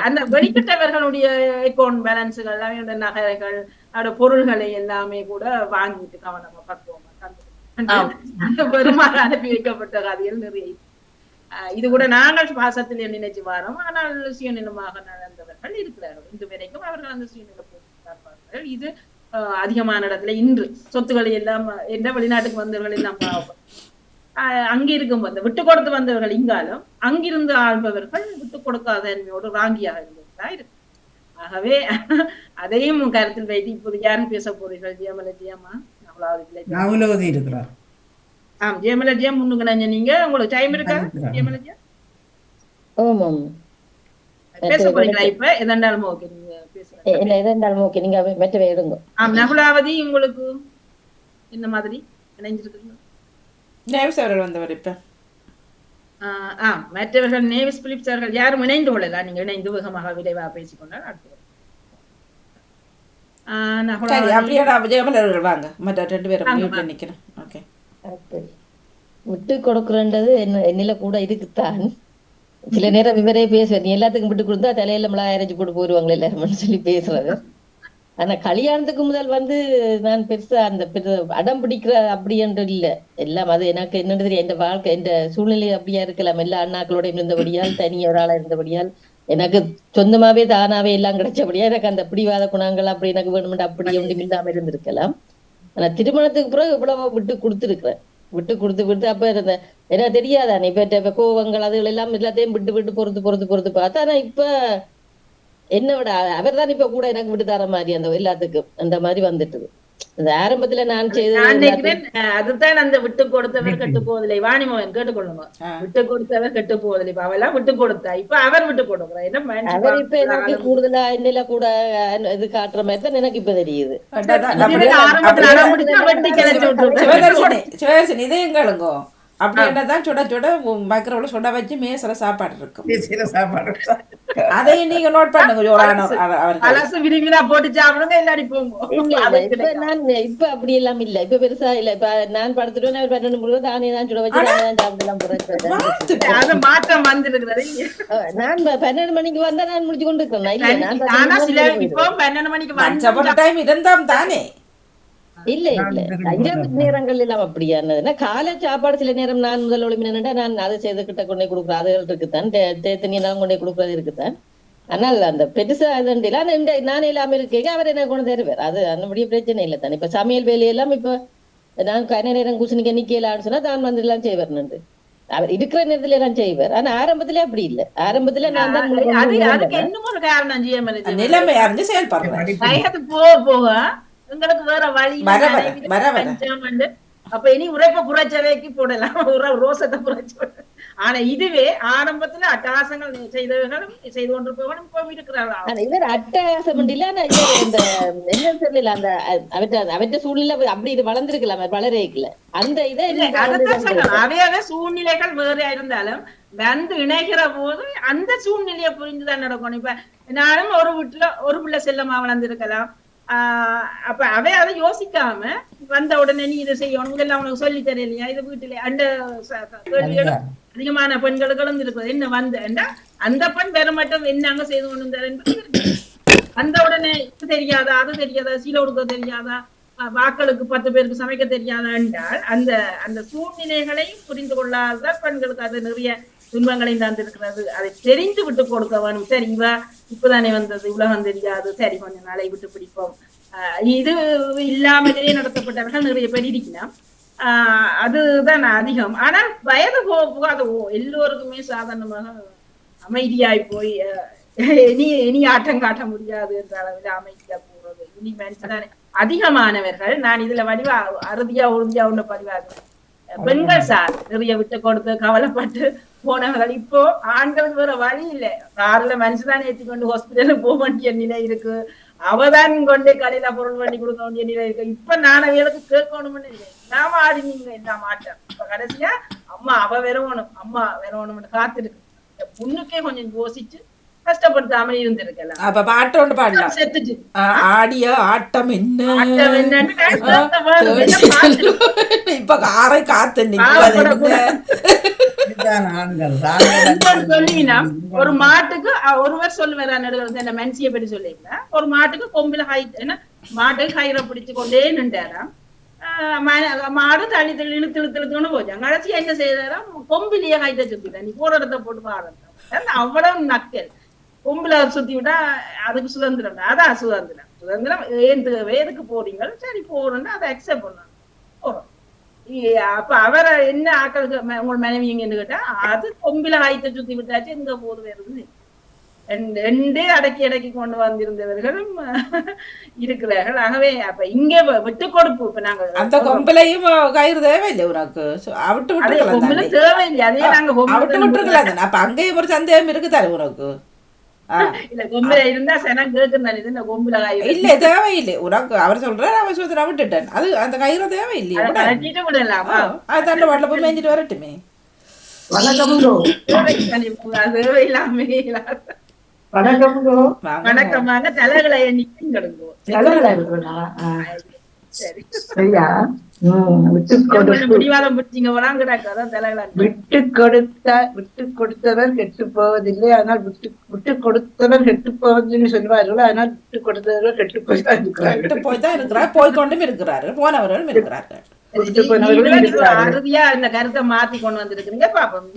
அந்த வெளிப்பட்டவர்களுடைய அக்கௌண்ட் பேலன்ஸுகள் எல்லாமே, நகைகள், அவருடைய பொருள்களை எல்லாமே கூட வாங்கிட்டு கவனமா பக்குவமா பெருமாள் அனுப்பி வைக்கப்பட்ட கதைகள் நிறைய. இது கூட நாங்கள் பாசத்தில் நினைச்சு வாரோம், ஆனால் சுயநிலமாக நடந்தவர்கள் இருக்கிறார்கள். இன்று வரைக்கும் அவர்கள் அந்த சுயநிலை பார்ப்பார்கள். இது அதிகமான இடத்துல இன்று சொத்துக்களை எல்லாம் என்ன வெளிநாட்டுக்கு வந்தவர்கள் எல்லாம் அங்க இருக்கும் போது விட்டு கொடுத்து வந்தவர்கள் இங்காலும் அங்கிருந்து ஆள்பவர்கள் விட்டு கொடுக்காத தன்மையோடு வாங்கியாக இருந்ததா இருக்கு. ஆகவே அதையும் கருத்தில் வைத்து இப்போது யாரும் பேச போறீர்கள்? ஜெயமலஜியம்மா நவலோதி இருக்கிறார். ஜெயமலஜியா முன்னுக்கு நினைஞ்ச நீங்க, உங்களுக்கு டைம் இருக்கா ஜெயமலஜியா? பேச போறீங்களா? இப்ப எதண்டாலும் ஓகே, நீங்க பேசுங்க. நீங்க மெட்டவே எடுங்க. நகுலாவதி உங்களுக்கு என்ன மாதிரி இணைஞ்சிருக்கீங்க? நேவிஸ் அவர்கள் வந்தவர் இப்ப. மற்றவர்கள் நேவிஸ் பிலிப்ஸ் அவர்கள் யாரும் இணைந்து கொள்ளலாம். நீங்க இணைந்து வேகமாக விரைவாக பேசிக்கொண்டால் அடுத்து ஜெயமலர்கள் வாங்க, மற்ற 2 பேரும் நிக்கிறேன். ஓகே, விட்டு கொடுக்குறன்றது என்னில கூட இருக்குத்தான். சில நேரம் இவரே பேசுவார், நீ எல்லாத்துக்கும் விட்டு கொடுத்தா தலையில மிளகாய் அரைச்சு போட்டு போயிருவாங்களே எல்லாரும் சொல்லி பேசுறது. ஆனா கல்யாணத்துக்கு முதல் நான் பெருசா அந்த அடம் பிடிக்கிற அப்படி என்று இல்ல. எல்லாம் அது எனக்கு என்னன்னு தெரியும், என் வாழ்க்கை என் சூழ்நிலை அப்படியா இருக்கலாம். எல்லா அண்ணாக்களோட இருந்தபடியால், தனிய ஒரு ஆளா இருந்தபடியால், எனக்கு சொந்தமாவே தானாவே எல்லாம் கிடைச்சபடியா எனக்கு அந்த பிடிவாத குணங்கள் அப்படி எனக்கு வேணுமென்று அப்படி ஒன்றும் இல்லாம இருந்திருக்கலாம். ஆனா திருமணத்துக்கு பிறகு இவ்வளவு விட்டு கொடுத்துருக்கிறேன். விட்டு கொடுத்து அப்ப இருந்த எனக்கு தெரியாதானே இப்ப கோவங்கள் அதுகள் எல்லாம் எல்லாத்தையும் விட்டு பொறுத்து பார்த்தா ஆனா இப்ப என்ன விட அவர் தான் இப்ப கூட எனக்கு விட்டு தர மாதிரி அந்த எல்லாத்துக்கும் அந்த மாதிரி வந்துட்டுது. இந்த ஆரம்பத்துல நான் நினைக்கிறேன் அதுதான் அந்த விட்டு கொடுத்தவர் கெட்டு போவதில்லை. வாணிமோகன் கேட்டுக்கொள்ளுங்க, விட்டு கொடுத்தவர் கெட்டு போவதில்லை. இப்ப அவெல்லாம் விட்டு கொடுத்தா இப்ப அவர் விட்டு கொடுக்குறா. அவர் இப்ப எனக்கு கூடுதலா என்னல கூட இது காட்டுற மாதிரி தான் எனக்கு இப்ப தெரியுது. இதையும் கேளுங்கோ அப்படின்றதான் சுட சுட மைக்ரோல சுட வச்சு மேசுற சாப்பாடு இருக்கும். அதையும் நீங்க நோட் பண்ணுங்க. விரும்பினா போட்டு சாப்பிடுங்க, இல்லாடி போங்க. நான் இப்ப அப்படி எல்லாம் இல்ல, இப்ப பெருசா இல்ல. இப்ப நான் படுத்துட்டு 12 முழுவதும் தானே தான் சுட வச்சு நான் சாப்பிடலாம். மாற்றம் வந்துருக்கிறது. நான் 12 மணிக்கு வந்தா நான் முடிச்சு கொண்டு இருக்கேன். இப்போ 12 மணிக்கு டைம் இருந்தாம் தானே. இல்ல இரவு நேரங்கள் எல்லாம் அப்படியானதுன்னா காலை சாப்பாடு சில நேரம் நான் முதல் ஒளிமினா நான் அதை செய்து கிட்ட கொண்டே கொடுக்குறேன். அதுகள் இருக்குத்தான், தேத்தனியெல்லாம் கொண்டே கொடுக்குறது இருக்குத்தான். ஆனால் அந்த பெருசா அதுல நான் இல்லாம இருக்கேன், அவர் என்ன கொண்டு தருவார். அது அந்தபடியே பிரச்சனை இல்லை தானே. இப்ப சமையல் வேலையெல்லாம் இப்ப நான் கன நேரம் குசினிக்க நிக்கலான்னு சொன்னா தான் வந்து எல்லாம் செய்வார். அவர் இருக்கிற நேரத்துல எல்லாம் செய்வார். ஆனா ஆரம்பத்திலே அப்படி இல்ல. ஆரம்பத்துல நான் தான் இன்னும் ஒரு காரணம் செய்ய நிலைமை அறிஞ்சு செயல்படுறேன். போக உங்களுக்கு வேற வழி. அப்ப இனி உரைப்ப புறச்சவைக்கு போடலாம், ரோசத்தை புறச்ச. ஆனா இதுவே ஆரம்பத்துல அட்டகாசங்கள் செய்தவர்களும் செய்து கொண்டிருப்பவர்களும் இப்ப இருக்கிறார்கள். இவர் அட்டகாசம் இல்ல, இந்த என்ன தெரியல, அந்த அவற்ற சூழ்நிலை அப்படி இது வளர்ந்துருக்கலாம், வளரல. அந்த இதை அவையாக சூழ்நிலைகள் வேற இருந்தாலும் வந்து இணைகிற போது அந்த சூழ்நிலையை புரிஞ்சுதான் நடக்கணும். இப்ப நானும் ஒரு வீட்டுல ஒரு பிள்ளை செல்லமா வளர்ந்திருக்கலாம். அப்ப அவை அதை யோசிக்காம வந்த உடனே நீ இதை செய்யணும், இதெல்லாம் உனக்கு சொல்லி தரலையா, இது வீட்டுல அந்த கேள்விகளும் அதிகமான பெண்களும் இருக்குது. என்ன வந்த அந்த பெண் பெற மட்டும் என்னங்க செய்து கொண்டு என்பது அந்த உடனே இது தெரியாதா, அது தெரியாதா, சீலை கொடுக்க தெரியாதா, வாக்களுக்கு 10 பேருக்கு சமைக்க தெரியாதா என்றால் அந்த அந்த சூழ்நிலைகளையும் புரிந்து கொள்ளாத பெண்களுக்கு அது நிறைய துன்பங்களையும் தந்திருக்கிறது. அதை தெரிந்து விட்டு கொடுக்க வேணும். சரி இவ இப்பதானே வந்தது, உலகம் தெரியாது, சரி கொஞ்ச நாளை விட்டு பிடிப்போம். இது இல்லாமலே நடத்தப்பட்டவர்கள் நிறைய பேர் இருக்கலாம். அதுதான் அதிகம். ஆனால் வயது போகாத எல்லோருக்குமே சாதாரணமாக அமைதியாய் போய் இனி ஆட்டம் காட்ட முடியாது என்ற அளவில் அமைதியா போறது. இனி மனுஷதானே அதிகமானவர்கள். நான் இதுல வடிவா அறுதியா உறுதியா ஒண்ணு பதிவாகிறேன். பெண்கள் சார் நிறைய விட்டு கொடுத்து கவலைப்பட்டு போனவர்கள். இப்போ ஆண்களுக்கு வேற வழி இல்லை. கார்ல மனுஷதான் ஏற்றி கொண்டு ஹாஸ்பிட்டலுக்கு போக வேண்டிய நிலை இருக்கு. அவதான் கொண்டு கடையில பொருள் பண்ணி கொடுக்க வேண்டிய நிலை இருக்கு. இப்ப நான் அவைகளுக்கு கேட்கணும்னு இல்லை, நாம ஆடினீங்க என்ன மாட்டேன். இப்ப கடைசியா அம்மா அவ வரணும், அம்மா வரணும்னு காத்திருக்கு. பொண்ணுக்கே கொஞ்சம் யோசிச்சு கஷ்டப்படுத்தாம இருந்திருக்கலாம். அப்ப பாட்டு ஒன்று பாடலாம். செத்துச்சு ஆடிய ஆட்டம் என்ன இப்ப காரை காத்து சொல்லினா ஒரு மாட்டுக்கு ஒருவர் சொல்லுவார். மனுஷிய பற்றி சொல்லிங்களா, ஒரு மாட்டுக்கு கொம்பில என்ன மாட்டுக்கு கயிறை பிடிச்சு கொண்டே நின்றாராம். மாடு தள்ளி தள்ளி இழுத்து இழுத்துன்னு போச்சாங்க. கடைசி என்ன செய்தாராம், கொம்பிலேயே கைத்த சுத்திட்டா, நீ போற இடத்த போட்டு பாருங்க. அவ்வளவு நக்கல். கொம்புல சுத்தி விட்டா அதுக்கு சுதந்திரம். அதான் சுதந்திரம் ஏன் தேவை, எதுக்கு போறீங்க, சரி போறோம்னா அதை அக்செப்ட் பண்ணணும், போறோம். அப்ப அவரை என்ன ஆக்களுக்கு உங்க மனைவிங்கன்னு கேட்டா அது கொம்பில ஆயத்தை சுத்தி விட்டாச்சு, எங்க போது வருதுன்னு ரெண்டே அடக்கி கொண்டு வந்திருந்தவர்களும் இருக்கிறார்கள். ஆகவே அப்ப இங்க விட்டு கொடுப்பு. இப்ப நாங்க அந்த கொம்பிலையும் கயிறு தேவையில்லை உனக்கு, விட்டு கொம்புல தேவையில்லை, அதே நாங்க விட்டு விட்டுருக்கலாம். அப்ப அங்கேயும் ஒரு சந்தேகம் இருக்குதாரு உனக்கு. இல்ல கொம்புல இருந்தா சனம் கேக்குறாரு, இந்த கொம்புல கயிறு இல்ல தேவையில்லை உனக்கு. அவர் சொல்றாரு, அவர் சொல்ற விட்டுட்டேன். அது அந்த கயிறு தேவையில்லையே, விடலாமா? அது தண்டை வாட்டில போய் மேய்ஞ்சிட்டு வரட்டுமே. வணக்கமாக தலைகளை எண்ணிக்கோ. விட்டு கொடுத்தவர் கெட்டு போவதில்லை, ஆனால் விட்டு கொடுத்தவர் கெட்டு போவதுன்னு சொல்வார்கள். ஆனால் விட்டு கொடுத்தவர் கெட்டு போய்தான் இருக்கிறார், போய்கொண்டும் இருக்கிறாரு, போனவர்களும் இருக்கிறார்கள். அறுதியா இந்த கருத்தை மாத்தி கொண்டு வந்திருக்கிறீங்க. பாப்போம்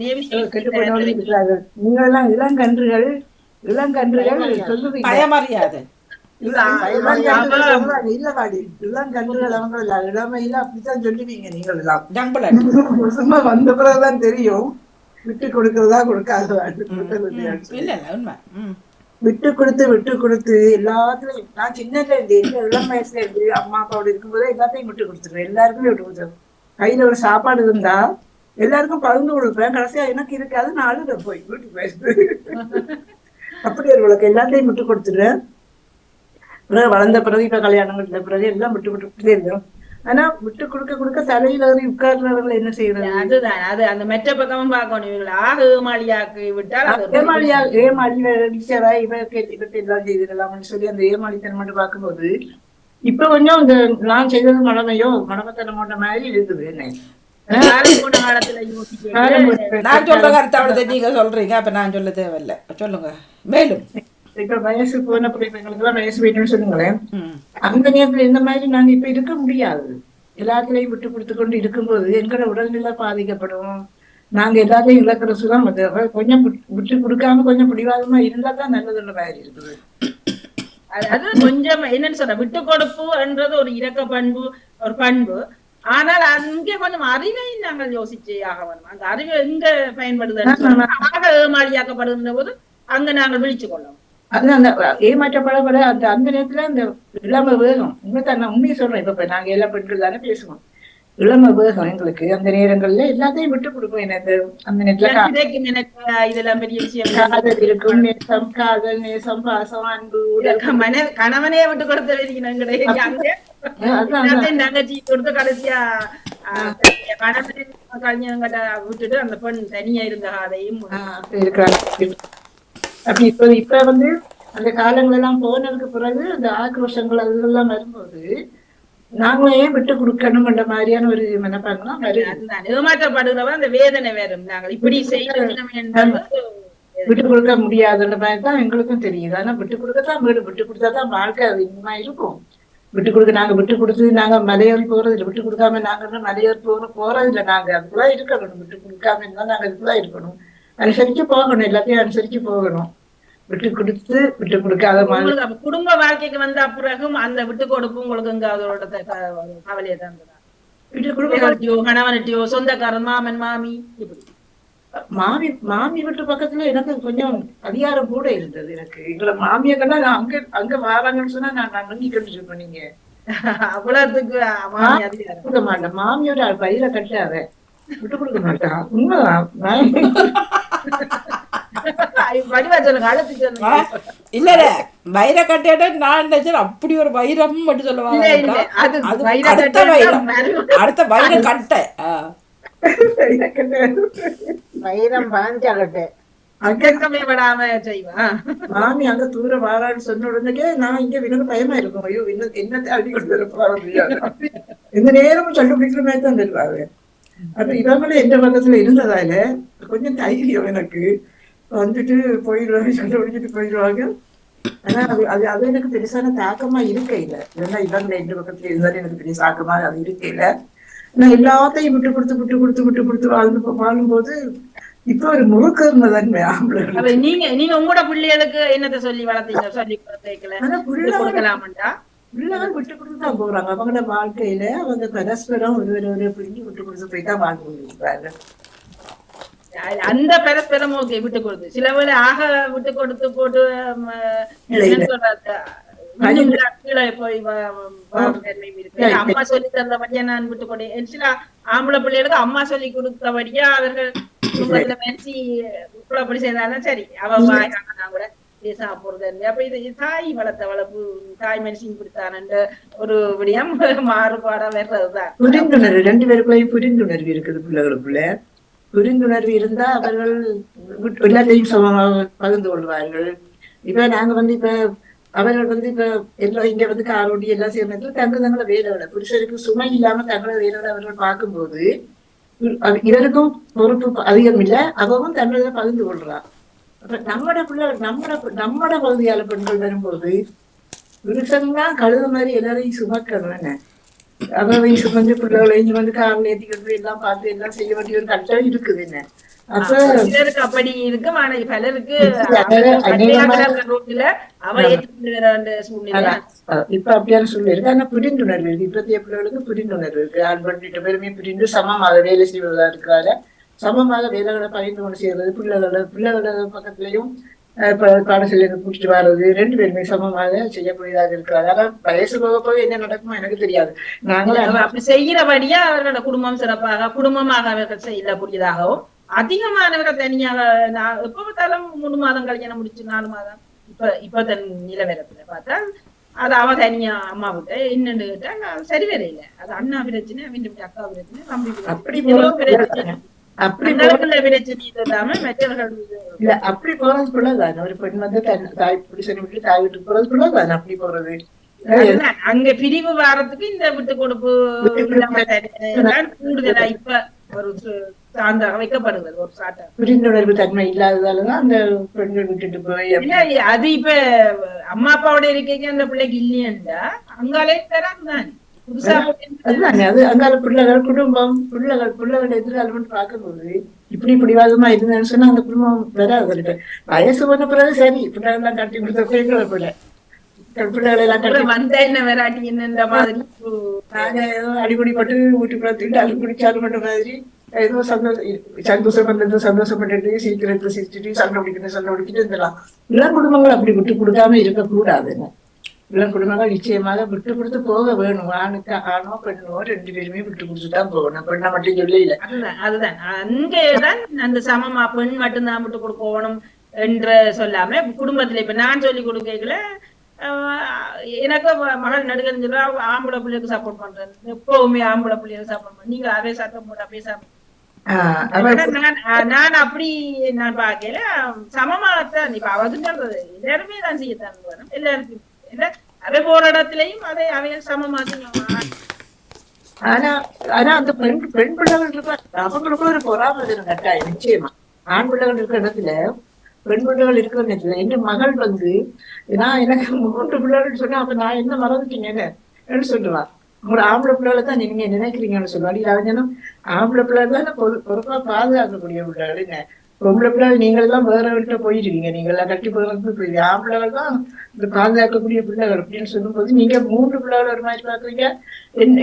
கெட்டு போனவர்கள் இருக்கிறார்கள். நீங்க எல்லாம் இளங்கன்றுகள் சொல்லுவீங்க, பயமறியாது இல்ல இல்ல காடி எல்லாம் கண்டுகள் அவங்க இல்ல இளமையில அப்படித்தான் சொல்லுவீங்க நீங்கள் எல்லாம் ஜம்புலன் சும்மா வந்த பிறகுதான் தெரியும் விட்டு கொடுக்கறதா கொடுக்காததா இல்ல இல்ல உண்மை விட்டு கொடுத்து எல்லாத்துலயும் நான் சின்னதுல இருந்து இளம் வயசுல இருந்து அம்மா அப்பாவோட இருக்கும்போது எல்லாத்தையும் விட்டு கொடுத்துருவேன் எல்லாருக்குமே விட்டு கொடுத்துருவேன் கையில ஒரு சாப்பாடு இருந்தா எல்லாருக்கும் பகிர்ந்து கொடுப்பேன் கடைசியா எனக்கு இருக்காது நான் அழுத போய் வீட்டுக்கு போயிட்டு அப்படி ஒரு எல்லாத்தையும் விட்டு கொடுத்துருவேன் பிறகு வளர்ந்த பிறகு இப்ப கல்யாணம் கட்டின பிறகு எல்லாம் விட்டு விட்டுட்டே இருந்தோம் ஆனா விட்டு கொடுக்க தலையில ஏறி உட்கார்றவர்கள் என்ன செய்யறது அதுதான் அது அந்த மெச்ச பக்கமும் பார்க்கணும் இவங்களை ஏமாளியாக்கி விட்டால் ஏமாளி இவருக்கு எல்லாம் செய்திடலாம்னு சொல்லி அந்த ஏமாளித்தனம் மட்டும் பார்க்கும்போது இப்ப கொஞ்சம் இந்த நான் செய்தது மடமத்தனமோட்ட மாதிரி இருக்குது என்ன நான் சொல்ற கருத்தை நீங்க சொல்றீங்க அப்ப நான் சொல்ல தேவையில்லை சொல்லுங்க மேலும் இப்ப வயசு போன பிள்ளைங்களுக்கு எல்லாம் வயசு வேணும்னு சொல்லுங்களேன் அந்த நேரத்துல இந்த மாதிரி நாங்க இப்ப இருக்க முடியாது எல்லாத்துலயும் விட்டு கொடுத்து கொண்டு இருக்கும்போது எங்களோட உடல்நிலை பாதிக்கப்படும் நாங்க எல்லாத்தையும் இழக்கிற சுகம் கொஞ்சம் விட்டு கொடுக்காம கொஞ்சம் பிடிவாதமா இருந்தா தான் நல்லதுள்ள மாதிரி இருக்குது அது கொஞ்சம் என்னன்னு சொல்ற விட்டு கொடுப்பு என்றது ஒரு இறக்க பண்பு ஒரு பண்பு ஆனால் அங்கே கொஞ்சம் அறிவை நாங்கள் யோசிச்சு ஆக வேணும் அந்த அறிவு எங்க பயன்படுது ஏமாளியாக்கப்படுகின்ற போது அங்க நாங்கள் விழிச்சு கொள்ளணும் அது அந்த ஏமாற்றப்படப்பட அந்த நேரத்துல அந்த இளம வேகம் உண்மைத்தான் உண்மையை சொல்றேன் இப்ப நாங்க எல்லா பெண்கள் தானே பேசுவோம் இளம வேகம் எங்களுக்கு அந்த நேரங்கள்ல எல்லாத்தையும் விட்டு கொடுக்கும் எனக்கு அந்த நேரத்துல இதெல்லாம் பெரிய விஷயம் இருக்கும் நேசம் காதல் நேசம் பாசம் அன்பு கணவனே விட்டு கொடுத்த தங்கச்சி கொடுத்த கடைசியா கணவன் விட்டுட்டு அந்த பெண் தனியா இருந்த அதையும் இருக்கிறாங்க அப்படி இப்ப அந்த காலங்கள் எல்லாம் போனதுக்கு பிறகு அந்த ஆக்ரோஷங்கள் அதெல்லாம் வரும்போது நாங்களும் ஏன் விட்டு கொடுக்கணும்ன்ற மாதிரியான ஒரு மனப்பாங்கலாம் அதுதான் ஏமாற்றப்படுகிறவன் அந்த வேதனை வேறும் நாங்கள் இப்படி செய்யணும் விட்டு கொடுக்க முடியாதுன்ற மாதிரி தான் எங்களுக்கும் தெரியுது ஆனா விட்டு கொடுக்கத்தான் வீடு விட்டு கொடுத்தாதான் வாழ்க்கை அது இன்னுமா இருக்கும் விட்டு கொடுக்க நாங்க விட்டு கொடுத்து நாங்க மலையேறி போறது இல்லை விட்டு கொடுக்காம நாங்க மலையேறி போறது இல்லை நாங்க அதுக்குள்ள இருக்கணும் விட்டு கொடுக்காம இருந்தா நாங்க அதுக்குள்ள இருக்கணும் அனுசரிச்சு போகணும் எல்லாத்தையும் அனுசரிச்சு போகணும் விட்டு கொடுத்து விட்டு கொடுக்காத மாதிரி குடும்ப வாழ்க்கைக்கு வந்த பிறகும் அந்த விட்டு கொடுப்பு உங்களுக்கு இங்க அதோட கவலையை தான் விட்டு கொடுக்க கணவன்ட்டியோ சொந்தக்காரன் மாமன் மாமி இப்படி மாமி வீட்டு பக்கத்துல எனக்கு கொஞ்சம் அதிகாரம் கூட இருந்தது எனக்கு எங்களை மாமியை கண்டா நான் அங்க வாராங்கன்னு சொன்னா நான் நம்பிக்கிட்டு இருப்பேன் நீங்க அவ்வளவுக்கு கொடுக்க மாட்டேன் மாமியோட பயிரை கட்டாத விட்டு கொடுக்க மாட்டான் உண்மைதான் இல்ல வைர கட்டையிட நான் அப்படி ஒரு வைரம் மட்டும் சொல்லுவாங்க அடுத்த வைர கட்டை வைரம் பாஞ்சகட்டை மாமி அங்க தூர வாரான்னு சொன்ன உடனே நான் இங்க எனக்கு பயமா இருக்கும் ஐயோ என்ன அடி கொண்டு இந்த நேரமும் கண்டுபிடிக்கிற மாதிரி தான் தருவாங்க அப்ப இவங்களும் எந்த பக்கத்துல இருந்ததால கொஞ்சம் தைரியம் எனக்கு வந்துட்டு போயிடுவாங்க சண்டை பிடிச்சிட்டு போயிடுவாங்க ஆனா அது எனக்கு பெருசான தாக்கமா இருக்கையில இல்லைன்னா இவங்க எந்த பக்கத்துல இருந்தாலும் எனக்கு பெரிய தாக்கமா அது இருக்கையில நான் எல்லாத்தையும் விட்டு கொடுத்து வாழும்போது இப்ப ஒரு முழுக்க தன்மை ஆம்பளை நீங்க உங்களோட பிள்ளைகளுக்கு என்னத்தை சொல்லி வளர்த்தீங்க சொல்லி கொடுக்கலாம்டா பிள்ளைகள் விட்டு கொடுத்துதான் போறாங்க அவங்களோட வாழ்க்கையில அவங்க பரஸ்பரம் ஒரு பிள்ளைங்க விட்டு கொடுத்து போய்தான் வாழ்ந்து கொண்டிருக்கிறாங்க அந்த பரஸ்பரம் ஓகே விட்டு கொடுத்து சில வேளை ஆக விட்டு கொடுத்து போட்டு கீழே போய் அம்மா சொல்லி தந்தபடியா நான் விட்டு கொடுத்தேன் சில ஆம்பளை பிள்ளைகளுக்கு அம்மா சொல்லி கொடுத்தபடியா அவர்கள் குடும்பத்துல பேசி அப்படி செய்தாலும் சரி அவ கூட சாப்பிடுறது அப்ப இது தாய் வளர்த்த வளர்ப்பு தாய் மனுஷன் பிடித்தான ஒரு விடயம் மாறுபாடா வர்றதுதான் புரிந்துணர்வு ரெண்டு பேருக்குள்ளேயும் புரிந்துணர்வு இருக்குது பிள்ளைகளுக்குள்ள புரிந்துணர்வு இருந்தா அவர்கள் எல்லாத்தையும் சமமாக பகிர்ந்து கொள்வார்கள் இப்ப நாங்க இப்ப அவர்கள் இப்ப எல்லாம் இங்க காரோடி எல்லாம் செய்யறது தங்களோட வேலையோட புருஷருக்கு சுமை இல்லாம தங்களோட வேலையோட அவர்கள் பார்க்கும்போது இவருக்கும் பொறுப்பு அதிகம் இல்லை அவவும் தங்களோட பகிர்ந்து கொள்றான் அப்ப நம்மட பிள்ளை நம்மட பகுதியால பெண்கள் வரும்போது புருஷன்தான் கழுத மாதிரி எல்லாரையும் சுமக்கணும் அவரையும் சுமந்து பிள்ளைகளையும் காரில் ஏற்றிக்கிட்டு எல்லாம் பார்த்து எல்லாம் செய்ய வேண்டிய ஒரு கட்டம் இருக்குது என்ன அப்ப சிலருக்கு அப்படி இருக்கும் ஆனா பலருக்கு அநேகமா ரோட்ல அவ ஏற்றுக்கொண்டு வர வேண்டிய சூழ்நிலை. இப்ப அப்படியான சூழ்நிலை இருக்கு. ஆனா புரிந்துணர்வு இருக்கு. இப்பத்திய பிள்ளைகளுக்கு புரிந்துணர்வு இருக்கு. ஆண் பண்ணிட்டு பெருமை புரிந்து சமமாக வேலை செய்வதா இருக்கிறாரு. சமமாக வேலைகளை பகிர்ந்து கொண்டு செய்யறது, பிள்ளைகளோட பக்கத்துலயும் பாடசாலையை கூட்டிட்டு வர்றது, 2 பேருமே சமமாக செய்யக்கூடியதாக இருக்கிறாரு. ஆனா வயசு போக போக என்ன நடக்குமோ எனக்கு தெரியாது. நாங்களும் அப்படி செய்கிறபடியா அவர்களோட குடும்பம் சிறப்பாக குடும்பமாக அவர்கள் செய்யக்கூடியதாகவும், அதிகமானவர்கள் தனியாக நான் எப்ப பார்த்தாலும் 3 மாதம் கல்யாணம் முடிச்சு 4 மாதம் இப்ப தன் நிலவரத்துல பார்த்தா அது அவ தனியா அம்மா விட்ட என்னன்னு கேட்டா சரி வேற இல்லை. அது அண்ணா பிரச்சனை, அவன் அக்கா பிரச்சனை, தம்பி பிரச்சனை, அப்படி பிரச்சனை இல்லாம மற்றவர்கள் இல்ல அப்படி போறது பிள்ளைதானே. ஒரு பெண் வந்து தாய் புருஷனை விட்டு தாய் வீட்டுக்கு போறது பிள்ளைதானே. அப்படி போறது அங்க பிரிவு வாரத்துக்கு இந்த விட்டு கொடுப்பு கூடுதலா இப்ப ஒரு சான்றாக வைக்கப்படுகிறது. ஒரு சாட்டா புரிந்துணர்வு தன்மை இல்லாததாலதான் அந்த பெண்கள் விட்டுட்டு போய் அது இப்ப அம்மா அப்பாவோட இருக்கைக்கு அந்த பிள்ளைக்கு இல்லையா அங்காலே தராதுதான் புதுசா அதுதானே. அது அங்கால பிள்ளைகள் குடும்பம் பிள்ளைகளோட எதிர்காலம் பார்க்கும்போது இப்படி பிடிவாதமா இருந்தேன்னு சொன்னா அந்த குடும்பம் வராது. வயசு பண்ண பிறகு சரி பிள்ளைகள் எல்லாம் கட்டி கொடுத்த பிள்ளைகளை பிள்ளை பிள்ளைகளை எல்லாம் கட்டி வந்த என்ன வெராட்டி என்ன மாதிரி நாங்க ஏதோ அடிப்படி பட்டு வீட்டுக்குள்ள திண்டு அடிப்படி சாலு பண்ற மாதிரி ஏதோ சந்தோஷம் பண்றது சந்தோஷப்பட்டு சீக்கிரத்தை சிரிச்சுட்டு சண்டை பிடிக்கிட்டு இருந்தலாம். இளம் குடும்பங்கள் அப்படி விட்டு கொடுக்காம இருக்கக்கூடாதுங்க. இளம் குடும்பங்கள் நிச்சயமாக விட்டு கொடுத்து போக வேணும். ஆணுக்கு ஆணோ பெண்ணோ 2 பேருமே விட்டு கொடுத்துதான் போகணும். பெண்ணை மட்டும் சொல்ல இல்ல. அதுதான் அங்கேதான் அந்த சமமா பெண் மட்டும்தான் விட்டு கொடுக்கணும் என்று சொல்லாம குடும்பத்துல இப்ப நான் சொல்லி கொடுக்கல எனக்கு மகள் நடுகன்னு சொல்ல ஆம்பளை பிள்ளைக்கு சப்போர்ட் பண்றேன். எப்பவுமே ஆம்பளை பிள்ளைக்கு சப்போர்ட் பண்ண நீங்க அதே சட்டம் போட்டா பேசாம நான் அப்படி நான் பாக்கல சமமாகத்தான். இப்ப அவருக்கு சொல்றது எல்லாருமே தான் செய்யத்தான் வரும். எல்லாருக்கும் அதை போற இடத்துலயும் அதை அவைய சமமாக. ஆனா அந்த பெண் பிள்ளைகள் இருக்க அவங்களுக்கும் ஒரு பொறாமது கட்டாயம் நிச்சயமா. ஆண் பிள்ளைகள் இருக்கிற இடத்துல பெண் பிள்ளைகள் இருக்கிற நேரத்துல என் மகள் வந்து நான் எனக்கு 3 பிள்ளைகள் சொன்னா அப்ப நான் என்ன மறந்துட்டீங்கன்னு சொல்லுவான். உங்களோட ஆம்பளை பிள்ளைகளை தான் நீங்க நினைக்கிறீங்கன்னு சொல்லுவாடி. அவனும் ஆம்பளை பிள்ளைகள் தான் பொறுப்பா பாதுகாக்கக்கூடிய பிள்ளைகள். என்ன பொம்பளை பிள்ளைகள் நீங்கள் எல்லாம் வேற வீட்டுல போயிடுவீங்க, நீங்க எல்லாம் கட்டி போகிறது போயிடுவீங்க. ஆம்பளைகள் தான் இந்த பாதுகாக்கக்கூடிய பிள்ளைகள் அப்படின்னு சொல்லும்போது நீங்க 3 பிள்ளைகள் ஒரு மாதிரி பாக்குறீங்க,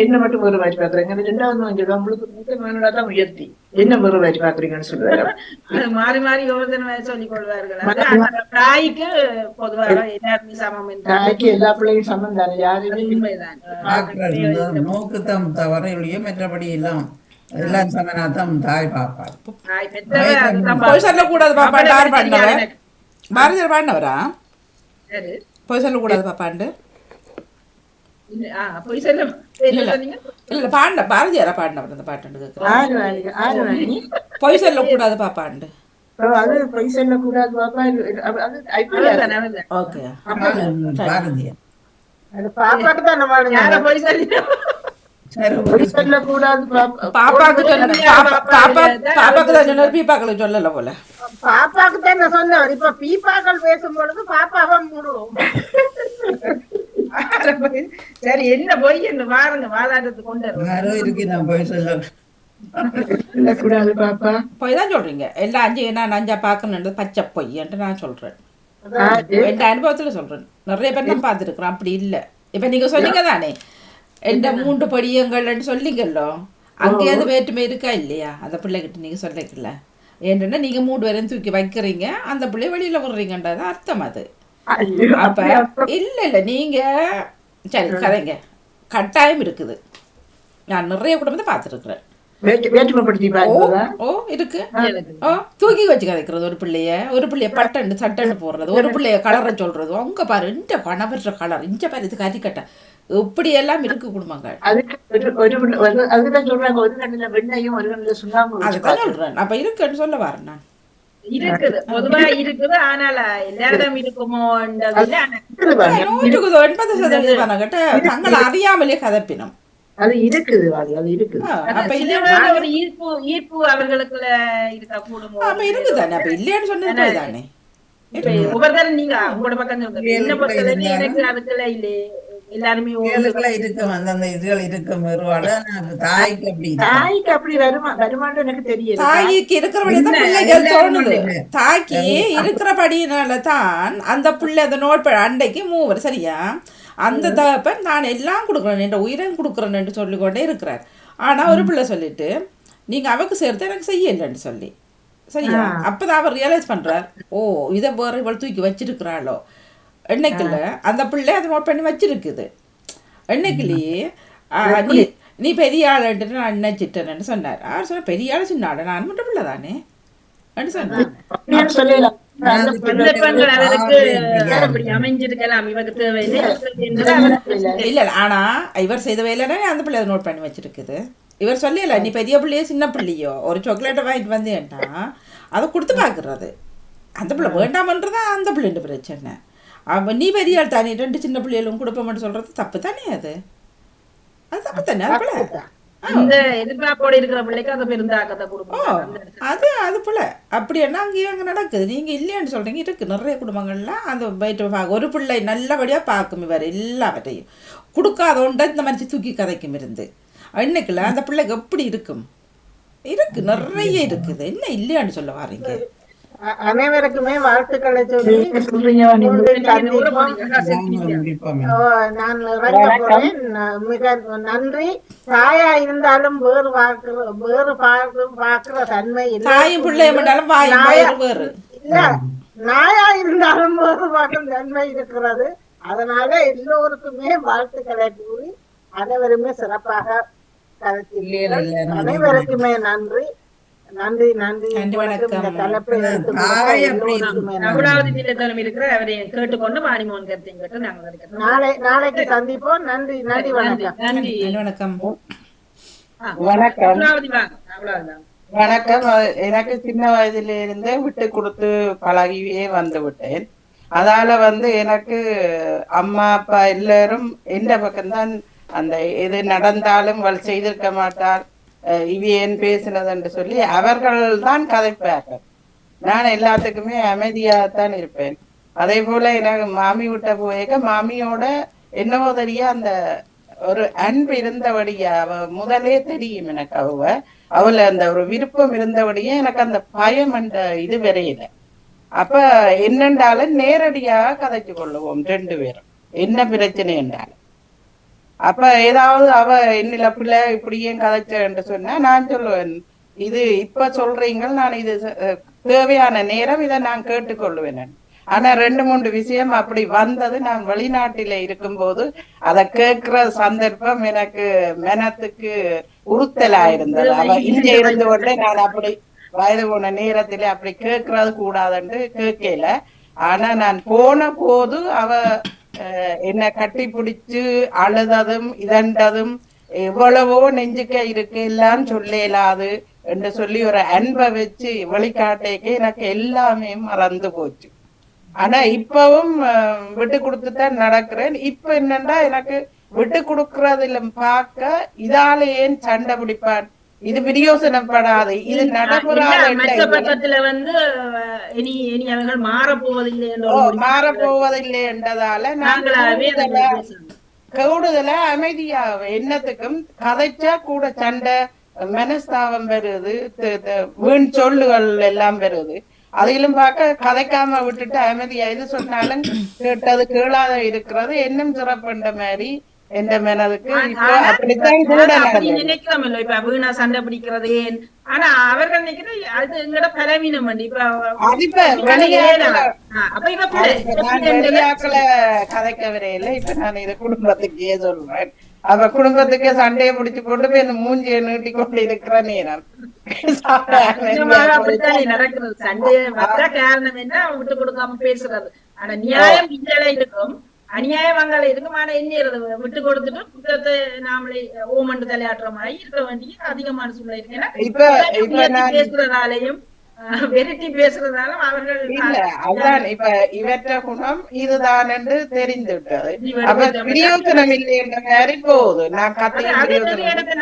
என்ன மட்டும் ஒரு மாதிரி பாக்குறீங்க. 2வது வந்து உங்களுக்கு மூத்த மகனோட தான் உயர்த்தி என்ன ஒரு மாதிரி பாக்குறீங்கன்னு சொல்லுவாரு. அது மாறி மாறி யோசனை சொல்லிக் கொள்வார்கள். தாய்க்கு பொதுவாக எல்லாருமே சமம். தாய்க்கு எல்லா பிள்ளையும் சமம் தானே. யாருமே நோக்குத்தம் தவறையுடைய மற்றபடி எல்லாம் எல்லாம் சமனாத்தான் தாய் பாப்பாள். போய் சொல்லக்கூடாது பாப்பாண்டு யார் பாடினவர்? பாரதியார் பாடினவரா? போய் சொல்லக்கூடாது பாப்பாண்டு இல்ல பாண்ட பாரதியாரா பாடினவர் அந்த பாட்டு பொய் சொல்லக்கூடாது பாப்பாண்டு. அது பொய் சொல்லக்கூடாது பாப்பா. ஓகே பாரதியார் பாப்பாக்கு தான் பொய் சொல்லி சொல்லக்கூடாது பாப்பாக்கு தான் சொன்ன பீப்பாக்களுக்கு சொல்லல போல. பாப்பாக்கு தான் நான் சொன்னவர். இப்ப பீப்பாக்கள் பேசும் பொழுது பாப்பாவை மூடுவோம். சரி என்ன போய் என்ன வாருங்க வாதாட்டத்துக்கு கொண்டு இருக்கு. நான் போய் சொல்லக்கூடாது பாப்பா. பொய் தான் சொல்றீங்க எல்லாம். 5 நான் 5 பாக்கணுன்றது பச்சை பொய் என்று நான் சொல்றேன். என் அனுபவத்துல சொல்றேன். நிறைய பேர் நான் பார்த்துருக்குறேன். அப்படி இல்லை. இப்ப நீங்க சொன்னீங்க தானே எந்த 3 படியங்கள்னு சொல்லிங்கல்லோ, அங்கேயாவது வேற்றுமை இருக்கா இல்லையா? அந்த பிள்ளைகிட்ட நீங்க சொல்லிக்கல ஏன்னா நீங்க 3 பேரையும் தூக்கி வைக்கிறீங்க, அந்த பிள்ளை வெளியில விடுறீங்கன்றது அர்த்தம். அது அப்ப இல்ல நீங்க சரி கதைங்க கட்டாயம் இருக்குது. நான் நிறைய குடும்பத்தை பார்த்துருக்குறேன். இருக்கு. தூக்கி வச்சு கதைக்கிறது ஒரு பிள்ளைய பட்டன்னு சட்டன்னு போடுறது, ஒரு பிள்ளைய கலரை சொல்றது. அங்க பாரு இந்த கணவற்ற கலர், இங்க பாரு இது கறிக்கட்டை, இப்படி எல்லாம் இருக்கு குடும்பங்கள். அதுதான் சொல்றாங்க ஒரு கண்ணுல வெண்ணையும் ஒரு கண்ணுல சுண்ணாம்பு. அதுதான் சொல்றேன். அப்ப இருக்குன்னு சொல்ல வரேன் நான். இருக்குது பொதுவா இருக்குது. ஆனால் எல்லாரிடம் இருக்குமோ 80% கிட்ட தங்களை அறியாமலே கதப்பினம். அது இருக்குது. அது இருக்குது. ஒரு ஈர்ப்பு அவர்களுக்குள்ள இருக்கக்கூடும். அப்ப இருக்குதானே. அப்ப இல்லைன்னு சொன்னது தானே. ஒவ்வொருத்தரும் நீங்க உங்களோட பக்கம் சொல்லுங்க. என்ன பொறுத்தவரை எனக்கு அதுக்குள்ள இல்லையே எல்லாருமே இதுகளுக்குள்ள இருக்கும் அந்தந்த இதுகள் இருக்கும் வேறுபாடு. ஆனா தாய்க்கு அப்படி இருக்கும். தாய்க்கு அப்படி வருமானம் எனக்கு தெரியல. தாய்க்கு இருக்கிறபடி தான் என்ன, பிள்ளைகள் எல்லாரும் தோணுது. இல்லை. தாய்க்கு இருக்கிறபடினால தான் அந்த பிள்ளை அந்த நோட் அண்டைக்கு மூவர் சரியா அந்த தகப்பன் நான் எல்லாம் கொடுக்குறேன் என் உயிரையும் கொடுக்குறேன்னு சொல்லிக்கொண்டே இருக்கிறார். ஆனா ஒரு பிள்ளை சொல்லிட்டு நீங்க அவக்கு சேர்த்து எனக்கு செய்யலைன்னு சொல்லி சரியா அப்பதான் அவர் ரியலைஸ் பண்றார், ஓ இதை வேற இவள் தூக்கி வச்சிருக்கிறாளோ என்னைக்குல அந்த பிள்ளை அதை நோட் பண்ணி வச்சிருக்குது. என்னைக்குலயே நீ நீ பெரிய ஆளுன்ட்டு நான் நினைச்சிட்டேன்னு சொன்னார். அவர் சொன்ன பெரிய ஆளு சின்ன ஆளு நான் மட்டும் பிள்ளை தானே சொன்னார். சொல்லலாம். சந்தர்ப்பங்கள் அவருக்கு அப்படி அமைஞ்சிருக்கலாம், இவருக்கு தேவையில்லை. இல்ல ஆனா இவர் செய்த வேலைன்னா அந்த பிள்ளை நோட் பண்ணி வச்சிருக்குது. இவர் சொல்லல நீ பெரிய பிள்ளையோ சின்ன பிள்ளையோ ஒரு சாக்லேட்டை வாங்கிட்டு வந்தேன்டா அதை கொடுத்து பாக்குறது. அந்த பிள்ளை வேண்டாமன்றதான் அந்த பிள்ளைன்ற பிரச்சனை. நீ பெரிய ஆள் தானே 2 சின்ன பிள்ளைகளும் கொடுப்போம்னு சொல்றது தப்பு தானே. அது தப்பு தானே. அது பிள்ளை இந்த எதிர்பார்ப்போட இருக்கிற பிள்ளைக்கு அதை பெருந்தாக்கத்தை கொடுக்கும். அது போல அப்படி என்ன அங்கேயும் அங்கே நடக்குது. நீங்கள் இல்லையான்னு சொல்கிறீங்க, இருக்கு நிறைய குடும்பங்கள்லாம் அந்த வயிற்று ஒரு பிள்ளை நல்லபடியாக பார்க்கும் இவர் எல்லாவற்றையும் கொடுக்காத ஒன்றை இந்த மாதிரி தூக்கி கதைக்கும் இருந்து இன்னைக்குல அந்த பிள்ளைக்கு எப்படி இருக்கும் இருக்கு நிறைய இருக்குது. என்ன இல்லையான்னு சொல்ல வாரீங்க. அனைவருக்குமே வாழ்த்துக்களை சொல்லி நான் இறங்க போறேன். மிக நன்றி. தாயா இருந்தாலும் வேறு பார்க்கிற தன்மை தாயும் பிள்ளையும் இல்ல, நாயா இருந்தாலும் வேறு பார்க்கும் தன்மை இருக்கிறது. அதனால எல்லோருக்குமே வாழ்த்துக்களை கூறி அனைவருமே சிறப்பாக கருத்தில் அனைவருக்குமே நன்றி. நன்றி நன்றி. நாளைக்கு சந்திப்போம். நன்றி நன்றி. வணக்கம். வணக்கம். வணக்கம். எனக்கு சின்ன வயதில இருந்தே விட்டு கொடுத்து பழகியே வந்து விட்டேன். அதால எனக்கு அம்மா அப்பா எல்லாரும் எந்த பக்கம்தான் அந்த எது நடந்தாலும் அவள் செய்திருக்க மாட்டாள் இவ ஏன் பேசினதுன்னு சொல்லி அவர்கள் தான் கதைப்பார்கள். நான் எல்லாத்துக்குமே அமைதியாகத்தான் இருப்பேன். அதே போல எனக்கு மாமி விட்ட போயிருக்க மாமியோட என்னவோ தெரிய அந்த ஒரு அன்பு இருந்தபடியா அவ முதலே தெரியும் எனக்கு. அவள அந்த ஒரு விருப்பம் இருந்தபடியே எனக்கு அந்த பயம் அந்த இது வரையில. அப்ப என்னென்றாலும் நேரடியாக கதைச்சு கொள்ளுவோம் 2 பேரும் என்ன பிரச்சனை என்றாலும். அப்ப ஏதாவது அவ என்னில பிள்ளை இப்படியே கதைச்சேன்னு சொன்னா நான் சொல்லுவேன், இது இப்ப சொல்றீங்க, நான் இது தேவையான நேரம் இதை நான் கேட்டுக்கொள்ளுவேன். ஆனா 2-3 விஷயம் அப்படி வந்தது. நான் வெளிநாட்டில இருக்கும்போது அதை கேட்கிற சந்தர்ப்பம் எனக்கு மனத்துக்கு உறுத்தலா இருந்தது. அவ இங்க இருந்து கொண்டே நான் அப்படி வயது போன நேரத்திலே அப்படி கேட்கறது கூடாதுன்னு கேட்கல. ஆனா நான் போன போது அவ என்ன கட்டி பிடிச்சு அழுததும் இதண்டதும் எவ்வளவோ நெஞ்சுக்க இருக்கு எல்லாம் சொல்லலாது என்று சொல்லி ஒரு அன்பை வச்சு வெளிக்காட்டேக்கு எனக்கு எல்லாமே மறந்து போச்சு. ஆனா இப்பவும் விட்டு கொடுத்துதான் நடக்கிறேன். இப்ப என்னன்னா எனக்கு விட்டு கொடுக்கறதுல பார்க்க இதால ஏன் சண்டை பிடிப்பான், இது பிரயோசனப்படாது, இது நடைபெறாத இனி அவர்கள் மாறப்போவதில்லை என்றதால கூடுதலா அமைதியாக என்னத்துக்கும் கதைச்சா கூட சண்டை மனஸ்தாபம் வருது, வீண் சொல்லுகள் எல்லாம் வருது. அதிலும் பார்க்க கதைக்காம விட்டுட்டு அமைதியா இது சொன்னாலும் கேட்டது கேளாத இருக்கிறது இன்னும் சிறப்புன்ற மாதிரி என்ற மனதுக்கு அப்படித்தான் கூட நினைக்கிறோம். இல்ல இப்ப வீணா சண்டை பிடிக்கிறது ஏன், ஆனா அவர்கள் நினைக்கிறது அது எங்களோட பலவீனம். வெளியாக்கள கதைக்க வரையில இப்ப நான் இது குடும்பத்துக்கே சொல்றேன். அவ குடும்பத்துக்கு சண்டையை பிடிச்சு கொண்டு போய் இந்த மூஞ்சியை நீட்டி கொண்டு இருக்கிற நேரம் நடக்கிறது. சண்டையை வர காரணம் என்ன, விட்டு கொடுக்காம பேசுறது. ஆனா நியாயம் இங்கே இருக்கும், அநியாயமங்கள இருக்கும். ஆனா என்ன விட்டு கொடுத்துட்டு குற்றத்தை நாமளே ஓமண்டு தலையாட்டுற மாதிரி இருக்க வேண்டிய அதிகமான சூழ்நிலை இருக்கு. பேசுறதாலையும் வெரைட்டி பேசுறதாலும் அவர்கள் அதான் இப்ப இவற்ற குணம் இதுதான் என்று தெரிந்து விட்டது. அப்ப பிரயோஜனம் இல்லை என்ற மாதிரி போகுது. நான் கத்தி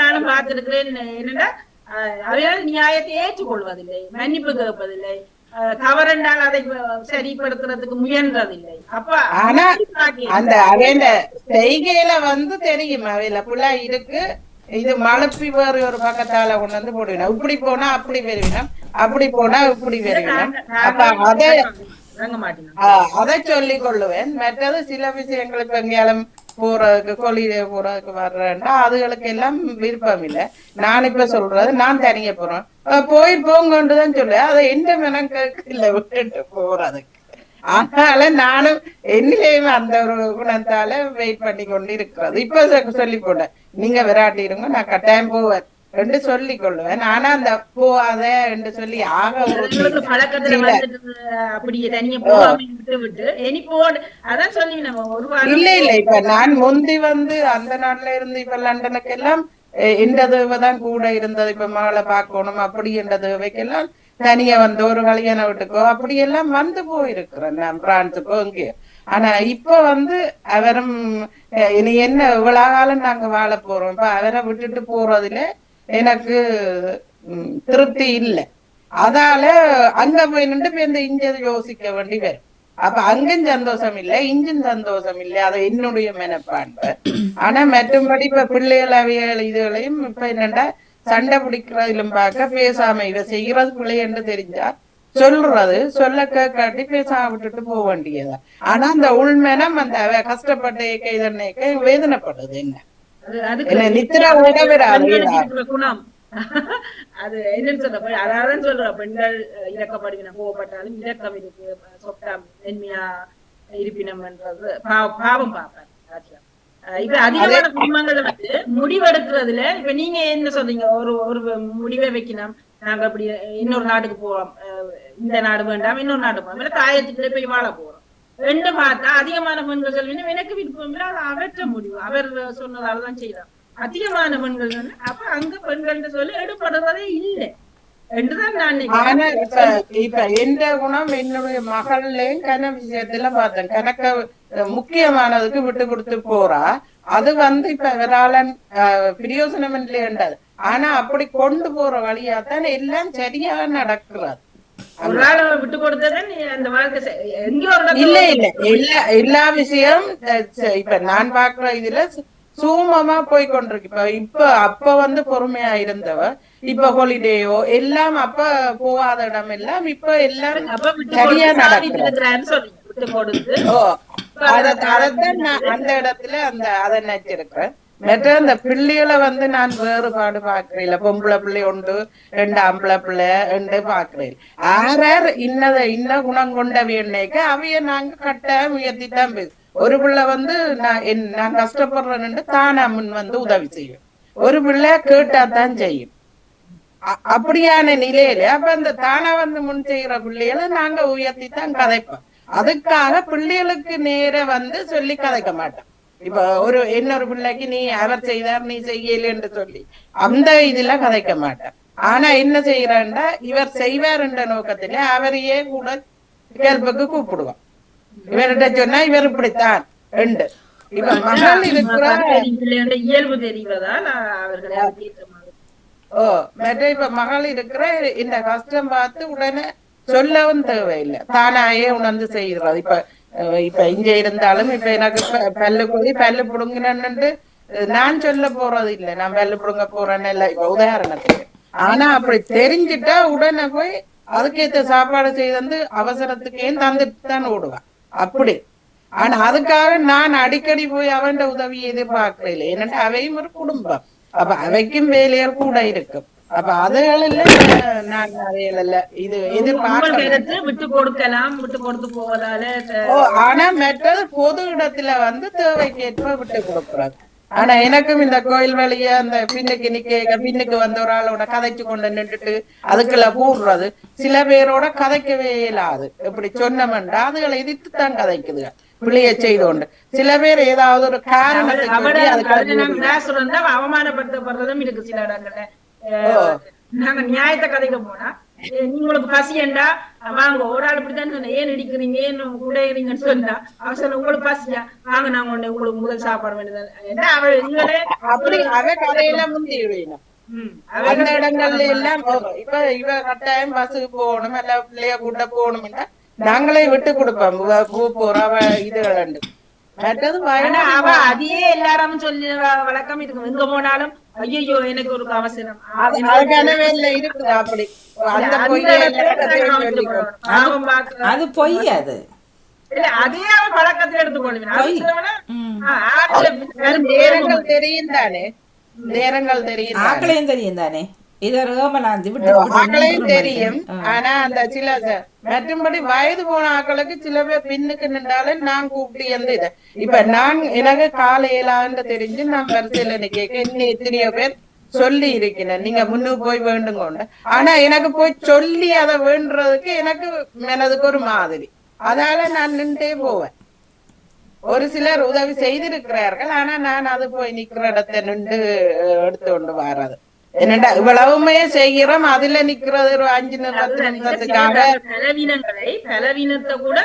நானும் பார்த்திருக்கிறேன். என்னன்னா அவர்கள் நியாயத்தை ஏற்றுக்கொள்வதில்லை, மன்னிப்பு கேட்பதில்லை, தவறென்றால் அதை சரிப்படுத்துறதுக்கு முயன்றதில்லை. அப்ப ஆனா அந்த அவையில செய்கையில வந்து தெரியும் அவையில புள்ள இருக்கு, இது மலப்பி வேறு ஒரு பக்கத்தால கொண்டு வந்து போடுவினோம், இப்படி போனா அப்படி வருவினோம், அப்படி போனா இப்படி வருவினோம். அப்ப அதை சொல்லிக் கொள்ளுவேன். மற்றது சில விஷயங்கள் இப்ப எங்கேயாலும் போறதுக்கு கொலியில போறதுக்கு வர்றேன்னா அதுகளுக்கு எல்லாம் விருப்பம் இல்லை. நான் இப்ப சொல்றது நான் தனிய போறேன், போயிட்டு போங்கன்றுதான் சொல்லுவேன். அதை எந்த மனம் கேட்கல விட்டுட்டு போறதுக்கு. அதனால நானும் என்னிலேயும் அந்த ஒரு குணத்தால வெயிட் பண்ணி கொண்டு இருக்கிறது. இப்ப சொல்லி போட்டேன், நீங்க விராட்டிடுங்க, நான் கட்டாயம் போவேன் என்று சொல்லி கொள்ளுவேன். ஆனா அந்த போவாத என்று சொல்லி ஆக ஒரு பழக்கத்துல அப்படியே தனியா போகாம விட்டு விட்டு இனி அதான் சொல்லி நம்ம ஒரு இல்ல இல்ல. இப்ப நான் முந்தி வந்து அந்த நாட்டுல இருந்து இப்ப லண்டனுக்கு எல்லாம் இந்த தேவைதான் கூட இருந்தது. இப்ப மகளை பார்க்கணும் அப்படி என்ற தேவைக்கெல்லாம் தனியா வந்து ஒரு கல்யாண வீட்டுக்கோ அப்படி எல்லாம் வந்து போயிருக்கிறேன் நான் பிரான்ஸுக்கோ இங்கேயோ. ஆனா இப்ப வந்து அவரும் இனி என்ன இவ்வளவு காலம் நாங்க வாழ போறோம், இப்ப அவரை விட்டுட்டு போறதுல எனக்கு திருப்தி இல்லை. அதால அங்க போய் நின்று இப்ப இந்த இஞ்ச யோசிக்க வேண்டி வரும். அப்ப அங்கும் சந்தோஷம் இல்லை, இஞ்சும் சந்தோஷம் இல்லை. அது என்னுடைய மெனப்பான்பு. ஆனா மற்றும்படி இப்ப பிள்ளைகள் அவைகள் இதுகளையும் இப்ப என்னண்டா சண்டை பிடிக்கிறதிலும் பார்க்க பேசாம இவ செய்யறது பிள்ளை என்று தெரிஞ்சா சொல்றது சொல்ல காட்டி பேசாம விட்டுட்டு போக வேண்டியதா. ஆனா அந்த உள்மனம் அந்த அவ கஷ்டப்பட்ட கைதன்னைக்க வேதனைப்படுது. என்ன நித்திர உடவிடாது குணம் அது என்னன்னு சொல்ற அதான் சொல்ற பெண்கள் இறக்கப்படுகிற கோவப்பட்டாலும் இறக்கம் இருக்கு, சொப்டாம் மென்மையா இருப்பினம்ன்றது பாவம் பார்ப்பாரு. இப்ப அதிகமான குடும்பங்களை வந்து முடிவெடுக்கிறதுல இப்ப நீங்க என்ன சொல்றீங்க, ஒரு முடிவை வைக்கணும், நாங்க அப்படி இன்னொரு நாட்டுக்கு போறோம், இந்த நாடு வேண்டாம் இன்னொரு நாடு போறோம், தாயத்துக்குள்ள போய் வாழ போறோம் ரெண்டு பார்த்தா அதிகமான பெண்கள் சொல்வீங்க எனக்கு விருப்பம் இல்லை, அதை அகற்ற முடியும், அவர் சொன்னதாலதான் செய்யலாம். அதிகமான பெண்கள் அப்ப அங்க பெண்கள் சொல்லி எடுப்படுறதே இல்லை என்றுதான் நான். ஆனா இப்ப எந்த குணம் என்னுடைய மகள்லயும் கன விஷயத்துல பார்த்தேன், கணக்க முக்கியமானதுக்கு விட்டு கொடுத்து போறா. அது வந்து இப்ப விராளன் பிரயோசனம் இல்லைன்றது. ஆனா அப்படி கொண்டு போற வழியாத்தான் எல்லாம் சரியா நடக்கிறது. விட்டு கொடுத்தது அந்த வாழ்க்கை இல்ல இல்ல எல்லா விஷயம் இப்ப நான் பாக்குற இதுல சூமமா போய் கொண்டிருக்கு. இப்ப அப்ப வந்து பொறுமையா இருந்தவ இப்ப ஹாலிடேயோ எல்லாம் அப்ப போகாத இடம் எல்லாம் இப்ப எல்லாம் சரியா நடக்குது. அதத்தான் நான் அந்த இடத்துல அதை நினைச்சிருக்கிறேன். மற்ற அந்த பிள்ளைகளை வந்து நான் வேறுபாடு பாக்குறேன். பொம்பளை பிள்ளை உண்டு, 2 ஆம்பளை பிள்ளை என்று பாக்குறேன். யார் இன்ன குணம் கொண்டவையன்னைக்க அவைய நாங்க கட்டாயம் உயர்த்தி தான் பேசு. ஒரு பிள்ளை வந்து நான் கஷ்டப்படுறேன்னு தானா முன் வந்து உதவி செய்யும், ஒரு பிள்ளை கேட்டாதான் செய்யும். அப்படியான நிலையில அப்ப அந்த தானா வந்து முன் செய்யற பிள்ளைகளை நாங்க உயர்த்தி தான் கதைப்போம். அதுக்காக பிள்ளைகளுக்கு நேர வந்து சொல்லி கதைக்க மாட்டோம். இப்ப இன்னொரு பிள்ளைக்கு நீ அவர் செய்தார் நீ செய்யல என்று சொல்லி அந்த இதுல கதைக்க மாட்டேன். ஆனா என்ன செய்யறாண்டா இவர் செய்வார் என்ற நோக்கத்தில அவரையே கூட கேள்விக்கு கூப்பிடுவான். இவர்கிட்ட சொன்னா இவர் இப்படித்தான் ரெண்டு. இப்ப மகள் இருக்கிற இயல்பு தெரிவதால் அவர்களை மற்ற இப்ப மகள் இருக்கிற இந்த கஷ்டம் பார்த்து உடனே சொல்லவும் தேவையில்லை, தானாயே உணர்ந்து செய்கிறது. இப்ப இங்க இருந்தாலும் இப்ப எனக்கு பல்லு புடுங்கினு நான் சொல்ல போறது இல்லை, நான் பல்லு புடுங்க போறேன்னு இல்லை இப்ப உதாரணத்துக்கு. ஆனா அப்படி தெரிஞ்சுட்டா உடனே போய் அதுக்கேற்ற சாப்பாடு செய்து அவசரத்துக்கே தந்துட்டு தான் ஓடுவான் அப்படி. ஆனா அதுக்காக நான் அடிக்கடி போய் அவன் உதவியை எதிர்பார்க்கல. ஏன்னா அவையும் ஒரு குடும்பம், அப்ப அவைக்கும் வேலைகள் கூட இருக்கும். அப்ப அதுகளில் நான் அவையில இது எதிர்பார்க்க விட்டு கொடுக்கலாம், விட்டு கொடுத்து போவதால. ஆனா மற்றது பொது இடத்துல வந்து தேவைக்கேற்ப விட்டு கொடுக்குறது. ஆனா எனக்கும் இந்த கோயில் வழியா அந்த பின்னுக்கு வந்த ஒரு ஆளோட கதைச்சு கொண்டு நின்றுட்டு அதுக்குள்ள கூடுறது, சில பேரோட கதைக்கவே இயலாது. இப்படி சொன்னமென்றா அதுகளை எதிர்த்துத்தான் கதைக்குது பிள்ளைய செய்தோண்டு. சில பேர் ஏதாவது ஒரு காரணத்தை அவமானப்படுத்தப்படுறதும் இருக்கு சில இடங்கள்ல. நாங்க நியாயத்தை கதைக்க போனா உங்களுக்கு பசியண்டா வாங்க, ஒரு ஆள் இப்படித்தான் சொன்ன, ஏன் இடிக்கிறீங்க ஏன் கூட இருங்கன்னு சொன்னா அவசரம் உங்களுக்கு பசியா வாங்க நாங்க உங்களுக்கு முதல் சாப்பாடு வேண்டியது. அப்படி அவ கதையில முந்தி அந்த இடங்கள்ல எல்லாம் இப்ப இவ கட்டாயம் பஸ்ஸுக்கு போகணும் இல்ல பிள்ளைய கூட்ட போகணும்னா நாங்களே விட்டு கொடுப்போம் போற இதுகள் மற்றது அவ அதையே எல்லாரும் சொல்லி வழக்கம் இருக்கு. எங்க போனாலும் ஐயோ எனக்கு ஒரு அவசரம் இருக்குது அப்படி அந்த அது பொய். அது அதே அவன் பழக்கத்தை எடுத்துக்கொள்வேன். நேரங்கள் தெரியும் தானே, நேரங்கள் தெரியும், ஆக்களையும் தெரியும் தானே, தெரியும். ஆனா அந்த சில மற்றும்படி வயது போன ஆக்களுக்கு சில பேர் பின்னுக்கு நின்றாலும் நான் கூப்பிட்டு எந்த இதை இப்ப நான் எனக்கு காலையிலான்னு தெரிஞ்சு நான் வரிசையில கேட்க இன்னும் எத்தனையோ பேர் சொல்லி இருக்கிறேன் நீங்க முன்னுக்கு போய் வேண்டும் கொண்டு. ஆனா எனக்கு போய் சொல்லி அதை வேண்டுறதுக்கு எனக்கு மனதுக்கு ஒரு மாதிரி, அதால நான் நின்றே போவேன். ஒரு சிலர் உதவி செய்திருக்கிறார்கள், ஆனா நான் அது போய் நிக்கிற இடத்தை நின்று எடுத்து கொண்டு வர்றது என்னடா இவ்வளவுமே செய்கிறோம், அதுல நிக்கிறது ஒரு 5 நிமிஷத்துக்காக பலவீனத்தை கூட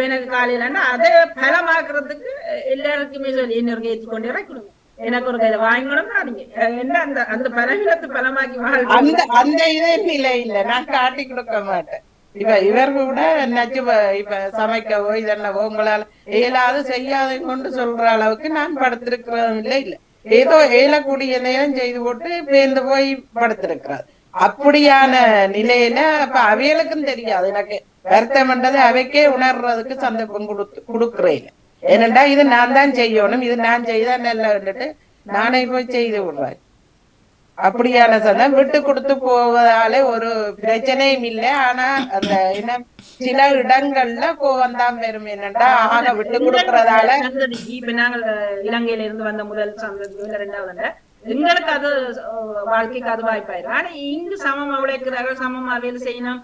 எனக்கு காலையில அதை பலமாக்குறதுக்கு எல்லாருக்குமே சொல்லி இன்னொரு ஏற்றி கொண்டு வைக்கணும். எனக்கு ஒரு கையில வாங்கணும் என்ன அந்த அந்த பலவீனத்தை பலமாக்கி அந்த இதே நிலை இல்ல, நான் காட்டி கொடுக்க மாட்டேன். இப்ப இவர் கூட என்னாச்சு இப்ப சமைக்கவோ இதென்னவோ உங்களால ஏலாவது செய்யாத கொண்டு சொல்ற அளவுக்கு நான் படுத்திருக்கிறதும் இல்ல ஏதோ ஏலக்கூடிய நேரம் செய்து போட்டு பேர்ந்து போய் படுத்திருக்கிறார். அப்படியான நிலையில அப்ப அவைகளுக்கும் தெரியாது, எனக்கு வருத்தம் பண்றது அவைக்கே உணர்றதுக்கு சந்தர்ப்பம் கொடுக்குறேன். ஏனென்றா இது நான் தான் செய்யணும், இது நான் செய்தா நல்ல நானே போய் செய்து விடுறேன். அப்படியான சந்தம் விட்டு கொடுத்து போவதாலே ஒரு பிரச்சனையும் இல்லை. ஆனா அந்த என்ன சில இடங்கள்ல கோவம் தான் பெரும். என்னண்டா ஆக விட்டு கொடுக்கறதால இப்ப நாங்கள் இலங்கையில இருந்து வந்த முதல் சந்ததி 2வது எங்களுக்கு அது வாழ்க்கைக்கு அது வாய்ப்பாயிரும். ஆனா இங்கு சமமா உழைக்கிறார்கள், சமமா வேலை செய்யணும்,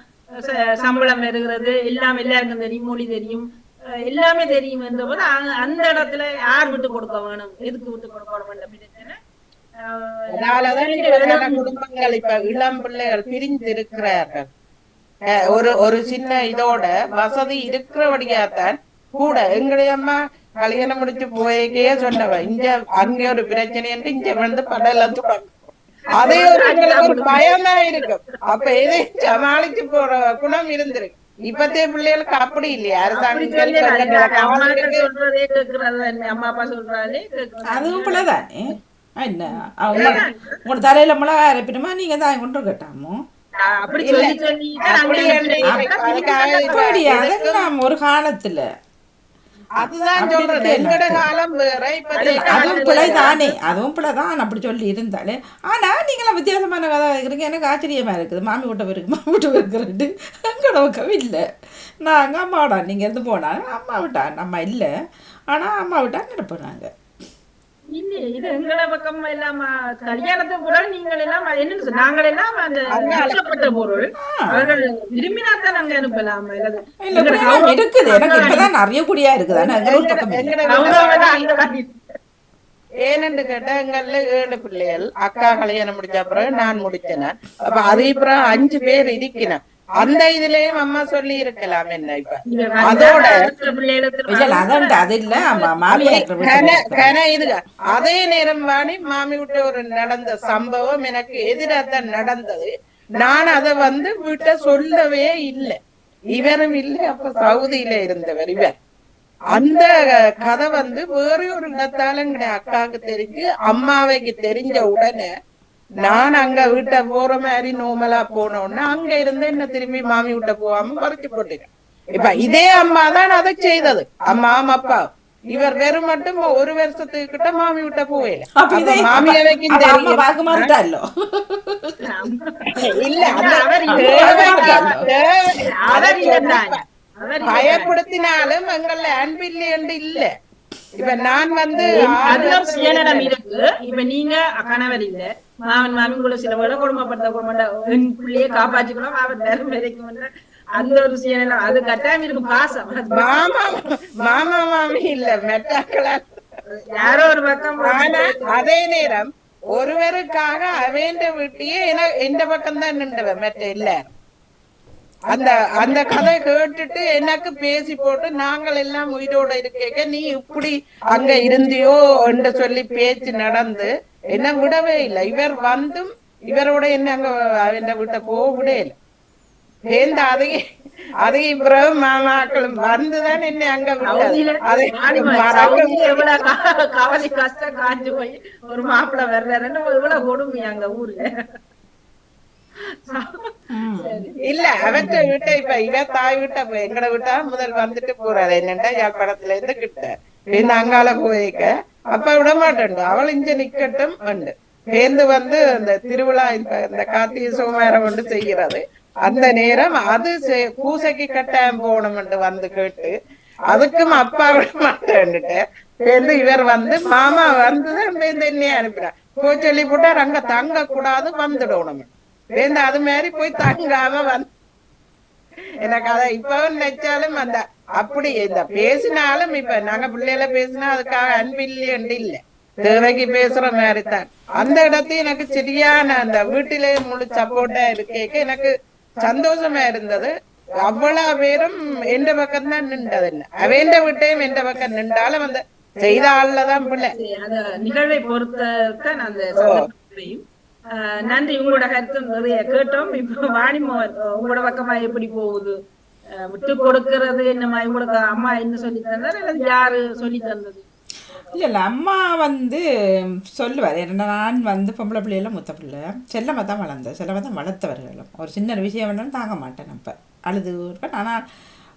சம்பளம் வருகிறது, எல்லாம் எல்லாருக்கும் தெரியும், மொழி தெரியும், எல்லாமே தெரியும் என்ற போது அந்த இடத்துல யார் விட்டு கொடுக்க வேணும், எதுக்கு விட்டு கொடுக்க வேணும் பிரச்சனை. அதனாலதான் குடும்பங்கள் இப்ப இளம் பிள்ளைகள் பிரிந்து இருக்கிறார்கள். ஒரு சின்ன இதோட வசதி இருக்கிறபடியாத்தான் கூட எங்களுடைய அம்மா கல்யாணம் முடிச்சு போய்க்கே சொன்னவ இங்க அங்க ஒரு பிரச்சனை என்று இங்க வந்து படல அதே ஒரு பயம்தான் இருக்கும். அப்ப எதை சமாளிச்சு போற குணம் இருந்திருக்கு. இப்பத்தே பிள்ளைகளுக்கு அப்படி இல்லையா, அம்மா அப்பா சொல்றாரு அதுவும் பிள்ளைதானே. என்ன உங்களோட தலையில மிளகா அரைப்பிடுமா நீங்க தான் கொண்டு கட்டாமோ அதெல்லாம் ஒரு காலத்துல அதுதான் சொல்றது. எங்கட காலம் வேற, அதுவும் பிள்ளைதானே, அதுவும் பிள்ளைதான் அப்படி சொல்லி இருந்தாலே. ஆனா நீங்களாம் வித்தியாசமான கதை இருக்கிறீங்க, எனக்கு ஆச்சரியமா இருக்குது. மாமி வீட்டை இருக்கு, மாமி வீட்டை இருக்கிறது எங்கட பக்கம் இல்லை. நாங்க அம்மாவிடா நீங்க இருந்து போனா அம்மா விட்டா நம்ம இல்லை, ஆனா அம்மா விட்டா நினைப்போம் நாங்க. இது எங்களை பக்கம் எல்லாம் கல்யாணத்துக்கு கூட நீங்கள் எல்லாம் என்ன நாங்கள் எல்லாம் அந்த கஷ்டப்பட்ட பொருள் அவர்கள் விரும்பினாத்தான் நாங்க அனுப்பலாம். இருக்குது எனக்கு இப்பதான் நிறைய குடியா இருக்குது. ஏனென்று கேட்டா எங்கள்ல 7 பிள்ளைகள், அக்கா கல்யாணம் முடிச்ச அப்புறம் நான் முடிச்சேன். அப்ப அதே அப்புறம் 5 பேர் இருக்கிறேன். அந்த இதுலயும் அம்மா சொல்லி இருக்கலாம் என்ன. இப்ப அதோட அதே நேரம் வாணி மாமி விட்டு ஒரு நடந்த சம்பவம் எனக்கு எதிராத்தான் நடந்தது. நான் அதை வீட்டை சொல்லவே இல்லை, இவரும் இல்லை. அப்ப சவுதியில இருந்தவர் இவர். அந்த கதை வேற ஒரு இடத்தால அக்காவுக்கு தெரிஞ்சு அம்மாவைக்கு தெரிஞ்ச உடனே நான் அங்க வீட்டை போற மாதிரி நோமலா போனோம்னா அங்க இருந்து என்ன திரும்பி மாமி வீட்டை போகாம மறைச்சு போட்டுட்டேன். இப்ப இதே அம்மா தான் அதை செய்தது. அம்மா அப்பா இவர் வெறும் மட்டும் 1 வருஷத்துக்கு கிட்ட மாமி விட்ட போயில. மாமியாவைக்கும் இல்ல பயப்படுத்தினாலும் எங்கள அன்பில்லை என்று இல்ல. இப்ப நான் அதுதான் சுயநலம் இருக்கு. இப்ப நீங்க கணவர் இல்ல, மாமன் மாமி கூட சில வேலை கொடுமைப்படுத்த பிள்ளைய காப்பாற்றிக்கணும், அவர் நேரம் வரைக்கும் அந்த ஒரு சுயநலம் அது கட்டாயம் இருக்கும். பாசம் மாமா மாமி இல்ல மெட்டாக்களா யாரோ ஒரு பக்கம். அதே நேரம் ஒருவருக்காக அவேண்ட வீட்டையே எந்த பக்கம் தான் நின்றவ மெட்ட இல்ல. அந்த கதை கேட்டுட்டு எனக்கு பேசி போட்டு நாங்கள் எல்லாம் உயிரோட இருக்க நீ இப்படி அங்க இருந்தியோ என்று சொல்லி பேச்சு நடந்து என்ன விடவே இல்லை. இவர் இவரோட என்ன அங்க அவன் வீட்டை போக விடையில சேர்ந்து அதையும் பிறகு மாமாக்களும் வந்துதான் என்ன அங்க விட்டது. அதை கவலை கஷ்டம் காஞ்சு போய் ஒரு மாப்பிள்ளை வர்றாருன்னு இவ்வளவு கொடுமை அங்க ஊர்ல. இல்ல அவற்றை விட்ட இப்ப இவ தாய் விட்ட எங்கட விட்டா முதல் வந்துட்டு போறாரு என்னண்டா யாழ்ப்பாணத்துல இருந்து கிட்ட இந்த அங்கால போயிருக்க அப்ப விட மாட்டேன் அவள் இங்க நிக்கட்டும் உண்டு சேர்ந்து வந்து அந்த திருவிழா இந்த கார்த்திகை சோமவாரம் கொண்டு செய்கிறது அந்த நேரம் அது பூசைக்கு கட்டாயம் போகணும் வந்து கேட்டு அதுக்கும் அப்பா விட மாட்டேன்னுட்டு சேர்ந்து இவர் வந்து மாமா வந்துதான் என்னைய அனுப்பினார் போய் சொல்லி போட்டார் அங்க தங்க கூடாது வந்துடணும் சேர்ந்து அது மாதிரி போய் தங்காம வந்து எனக்கு அதை இப்பவும் நினைச்சாலும் அந்த அப்படி இந்த பேசினாலும் இப்ப நாங்க பிள்ளைகள பேசினா அதுக்காக அன்பில்லையண்டு இல்ல தேவைக்கு பேசுற மாதிரி தான் அந்த இடத்தையும் எனக்கு சரியான அந்த வீட்டிலே முழு சப்போர்ட்டா இருக்க எனக்கு சந்தோஷமா இருந்தது. அவ்வளவு பேரும் எந்த பக்கம் தான் நின்றது இல்லை அவன் விட்டையும் எந்த பக்கம் நின்றாலும் அந்த செய்த ஆள்லதான் பிள்ளை அந்த நிகழ்வை பொறுத்தான் அந்த சந்தர்ப்பத்தையும். நன்றி, உங்களோட கருத்து நிறைய கேட்டோம். இப்ப வாணிமோகன் உங்களோட பக்கமா எப்படி போகுது? விட்டு கொடுக்கறது என்னமா உங்களுக்கு அம்மா என்ன சொல்லி தந்தார் அல்லது யாரு சொல்லி தந்தது? இல்லை அம்மா வந்து சொல்லுவார். ஏன்னா நான் வந்து பொம்பளை பிள்ளையெல்லாம் முத்த பிள்ளை செல்லமாக தான் வளர்ந்தேன், செல்லமாக தான் வளர்த்தவர்களும் ஒரு சின்ன விஷயம் வேணாலும் தாங்க மாட்டேன். அப்போ அழுது இருப்பேன். ஆனால்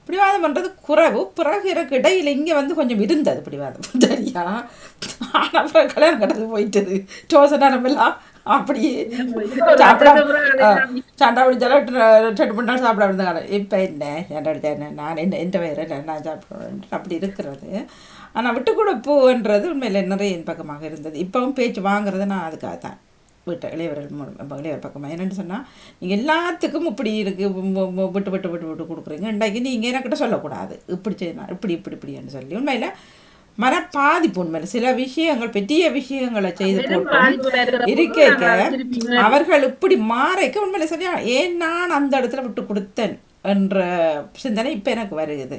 பிடிவாதம் பண்ணுறது குறைவு. பிறகு எனக்கு இடையில் இங்கே வந்து கொஞ்சம் இருந்தது பிடிவாதம் சரியா. ஆனால் அப்புறம் கல்யாணம் கட்டது போயிட்டது டோசனமெல்லாம் அப்படியே சாண்டா பிடிச்சாலும் 2 நாள் சாப்பிட இருந்தாங்க. இப்போ என்ன சாண்டா பிடிச்சா என்ன நான் என்ன எந்த வயிறு என்ன நான் சாப்பிடுவேன் அப்படி இருக்கிறது. ஆனால் விட்டு கொடுப்புன்றது உண்மையில் நிறைய என் பக்கமாக இருந்தது. இப்போவும் பேச்சு வாங்குறது நான் அதுக்காக தான் வீட்டை இளையவர் பக்கமாக. என்னென்னு சொன்னால் நீங்கள் எல்லாத்துக்கும் இப்படி இருக்குது விட்டு விட்டு விட்டு விட்டு கொடுக்குறீங்க. இன்றைக்கு நீங்கள் எனக்கிட்ட சொல்லக்கூடாது இப்படி செய்யணும் இப்படின்னு சொல்லி உண்மையில் மனப்பாதிப்பு. உண்மையில் சில விஷயங்கள் பெரிய விஷயங்களை செய்து போட்டு இருக்க அவர்கள் இப்படி மாறைக்க உண்மையில சரியா ஏன் நான் அந்த இடத்துல விட்டு கொடுத்தேன் என்ற சிந்தனை இப்போ எனக்கு வருகிறது.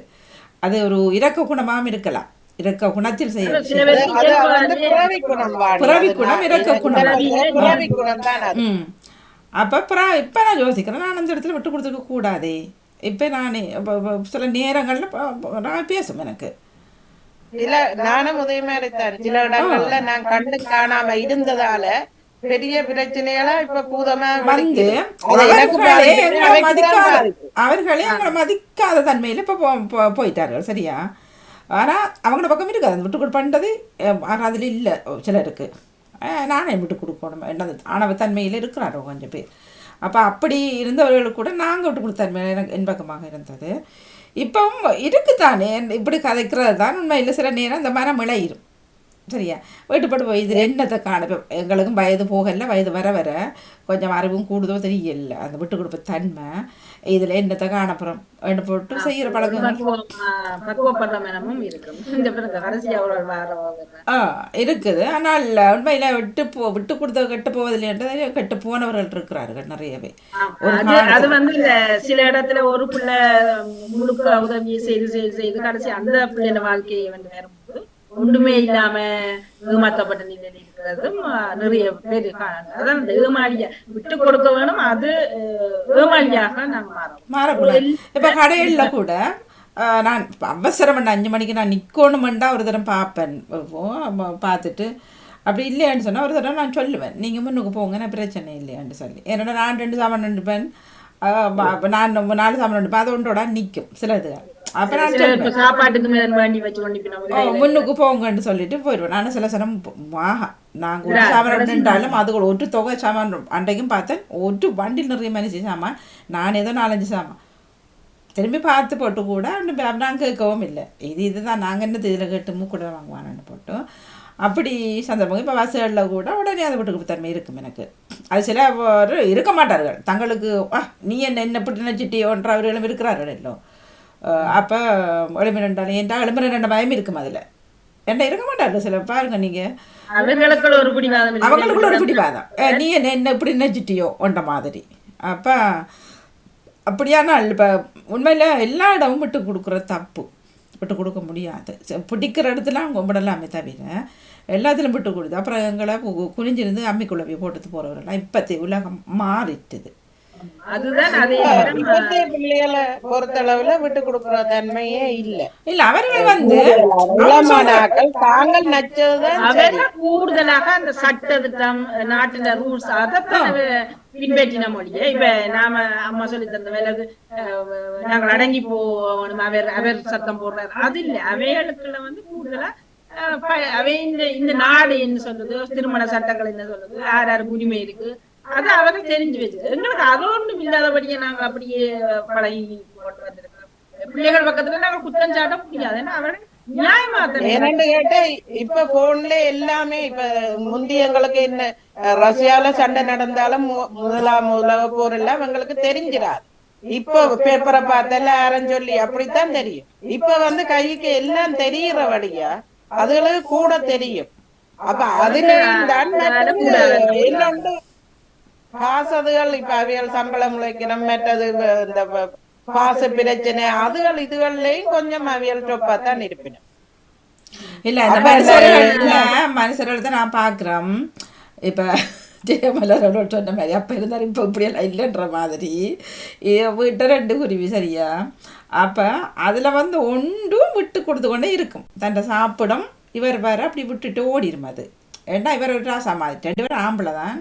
அது ஒரு இரக்க குணமாகவும் இருக்கலாம். இரக்க குணத்தில் செய்ய பிறவி குணம் இரக்க குணம். அப்போ இப்போ நான் யோசிக்கிறேன் நான் அந்த இடத்துல விட்டு கொடுத்துருக்க கூடாதே. இப்போ நானே சில நேரங்களில் நான் பேசும் எனக்கு இல்ல நானும் உதய மாதிரி தான் சில இடங்கள்ல நான் கண்டு காணாம இருந்ததால பெரிய பிரச்சனைகளா இப்ப பூதமா வந்து அவர்களே அவங்களை மதிக்காத தன்மையில இப்ப போயிட்டார்கள் சரியா. ஆனா அவங்களோட பக்கம் இருக்காது அந்த விட்டு கொடுப்பது. அதுல இல்லை சிலருக்கு நானே விட்டு கொடுக்கணும் என்னது ஆணவ தன்மையில இருக்கிறாரோ கொஞ்சம் பேர். அப்போ அப்படி இருந்தவர்களுக்கு கூட நாங்கள் விட்டு கொடுத்த தன்மை எனக்கு என் பக்கமாக இருந்தது. இப்பவும் இருக்குத்தானே இப்படி கதைக்கிறது தான் உண்மையில் சில நேரம் இந்த மனம் இளையிரும் சரியா. வீட்டுப்பட்டு போய் இதில் என்னத்தை காண எங்களுக்கும் வயது போகல, வயது வர வர கொஞ்சம் அறிவும் கூடுதோ தெரியல அந்த விட்டு கொடுப்ப தன்மை. இதில் என்னத்தை காணப்புறம் எண்ணு போட்டு செய்கிற பழக்கங்கள் இருக்குது. ஆனால் உண்மையில் விட்டு கொடுத்த கெட்டு போவதில்லை கெட்டு போனவர்கள் இருக்கிறார்கள் நிறையவே. அது வந்து சில இடத்துல ஒரு பிள்ளை முழுக்க உதவி செய்து செய்து செய்து கடைசி அந்த பிள்ளைங்க வாழ்க்கையை வந்து வரும்போது ஒன்றுமே இல்லாம ஏமாற்றப்பட்ட நிலையில் இருக்கிறதும் நிறைய பேர் காணாங்க. அதான் இந்த ஏமாளியா விட்டு கொடுக்க வேணும். அது ஏமாளியாக நாங்க மாறக்கூடாது. இப்ப கடையில கூட நான் அவசரம் 5 மணிக்கு நான் நிக்கணுமெண்டா ஒரு தரம் பார்ப்பேன். பார்த்துட்டு அப்படி இல்லையான்னு சொன்னா ஒரு தடவை நான் சொல்லுவேன் நீங்க முன்னுக்கு போங்க நான் பிரச்சனை இல்லையான்னு சொல்லி. என்னோட நான் 2 சாமான் நின்றுப்பேன், நான் 4 சாமான் நின்றுப்பேன், அது ஒன்றோட நிற்கும் சிலது. அப்ப நான் முன்னுக்கு போங்கன்னு சொல்லிட்டு போயிடுவேன். நான் சில சனம் நாங்கள் ஒரு சாமான் நின்றாலும் அது கூட ஒரு தொகை சாமான் அன்றைக்கும் பார்த்தேன் ஒரு வண்டியில் நிறைய மனுஷன் சாமான் நான் ஏதோ 4-5 சாமான் திரும்பி பார்த்து போட்டு கூட நாங்கள் கேட்கவும் இல்லை. இதுதான் நாங்கள் என்ன இதில் கேட்டு மூக்கூட வாங்குவானு போட்டோம். அப்படி சந்தர்ப்பம் இப்போ வசதிகளில் கூட உடனே அதை விட்டு தன்மை இருக்கும் எனக்கு. அது சில இருக்க மாட்டார்கள் தங்களுக்கு நீ என்ன இப்படி நினைச்சிட்டியோன்ற அவர்களும் இருக்கிறார்கள் எல்லாம். அப்போ எலுமிரண்டாலும் ஏன்டா எலுமிரண்ட பயம் இருக்கும் அதில் என்ன இருக்க மாட்டார்கள் சில பாருங்க. நீங்கள் அவங்களுக்குள்ள ஒரு பிடிவாதம் நீ என்ன இப்படி நினைச்சிட்டியோ ஒன்ற மாதிரி. அப்போ அப்படியானால் இப்போ உண்மையில் எல்லா இடமும் விட்டு கொடுக்குற தப்பு. விட்டு கொடுக்க முடியாது. பிடிக்கிற இடத்துல அவங்க கும்பிடலாமே தவிர எல்லாத்திலும் விட்டு கொடுத்து அப்புறம் எங்களை குனிஞ்சிருந்து அம்மிக்குள்ள போய் போட்டு போகிறவரெல்லாம் இப்போத்தைய உலகம் மாறிட்டுது. அதுதான் அதே இப்பத்தைய பிள்ளைகளை பொறுத்தளவுல விட்டு கொடுக்குற தன்மையே இல்ல. அவர்கள் வந்து இளமானாக்கள் தாங்கள் நச்சதுதான் அவரை கூடுதலாக அந்த சட்ட திட்டம் நாட்டுல ரூல்ஸ் அதைத்தான் பின்பற்றின மொழியே. இப்ப நாம அம்மா சொல்லி தந்த வேலைக்கு நாங்கள் அடங்கி போகணும், அவர் சத்தம் போடுறாரு, அது இல்ல. அவைகளுக்குள்ள வந்து கூடுதலா அவை இந்த நாடு என்ன சொல்றது, திருமண சட்டங்கள் என்ன சொல்றது, யாருக்கு உரிமை இருக்கு, அது அவரை தெரிஞ்சு வச்சு எங்களுக்கு அது ஒன்றும் இல்லாதபடியே நாங்க அப்படியே பழகி போட்டு வந்திருக்கிறோம். பிள்ளைகள் பக்கத்துல நாங்க குற்றம் சாட்ட முடியாது. ஏன்னா அவரை நியாயமா என்னன்னு கேட்டா இப்ப போன்ல எல்லாமே இப்ப முந்தியங்களுக்கு என்ன ரஷ்யால சண்டை நடந்தாலும் முதலாம் உலக போர் எல்லாம் எங்களுக்கு தெரிஞ்சிடாது. இப்ப பேப்பரை பார்த்தால யாரும் சொல்லி அப்படித்தான் தெரியும். இப்ப வந்து கைக்கு எல்லாம் தெரிகிறபடியா அதுகளுக்கு கூட தெரியும். அப்ப அதுலயும் தான் இன்னொன்று காசதுகள் இப்ப அவியல் சம்பளம் உழைக்கணும், மற்றது இந்த பாச பிரச்சனை அதுகள் இதுகள்லயும் கொஞ்சம் அவியல் சொப்பாத்தான் இருப்பினும். இல்ல இந்த மனுஷர்கள் தான் நான் பாக்குறேன். இப்ப ஜெயமலரோட சொன்ன மாதிரி அப்ப இருந்தாலும் இப்ப இப்படியெல்லாம் இல்லைன்ற மாதிரி வீட்டை 2 குருவி சரியா. அப்ப அதுல வந்து ஒன்றும் விட்டு கொடுத்து கொண்டே இருக்கும். தன்னை சாப்பிடும் இவர் வேற அப்படி விட்டுட்டு ஓடிடும். அது ஏன்னா இவர் ஒரு ராசா மாதிரி 2 பேரும் ஆம்பளை தான்.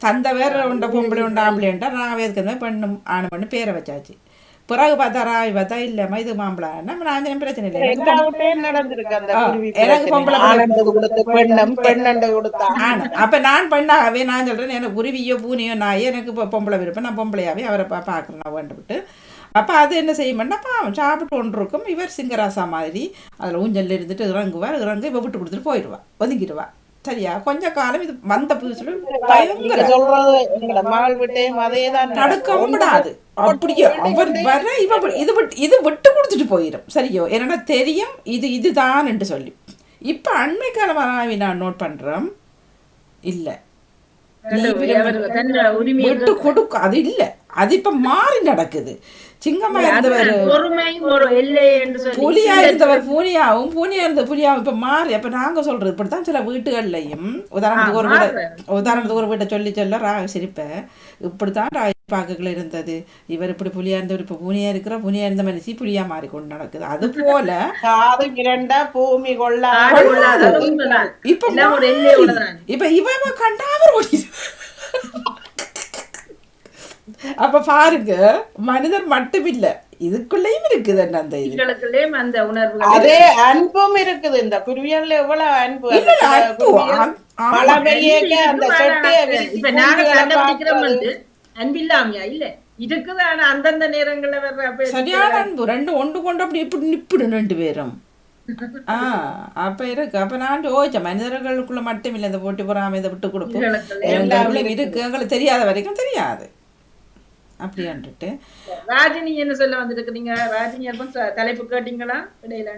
தந்த வேற உண்ட பொம்பளை உண்ட ஆம்பளைன்ட்டா நான் வேதுக்கு பெண்ணும் ஆணு பண்ணு பேரை வச்சாச்சு. பிறகு பார்த்தா ராவி பார்த்தா இல்லம்மா இது மாம்பழம் நான் பிரச்சனை இல்லை, எனக்கு பொம்பளை அப்ப நான் பெண்ணாகவே நான் சொல்றேன் எனக்கு குருவியோ பூனியோ நாயோ எனக்கு இப்போ பொம்பளை விருப்பம், நான் பொம்பளையாவே அவரை பார்க்குறேன் நான் வேண்டுவிட்டு. அப்போ அது என்ன செய்யும்னா பாவம் சாப்பிட்டு ஒன்று இருக்கும். இவர் சிங்கராசா மாதிரி அதில் ஊஞ்சல் இருந்துட்டு இறங்குவார், இறங்கு இப்போ விட்டு கொடுத்துட்டு போயிடுவா, ஒதுங்கிடுவா சரியா. கொஞ்ச காலம் இது வந்த புதுசுல பயங்கர தடுக்கவும் விடாது. அப்படியே அவர் வர இது விட்டு கொடுத்துட்டு போயிடும் சரியோ. என்னன்னா தெரியும் இது இதுதான் என்று சொல்லி. இப்ப அண்மை காலமாக நான் நோட் பண்றேன் இல்ல விட்டு கொடுக்க அது இல்ல, அது இப்ப மாறி நடக்குது. சிங்கமா இருந்தவர் புலியா இருந்தவர் பூனியாவும், பூனியா இருந்த புலியாவும் இப்ப மாறி. அப்ப நாங்க சொல்றது இப்படித்தான் சில வீட்டுகள்லையும் உதாரணத்துக்கு ஒரு வீட்டை சொல்லி சொல்ல சிரிப்ப இப்படித்தான் ராஜபாக்குகள் இருந்தது. இவர் இப்படி புலியா இருந்தவர் இப்ப பூனியா இருக்கிற, பூனியா இருந்த மனுஷி புலியா மாறி கொண்டு நடக்குது. அது போல பூமி இப்ப இவ கண்டாவர் ஓடி. அப்ப பாருங்க மனிதர் மட்டும் இல்ல இதுக்குள்ளேயும் இருக்குது அந்த இதுகளுக்குள்ளேயும் அந்த உணர்வு, அதே அன்பும் இருக்குது. இந்த குருவியல்ல எவ்வளவு அன்பு, மழை பெய்ய அந்த இப்ப நாங்க கண்டுபிடிக்கிறோம் வந்து அன்பில்லாமையா இல்ல இருக்குதான் அந்தந்த நேரங்கள்ல வர்ற சரியான அன்பு. 2 ஒன்று கொண்டு அப்படி இப்படி நிப்பிடும் 2 பேரும். அப்ப இருக்கு. அப்ப நான் யோசிச்சேன் மனிதர்களுக்குள்ள மட்டும் இல்லை இந்த போட்டி பொறாம இதை விட்டு கொடுப்போம் இருக்கு. எங்களுக்கு தெரியாத வரைக்கும் தெரியாது அப்படின்ட்டு. ராஜினி என்ன சொல்ல வந்துருக்குறீங்க? ராஜினி தலைப்பு கேட்டீங்களா? இடையில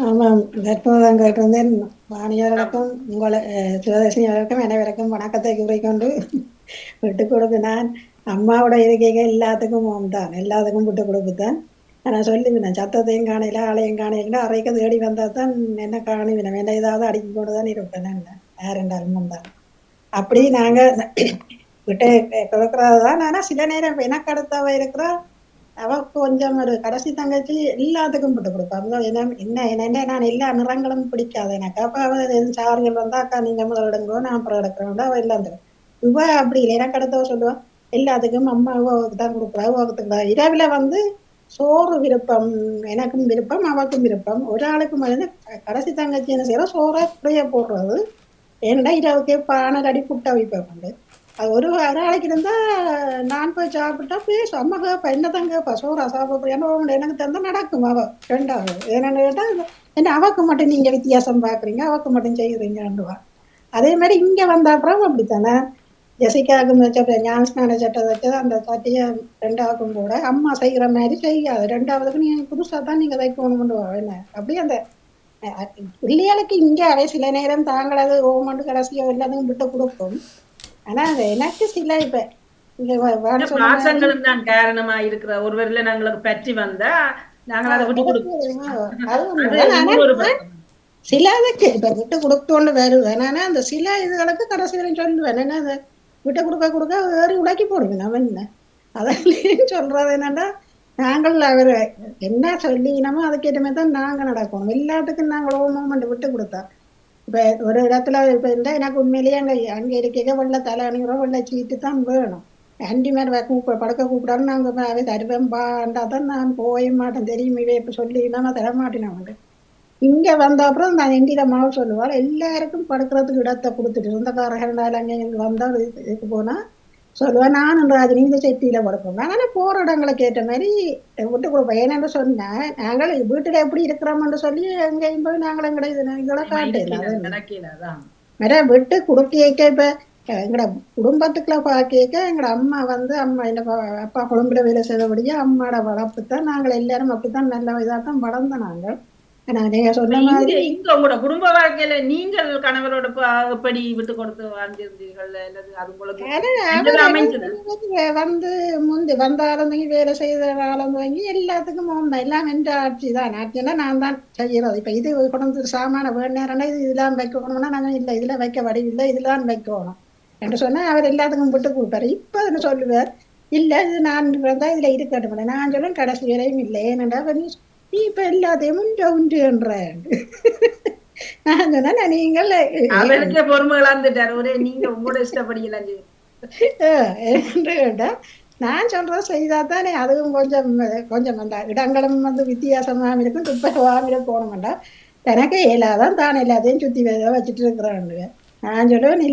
ஆமாம், தற்போதுதான் கேட்டிருந்தேன். வாணியர்களுக்கும் உங்களை சிவதர்ஷினி அவர்களுக்கும் அனைவருக்கும் வணக்கத்தை கூறிக்கொண்டு விட்டு கொடுப்பு. நான் அம்மாவோட இருக்கைங்க எல்லாத்துக்கும் தான், எல்லாத்துக்கும் விட்டு கொடுப்பு தான். நான் சொல்லுவேன் சத்தத்தையும் காணையில ஆளையும் காணையில அறைக்க தேடி வந்தா தான் என்ன காணுவேன், என்ன ஏதாவது அடிக்க கொண்டு தான் இருப்பேன். யாருண்டாலும் தான் அப்படி நாங்க விட்டு கொடுக்கறதுதான். ஆனா சில நேரம் எனக்கு அடுத்தவ இருக்கிறா அவ கொஞ்சம் ஒரு கடைசி தங்கச்சி எல்லாத்துக்கும் விட்டு கொடுப்பாங்க. என்ன நான் எல்லா நிறங்களும் பிடிக்காது எனக்கு. அப்ப அவ சார்கள் வந்தா அக்கா நீங்க முதல் எடுங்கோ நான் அப்புறம் எடுக்கிறோம் அவ எல்லாம் தரும். இவ அப்படி இல்லை, எனக்கு அடுத்தவ சொல்லுவா எல்லாத்துக்கும் அம்மா அவாவுக்கு தான் கொடுக்குறா அவாவுக்கு. இரவுல வந்து சோறு விருப்பம், எனக்கும் விருப்பம் அவருக்கும் விருப்பம். ஒரு ஆளுக்கு வந்து கடைசி தங்கச்சி என்ன செய்யறோம் சோறை குறைய போடுறது. ஏன்னா இரவுக்கே பானை அடி புட்டா வைப்பாங்க. அது ஒரு ஆளைக்கு இருந்தா நான் போய் சாப்பிட்டா பேசும் அம்மா கேப்பா என்ன தான் கேப்பா சோறா சாப்பிட்றேன் எனக்கு தந்தா நடக்கும். அவ 2வது என்னன்னு கேட்டா என்ன அவக்கு மட்டும் நீங்க வித்தியாசம் பாக்குறீங்க அவக்கு மட்டும் செய்யுறீங்கன்னுவா. அதே மாதிரி இங்க வந்த அப்புறம் அப்படித்தானே ஜெசிகாவுக்கும் வச்ச ஞானஸ்நான சட்டை வச்சது அந்த சட்டையை 2ஆவுக்கும் கூட அம்மா செய்கிற மாதிரி செய்யாது. 2ஆவதுக்கு நீங்க புதுசா தான் நீங்க தைக்கணும்னு என்ன அப்படி அந்த பிள்ளைகளுக்கு இங்க அவை சில நேரம் தாங்களது ஓமண்டு கடைசியோ எல்லாத்தையும் விட்டு கொடுக்கும். ஆனா அது எனக்கு சில இப்ப பாசங்களும் தான் காரணமா இருக்கிற ஒருவரில் நாங்களுக்கு பற்றி வந்தா நாங்கள் அதை விட்டு கொடுப்போம். அது அது உண்மைதான். ஆனா இன்னொரு பக்கம். சில இதுக்கு இப்ப விட்டு கொடுத்தோண்டு வருவேன். ஆனா அந்த சில இதுகளுக்கு கடைசி வரையும் சொல்லுவேன். என்ன அதை விட்டு கொடுக்க ஏறி உடைக்கி போடுங்க நம்ம என்ன அதையும் சொல்றது என்னன்னா, நாங்கள் அவர் என்ன சொல்லினமோ அதுக்கேற்ற மாதிரி தான் நாங்க நடக்கணும். எல்லாத்துக்கும் நாங்கள் ஓமம் விட்டு கொடுத்தா இப்ப ஒரு இடத்துல இப்ப இருந்தா எனக்கு உண்மையிலேயே அங்க இருக்க வெள்ள தலை அணிகிறோம், வெள்ள சீட்டு தான் வேணும். ஆன்டி மாதிரி படுக்க கூப்பிடாரு நாங்க அவை தருவேன் பாண்டா தான் நான் போய மாட்டேன். தெரியும் இவை இப்ப சொல்லி நான் தர மாட்டேன். அவங்க இங்க வந்த அப்புறம் நான் எண்டிட மாவு சொல்லுவாள், எல்லாருக்கும் படுக்கிறதுக்கு இடத்தை கொடுத்துட்டு சொந்தக்காரர்கள் அங்கே வந்தா இதுக்கு போனா சொல்லுவேன், நானும் ராஜினி இந்த செட்டியில படுப்போம். ஆனா போற இடங்களுக்கு ஏற்ற மாதிரி விட்டு கொடுப்போம். ஏன்னு சொன்னேன், நாங்கள் வீட்டுல எப்படி இருக்கிறோம்னு சொல்லி எங்கேயும் போய் நாங்கள் எங்கட இதெல்லாம் காட்டலாம். வேற விட்டு கொடுக்க இப்ப எங்கட குடும்பத்துக்குள்ள பாக்க எங்கட அம்மா அம்மா என்ன அப்பா குழம்புல வேலை செய்தபடியே அம்மாவோட வளர்ப்பு தான் நாங்கள் எல்லாரும் அப்படித்தான் நல்ல இதாத்தான் வளர்ந்தோம். நாங்கள் நீங்க சொன்ன மாதிரி இங்க உங்களோட குடும்ப வாழ்க்கையில நீங்கள் கணவரோட எப்படி விட்டு கொடுத்து வாழ்ந்திருந்தீர்கள் அல்லது அது உங்களுக்கு வந்து முந்தி வந்தாலும் வேலை செய்த காலம் வாங்கி எல்லாத்துக்கும் எல்லாம் என்ற ஆட்சி தான். ஆட்சினா நான் தான் செய்யறது. இப்ப இது கொண்டு சாமான வேணா இது இதெல்லாம் வைக்கணும்னா நாங்க இல்லை இதுல வைக்க வடிவில்லை இதெல்லாம் வைக்கணும் என்று சொன்னா அவர் எல்லாத்துக்கும் விட்டு கொடுப்பாரு. இப்ப அதுன்னு சொல்லுவார், இல்ல இது நான் தான் இதுல இருக்கட்டும். நான் சொல்லுவேன் கடைசி வரையும் இல்லை. ஏனென்றா நீ இப்ப எல்லாத்தையும் உண்டு நான் சொன்னா நீங்கள் அவருக்கே பொறுமைகளா இருந்துட்டாரு. ஒரே நீங்க உங்களோட இஷ்டப்படியெல்லாம் கேட்டா நான் சொல்றது செய்தாதானே அதுவும் கொஞ்சம் அந்த இடங்களும் வித்தியாசமாக இருக்கும், துப்பமாக போகணும்டா. எனக்கு இயலாதான் தான் எல்லாத்தையும் சுத்தி வச்சுட்டு இருக்கிறாங்க. நான் சொல்லுவேன்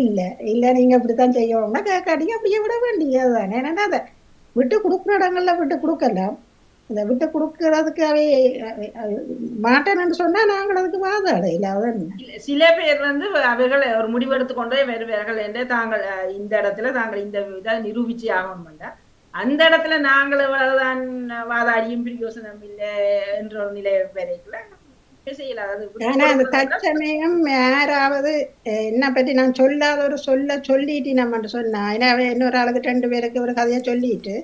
இல்ல நீங்க இப்படித்தான் செய்யணும்னா கேட்காட்டிங்க அப்படியே விட வேண்டியதுதானே. ஏன்னா அதை விட்டு கொடுக்குற இடங்கள்ல விட்டு கொடுக்கலாம். அதை விட்டு கொடுக்கறதுக்காவே மாட்டேன்னு சொன்னா நாங்கள் அதுக்கு வாதாட. சில பேர் அவர்கள் ஒரு முடிவெடுத்து கொண்டே வருவார்கள் என்று தாங்கள் இந்த இடத்துல தாங்கள் இந்த இதை நிரூபிச்சு ஆகணும்டா, அந்த இடத்துல நாங்கள் இவ்வளவுதான் வாதாடியும் பிரயோசனம் இல்லை என்ற ஒரு நிலை வரைக்குள்ள தற்சமயம் யாராவது என்ன பத்தி நான் சொல்லாத ஒரு சொல்லிட்டு நம்ம சொன்னா இன்னொரு ஆளுக்கு 2 பேருக்கு ஒரு கதையை சொல்லிட்டு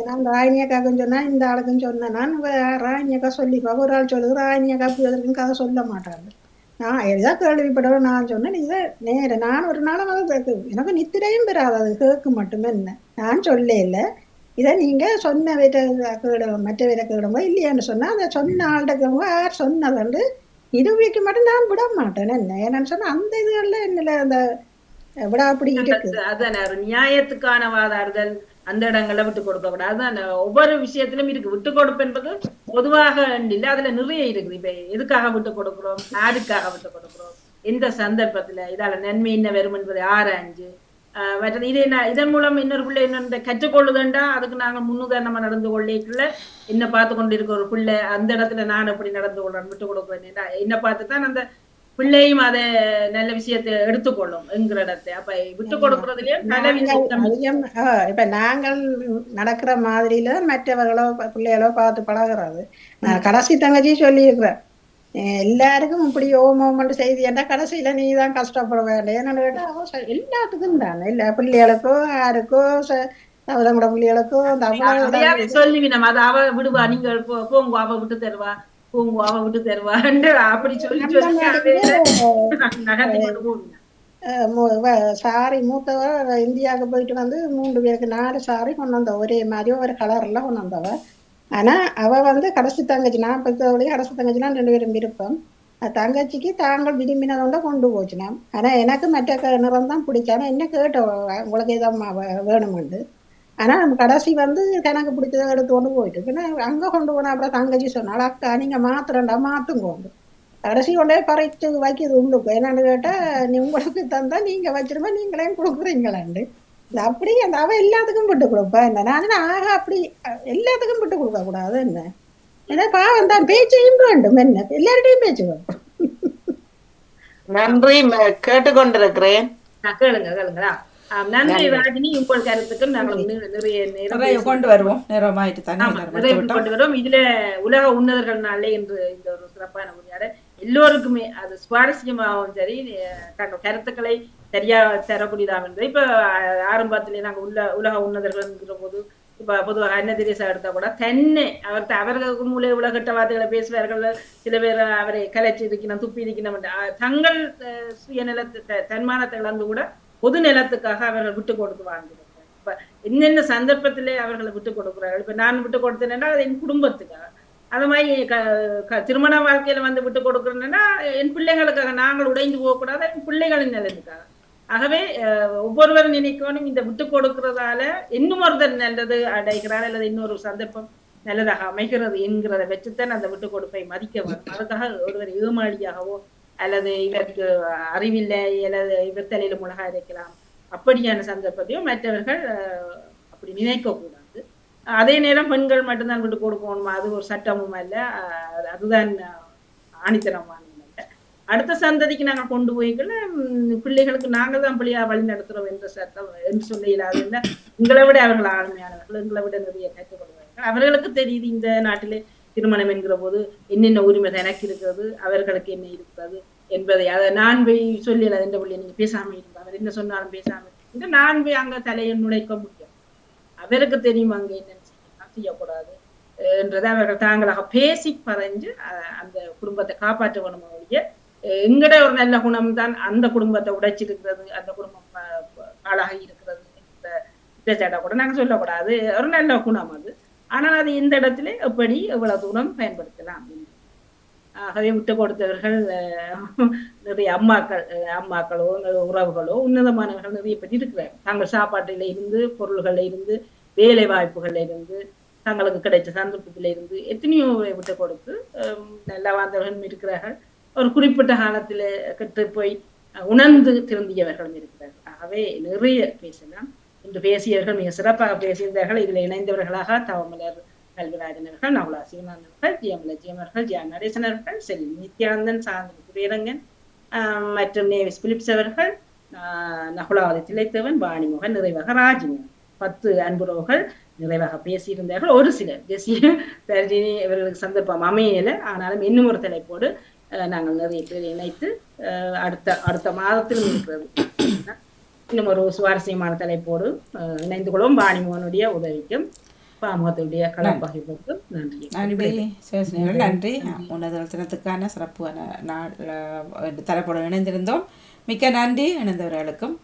நான் ராயினியக்காக்கும் சொன்னா இந்த ஆளுக்கும் சொன்னேன். நான் ராயினியக்கா சொல்லிப்பா ஒரு ஆள் சொல்லுது ராயினியக்கா புரியுதுக்கும் கதை சொல்ல மாட்டாங்க. நான் எதா கேள்விப்படவும் நான் சொன்னேன் இதை நேரம் நான் ஒரு நாளும் அதை எனக்கு நித்திரையும் பெறாது அது கேட்க மட்டுமே என்ன நான் சொல்ல இல்லை. இதை நீங்க சொன்ன மற்ற வீர கேடுமோ இல்லையான்னு சொன்னா அதை சொன்ன ஆள்கிட்ட யார் சொன்னது நிரூபிக்க மட்டும் நான் விட மாட்டேன். என்ன என்னன்னு சொன்னா அந்த இதுகள்ல என்னல அந்த விட அப்படி இருக்கு. அதான ஒரு நியாயத்துக்கான வாதாடுதல் அந்த இடங்களை விட்டு கொடுக்க கூடாது. அதான் ஒவ்வொரு விஷயத்திலும் இருக்கு. விட்டு கொடுப்பு என்பது பொதுவாக இல்லை, அதுல நிறைய இருக்குது. இப்ப எதுக்காக விட்டு கொடுக்குறோம், யாருக்காக விட்டு கொடுக்குறோம், எந்த சந்தர்ப்பத்துல இதால நன்மை என்ன வரும் என்பதை ஆராய்ஞ்சு மற்றது இதன் மூலம் இன்னொரு பிள்ளை என்ன கற்றுக்கொள்ளுதுண்டா அதுக்கு நாங்க முன்னுதாரணமா நடந்து கொள்ளைக்குள்ள என்ன பார்த்து கொண்டு இருக்க ஒரு பிள்ளை அந்த இடத்துல நான் எப்படி நடந்து கொள்றேன் விட்டு கொடுக்குறேன் என்ன பார்த்துதான் அந்த பிள்ளையும் அதை நல்ல விஷயத்தை எடுத்துக்கொள்ளும் என்கிற இடத்தை. அப்ப விட்டு கொடுக்கறதுலயும் இப்ப நாங்கள் நடக்கிற மாதிரில மற்றவர்களோ பிள்ளைகளோ பார்த்து பழகிறது. நான் கடைசி தங்கச்சி சொல்லி இருக்கிறேன், எல்லாருக்கும் இப்படி ஓமோமண்டு செய்தி என்றா கடைசியில நீ தான் கஷ்டப்பட வேண்டிய. என்னன்னு கேட்டா எல்லாத்துக்கும் தானே, இல்ல பிள்ளைகளுக்கோ யாருக்கோ தவளங்கூட பிள்ளைகளுக்கோ சொல்லி நம்ம அதை அவ விடுவா, நீங்க போங்க அவ விட்டு தருவா, போங்க அவ விட்டு தருவான்னு அப்படி சொல்லி சாரி மூத்தவ இந்தியாவுக்கு போயிட்டு 3 பேருக்கு 4 சாரி கொண்டு வந்தவ, ஒரே மாதிரி ஒரு கலர்ல கொண்டு வந்தவ. ஆனா அவ கடைசி தங்கச்சி, நான் பத்தவளையும் கடைசி தங்கச்சினா 2 பேரும் விருப்பம். தங்கச்சிக்கு தாங்கள் விரும்பினதோட கொண்டு போச்சுனா. ஆனா எனக்கு மற்ற நிறம் தான் பிடிச்சானா என்ன கேட்டோம் உங்களுக்கு எதம்மா வேணுமெண்டு. ஆனா கடைசி தனக்கு பிடிச்சதை எடுத்து கொண்டு போயிட்டு பின்னா அங்க கொண்டு போனா அப்புறம் தங்கச்சி சொன்னாள், அக்கா நீங்க மாத்துறண்டா மாத்துங்கோண்டு. கடைசி கொண்டே பறைச்சு வைக்கிறது உள்ளுக்கு. என்னன்னு கேட்டா நீ உங்களுக்கு தந்தா நீங்க வச்சிருப்பா நீங்களே கொடுக்குறீங்களாண்டு. அப்படி அந்த அவ எல்லாத்துக்கும் விட்டு கொடுப்பா. என்ன நான் ஆக அப்படி எல்லாத்துக்கும் விட்டு கொடுக்க கூடாது. என்ன ஏன்னா பாவம் தான் பேச்சையும் வேண்டும், என்ன எல்லாருடையும் பேச்சு வேண்டும். நன்றி, கேட்டுக்கொண்டிருக்கிறேன். கேளுங்க கேளுங்களா. நன்றி ராஜினி, உங்கள் கருத்துக்கு நாங்கள் நிறைய நேரம் கொண்டு வருவோம். நேரமாயிட்டு கொண்டு வருவோம். இதுல உலக உன்னதர்கள் நாளே என்று இந்த ஒரு சிறப்பான உரையாடல் எல்லோருக்குமே அது சுவாரஸ்யமாகவும் சரி, தங்கள் கருத்துக்களை சரியா தரக்கூடியதாக இருந்தது. இப்ப ஆரம்பத்திலே நாங்கள் உலக உன்னதர்கள் என்கிற போது இப்ப பொதுவாக அன்ன தெரேசா எடுத்தா கூட தன்னை அவர்களுக்கு மூலை உலகட்ட வார்த்தைகளை பேசுவார்கள். சில பேர் அவரை கலைச்சி இருக்கணும், துப்பி இருக்கணும். தங்கள் சுயநலத்தை தன்மானத்தை இழந்து கூட பொது நிலத்துக்காக அவர்கள் விட்டு கொடுத்து வாழ்ந்துருக்காங்க. இப்ப என்னென்ன சந்தர்ப்பத்திலே அவர்களை விட்டு கொடுக்குறார்கள். இப்ப நான் விட்டு கொடுத்தேன்னா அது என் குடும்பத்துக்காக. அது மாதிரி திருமண வாழ்க்கையில வந்து விட்டு கொடுக்குறேன்னா என் பிள்ளைகளுக்காக. நாங்கள் உடைந்து போகக்கூடாது, என் பிள்ளைகளின் நலனுக்காக. ஆகவே ஒவ்வொருவரும் நினைக்கணும் இந்த விட்டு கொடுக்கறதால இன்னும் ஒருத்தர் நல்லது அடைகிறார் அல்லது இன்னொரு சந்தர்ப்பம் நல்லதாக அமைகிறது என்கிறத வச்சுத்தான் அந்த விட்டு கொடுப்பை மதிக்க வரும். அதுக்காக ஒருவர் ஏமாளியாகவோ அல்லது இவருக்கு அறிவில்லை அல்லது இவர் தலையில முழகா இருக்கலாம் அப்படியான சந்தர்ப்பத்தையும் மற்றவர்கள் அப்படி நினைக்க கூடாது. அதே நேரம் பெண்கள் மட்டும்தான் விட்டு கொடுக்கணுமா, அது ஒரு சட்டமும் அல்ல, அதுதான் ஆணித்தனமான. அடுத்த சந்ததிக்கு நாங்கள் கொண்டு போய்க்கல பிள்ளைகளுக்கு நாங்கள் தான் பிள்ளையா வழி நடத்துறோம் என்ற சட்டம் என்று சொல்ல இல்லாது. உங்களை விட அவர்கள் ஆளுமையானவர்கள், எங்களை விட நிறைய கற்றுக்கொள்வார்கள். அவர்களுக்கு தெரியுது இந்த நாட்டிலே திருமணம் என்கிற போது என்னென்ன உரிமை எனக்கு இருக்கிறது, அவர்களுக்கு என்ன இருக்கிறது என்பதை. அதை நான் போய் சொல்லல என்ற பிள்ளை நீங்க பேசாம இருந்தா அவர் என்ன சொன்னாலும் பேசாம இருந்து நான் போய் அங்க தலையை நுழைக்க முடியும். அவருக்கு தெரியும் அங்க என்னென்ன செய்யக்கூடாது என்றதை அவர்கள் தாங்களாக பேசி பறைஞ்சு அந்த குடும்பத்தை காப்பாற்ற வேணும். அவருடைய எங்கட ஒரு நல்ல குணம் தான் அந்த குடும்பத்தை உடைச்சிருக்கிறது, அந்த குடும்பம் பாழாகி இருக்கிறது குற்றச்சாட்டை கூட நாங்க சொல்லக்கூடாது. ஒரு நல்ல குணம் அது. ஆனால் அது இந்த இடத்துல எப்படி எவ்வளவு தூரம் பயன்படுத்தலாம். ஆகவே விட்டு கொடுத்தவர்கள் நிறைய அம்மாக்களோ உறவுகளோ உன்னதமானவர்கள் நிறைய பேர் இருக்கிறார். தாங்கள் சாப்பாட்டில இருந்து, பொருள்கள்ல இருந்து, வேலை வாய்ப்புகள்ல இருந்து, தங்களுக்கு கிடைச்ச சந்தர்ப்பத்தில இருந்து எத்தனையோ விட்டு கொடுத்து நல்லா வாழ்ந்தவர்களும் இருக்கிறார்கள். ஒரு குறிப்பிட்ட காலத்துல கெட்டு போய் உணர்ந்து திருந்தியவர்களும் இருக்கிறார்கள். ஆகவே நிறைய பேசலாம். இன்று பேசியவர்கள் மிக சிறப்பாக பேசியிருந்தார்கள். இதில் இணைந்தவர்களாக தவமலர் கல்விராஜன் அவர்கள், நகுலா சிவனான் அவர்கள், ஜிஎம் அவர்கள், ஜியான் நடேசன் அவர்கள், செல்வி நித்யானந்தன், சாந்தனி குபேரங்கன் மற்றும் நேவிஸ் பிலிப்ஸ் அவர்கள், நகுலாவதி திளைத்தவன், வாணிமோகன், நிறைவாக ராஜினி 10 அன்புறவுகள் நிறைவாக பேசியிருந்தார்கள். ஒரு சிலர் ஜெசிய தர்ஜினி இவர்களுக்கு சந்தர்ப்பம் அமையல. ஆனாலும் இன்னும் ஒரு தலைப்போடு நாங்கள் நிறைய பேர் இணைத்து அடுத்த மாதத்திலும் இருக்கிறது இன்னும் ஒரு சுவாரஸ்யமான தலைப்போடு இணைந்து கொள்வோம். வாணிமோகனுடைய உதவிக்கும் பாமுகத்துடைய களப்பகிர்வுக்கும் நன்றி. நன்றி. உன்னத தினத்துக்கான சிறப்பான தலைப்போடு இணைந்திருந்தோம். மிக்க நன்றி இணைந்தவர்களுக்கும்.